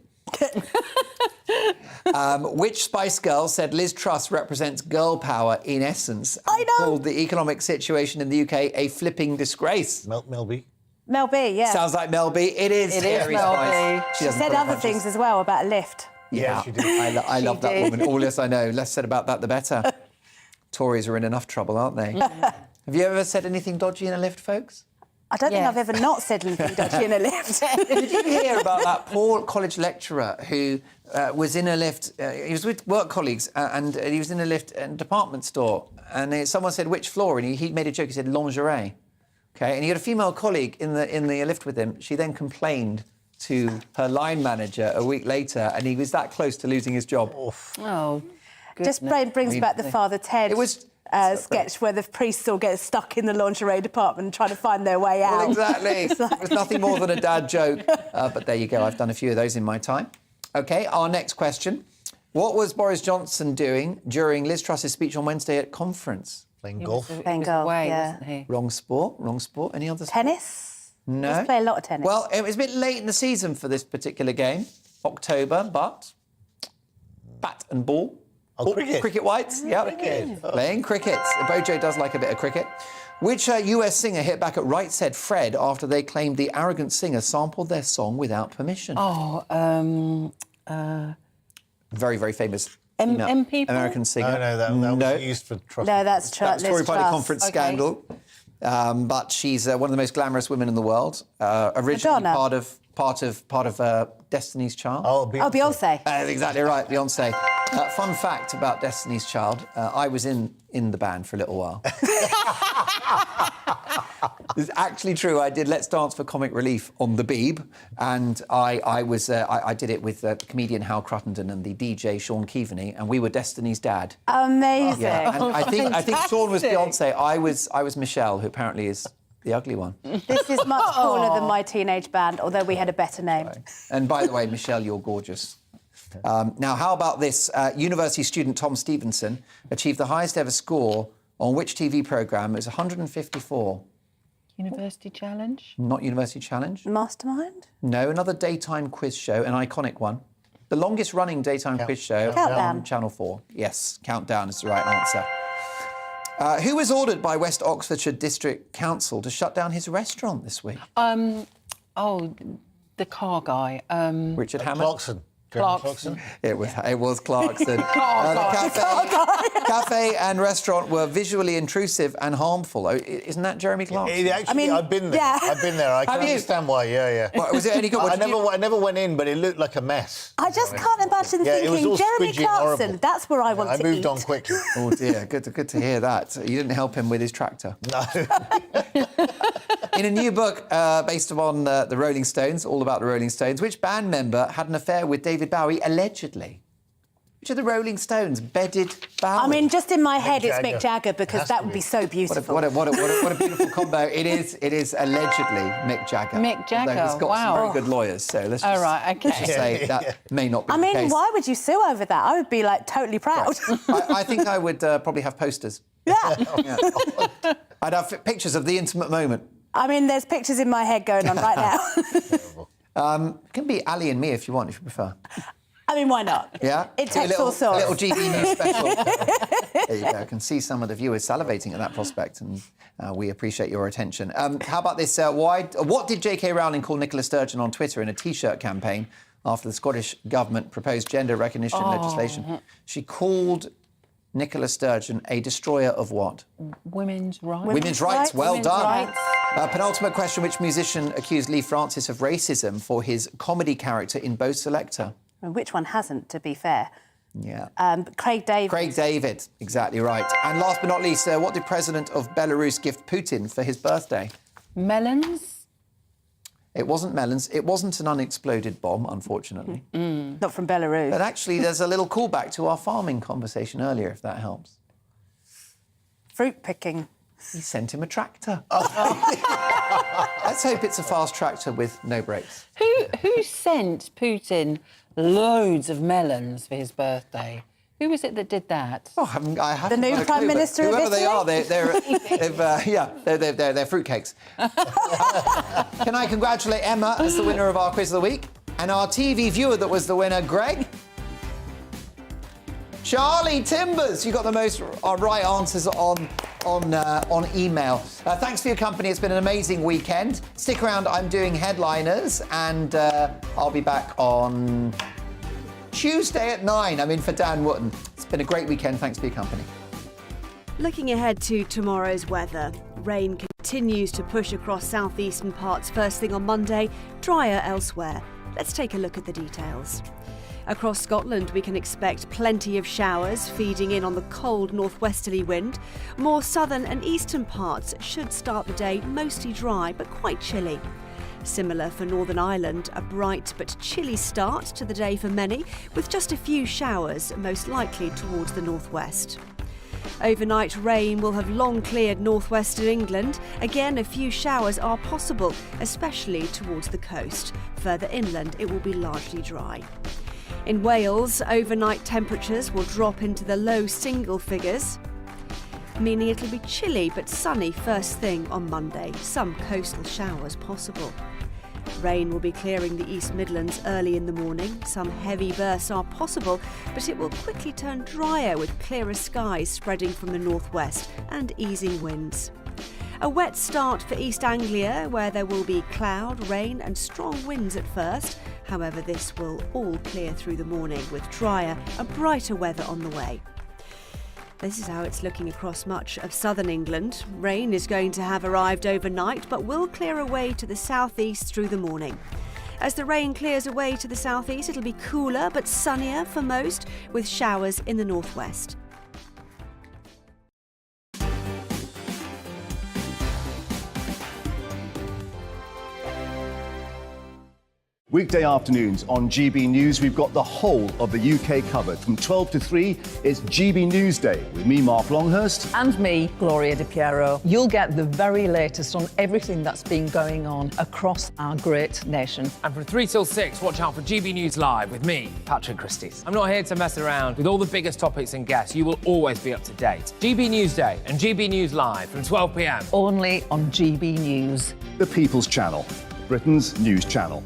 Which Spice Girl said Liz Truss represents girl power in essence? I know. Called the economic situation in the UK a flipping disgrace. Mel B. Mel B, yeah. Sounds like Mel B. It is Mel B. She doesn't said pull other punches. things as well about a lift. Yeah, she did. I love that did. woman. All this I know. Less said about that, the better. Tories are in enough trouble, aren't they? Have you ever said anything dodgy in a lift, folks? I don't think I've ever not said anything dodgy in a lift. Did you hear about that poor college lecturer who was in a lift? He was with work colleagues, and he was in a lift in a department store, and someone said, which floor? And he made a joke. He said, lingerie. OK, and he had a female colleague in the lift with him. She then complained to her line manager a week later, and he was that close to losing his job. Oh, just brings back the Father Ted sketch where the priests all get stuck in the lingerie department trying to find their way out. Well, exactly. It was nothing more than a dad joke. But there you go. I've done a few of those in my time. OK, our next question. What was Boris Johnson doing during Liz Truss's speech on Wednesday at conference? Playing golf. Playing golf, yeah. Wasn't he? Wrong sport. Any other sport? Tennis? No. Let's play a lot of tennis. Well, it was a bit late in the season for this particular game, October, but bat and ball. Cricket. Cricket whites, yeah. Playing cricket. Bojo does like a bit of cricket. Which US singer hit back at Right Said Fred after they claimed the arrogant singer sampled their song without permission? Very, very famous American singer. No, that was used for trust. No, that's That was Tory Party conference scandal. But she's one of the most glamorous women in the world. Originally part of Destiny's Child. Oh, Beyonce. Exactly right, Beyonce. Fun fact about Destiny's Child: I was in the band for a little while. It's actually true. I did Let's Dance for Comic Relief on the Beeb, and I did it with the comedian Hal Cruttenden and the DJ Sean Keaveney, and we were Destiny's dad. Amazing. Yeah, and I think Sean was Beyonce. I was Michelle, who apparently is the ugly one. This is much cooler than my teenage band, although we had a better name. And by the way, Michelle, you're gorgeous. Now, how about this? University student Tom Stevenson achieved the highest ever score on which TV programme? It was 154. University Challenge? Not University Challenge. Mastermind? No, another daytime quiz show, an iconic one. The longest running daytime quiz show Countdown. on Channel 4. Yes, Countdown is the right answer. Who was ordered by West Oxfordshire District Council to shut down his restaurant this week? The car guy. Richard Hammond? Clarkson. Clarkson. It was Clarkson. The cafe and restaurant were visually intrusive and harmful. Isn't that Jeremy Clarkson? I've been there. yeah. I've been there. I can understand why. Yeah. Well, was it any good? I never went in, but it looked like a mess. I just can't imagine Yeah, it was thinking, all Jeremy squidgy and Clarkson, horrible. that's where I want I to moved eat. on quickly. Oh dear, good to hear that. You didn't help him with his tractor. No. In a new book based on the Rolling Stones, all about the Rolling Stones, which band member had an affair with David Bowie, allegedly? Which of the Rolling Stones bedded Bowie? I mean, just in my head, it's Jagger. Mick Jagger, because that would be so beautiful. What a beautiful combo. It is allegedly Mick Jagger. Mick Jagger, Although he's got wow. some very good lawyers, so let's just, let's just say that may not be I the mean, case. why would you sue over that? I would be, like, totally proud. I think I would probably have posters. Yeah. I'd have pictures of the intimate moment. I mean, there's pictures in my head going on right now. It can be Ali and me if you want, if you prefer. I mean, why not? Yeah? It takes all A sorts. little GB News special. There you go. I can see some of the viewers salivating at that prospect, and we appreciate your attention. How about this? What did J.K. Rowling call Nicola Sturgeon on Twitter in a T-shirt campaign after the Scottish Government proposed gender recognition legislation? She called Nicola Sturgeon a destroyer of what? Women's rights. Women's rights. Well Women's done. rights. Penultimate question. Which musician accused Lee Francis of racism for his comedy character in Bo Selector? Which one hasn't, to be fair? Yeah. Craig David. Craig David, exactly right. And last but not least, what did President of Belarus gift Putin for his birthday? Melons? It wasn't melons. It wasn't an unexploded bomb, unfortunately. Not from Belarus. But actually, there's a little callback to our farming conversation earlier, if that helps. Fruit picking. He sent him a tractor. Let's hope it's a fast tractor with no brakes. Who sent Putin loads of melons for his birthday? Who was it that did that? Oh, I haven't The new got a Prime clue, but Minister of whoever they Italy? are, they're fruitcakes. Can I congratulate Emma as the winner of our quiz of the week, and our TV viewer that was the winner, Greg? Charlie Timbers, you got the most right answers on email. Thanks for your company. It's been an amazing weekend. Stick around. I'm doing headliners, and I'll be back on Tuesday at 9. I'm in for Dan Wootton. It's been a great weekend. Thanks for your company. Looking ahead to tomorrow's weather. Rain continues to push across southeastern parts first thing on Monday, drier elsewhere. Let's take a look at the details. Across Scotland, we can expect plenty of showers feeding in on the cold northwesterly wind. More southern and eastern parts should start the day mostly dry but quite chilly. Similar for Northern Ireland, a bright but chilly start to the day for many, with just a few showers, most likely towards the northwest. Overnight rain will have long cleared northwestern England. Again, a few showers are possible, especially towards the coast. Further inland, it will be largely dry. In Wales, overnight temperatures will drop into the low single figures, meaning it'll be chilly but sunny first thing on Monday. Some coastal showers possible. Rain will be clearing the East Midlands early in the morning. Some heavy bursts are possible, but it will quickly turn drier with clearer skies spreading from the northwest and easing winds. A wet start for East Anglia, where there will be cloud, rain and strong winds at first. However, this will all clear through the morning with drier and brighter weather on the way. This is how it's looking across much of southern England. Rain is going to have arrived overnight, but will clear away to the southeast through the morning. As the rain clears away to the southeast, it'll be cooler but sunnier for most, with showers in the northwest. Weekday afternoons on GB News, we've got the whole of the UK covered. From 12 to 3, it's GB News Day with me, Mark Longhurst. And me, Gloria Di Piero. You'll get the very latest on everything that's been going on across our great nation. And from 3 till 6, watch out for GB News Live with me, Patrick Christys. I'm not here to mess around with all the biggest topics and guests. You will always be up to date. GB News Day and GB News Live from 12 p.m. Only on GB News. The People's Channel, Britain's news channel.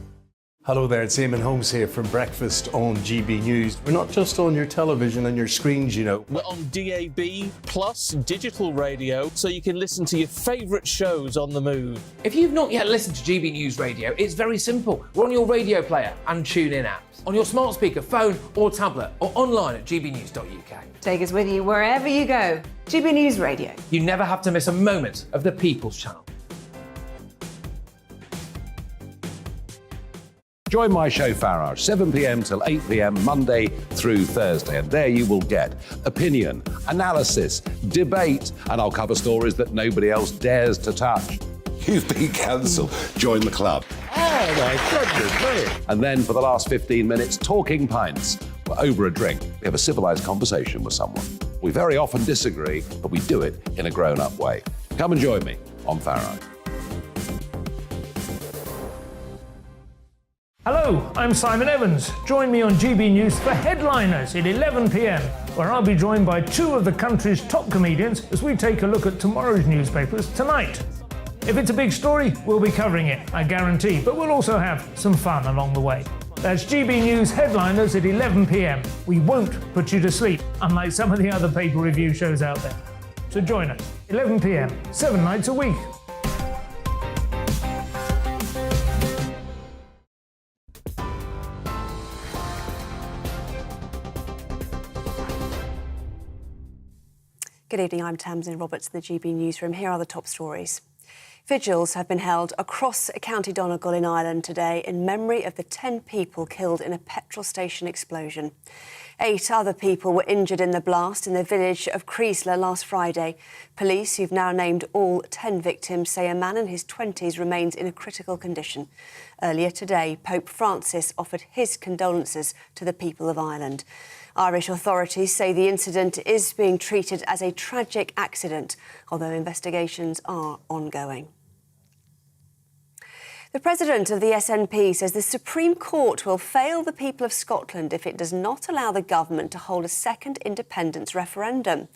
Hello there, it's Eamon Holmes here from Breakfast on GB News. We're not just on your television and your screens, you know. We're on DAB plus digital radio, so you can listen to your favourite shows on the move. If you've not yet listened to GB News Radio, it's very simple. We're on your radio player and TuneIn apps, on your smart speaker, phone or tablet, or online at gbnews.uk. Take us with you wherever you go. GB News Radio. You never have to miss a moment of the People's Channel. Join my show Farage, 7 p.m. till 8 p.m. Monday through Thursday. And there you will get opinion, analysis, debate, and I'll cover stories that nobody else dares to touch. You've been cancelled. Join the club. Oh, my goodness me. And then for the last 15 minutes, talking pints. We're over a drink. We have a civilised conversation with someone. We very often disagree, but we do it in a grown-up way. Come and join me on Farage. Hello, I'm Simon Evans. Join me on GB News for Headliners at 11 p.m, where I'll be joined by two of the country's top comedians as we take a look at tomorrow's newspapers tonight. If it's a big story, we'll be covering it, I guarantee, but we'll also have some fun along the way. That's GB News Headliners at 11 p.m. We won't put you to sleep, unlike some of the other paper review shows out there. So join us, 11 p.m, 7 nights a week. Good evening, I'm Tamsin Roberts in the GB Newsroom. Here are the top stories. Vigils have been held across County Donegal in Ireland today in memory of the 10 people killed in a petrol station explosion. 8 other people were injured in the blast in the village of Creesler last Friday. Police, who've now named all 10 victims, say a man in his 20s remains in a critical condition. Earlier today, Pope Francis offered his condolences to the people of Ireland. Irish authorities say the incident is being treated as a tragic accident, although investigations are ongoing. The president of the SNP says the Supreme Court will fail the people of Scotland if it does not allow the government to hold a second independence referendum.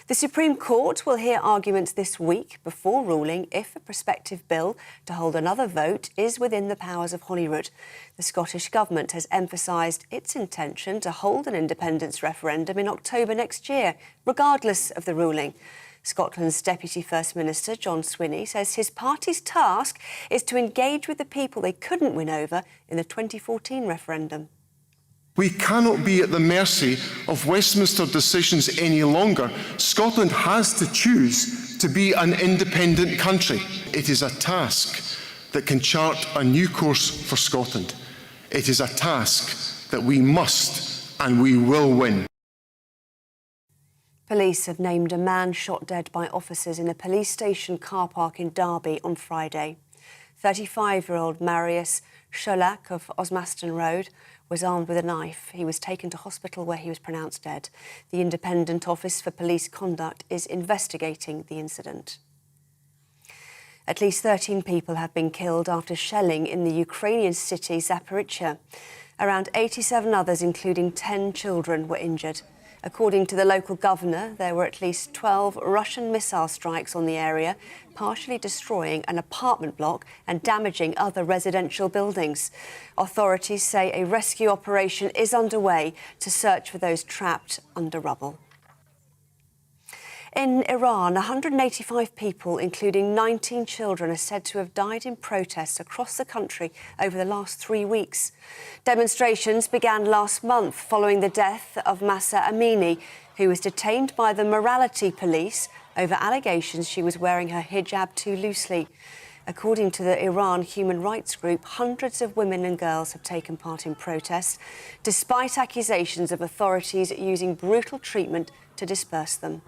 The Supreme Court will hear arguments this week before ruling if a prospective bill to hold another vote is within the powers of Holyrood. The Scottish Government has emphasised its intention to hold an independence referendum in October next year, regardless of the ruling. Scotland's Deputy First Minister, John Swinney, says his party's task is to engage with the people they couldn't win over in the 2014 referendum. We cannot be at the mercy of Westminster decisions any longer. Scotland has to choose to be an independent country. It is a task that can chart a new course for Scotland. It is a task that we must and we will win. Police have named a man shot dead by officers in a police station car park in Derby on Friday. 35-year-old Marius Sholak of Osmaston Road was armed with a knife. He was taken to hospital where he was pronounced dead. The Independent Office for Police Conduct is investigating the incident. At least 13 people have been killed after shelling in the Ukrainian city Zaporizhzhia. Around 87 others, including 10 children, were injured. According to the local governor, there were at least 12 Russian missile strikes on the area, partially destroying an apartment block and damaging other residential buildings. Authorities say a rescue operation is underway to search for those trapped under rubble. In Iran, 185 people, including 19 children, are said to have died in protests across the country over the last 3 weeks. Demonstrations began last month following the death of Mahsa Amini, who was detained by the morality police over allegations she was wearing her hijab too loosely. According to the Iran human rights group, hundreds of women and girls have taken part in protests, despite accusations of authorities using brutal treatment to disperse them.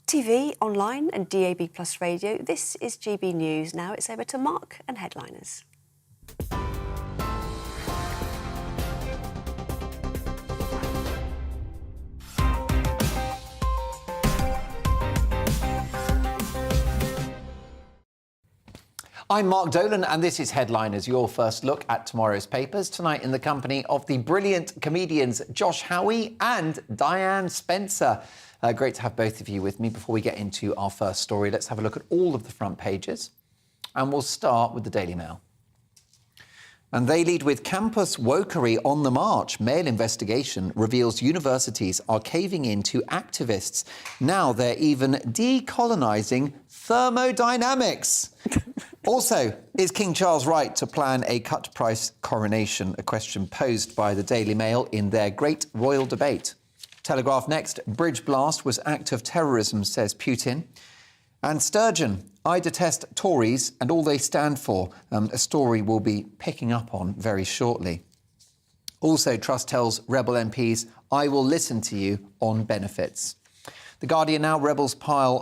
TV, online and DAB+ radio, this is GB News. Now it's over to Mark and headliners. I'm Mark Dolan and this is Headliners, your first look at tomorrow's papers. Tonight in the company of the brilliant comedians Josh Howie and Diane Spencer. Great to have both of you with me. Before we get into our first story, let's have a look at all of the front pages. And we'll start with the Daily Mail. And they lead with campus wokery on the march. Mail investigation reveals universities are caving in to activists. Now they're even decolonising thermodynamics. Also, is King Charles right to plan a cut-price coronation? A question posed by the Daily Mail in their great royal debate. Telegraph next, bridge blast was act of terrorism, says Putin. And Sturgeon, I detest Tories and all they stand for. A story we'll be picking up on very shortly. Also, Truss tells Rebel MPs, I will listen to you on benefits. The Guardian now, rebels pile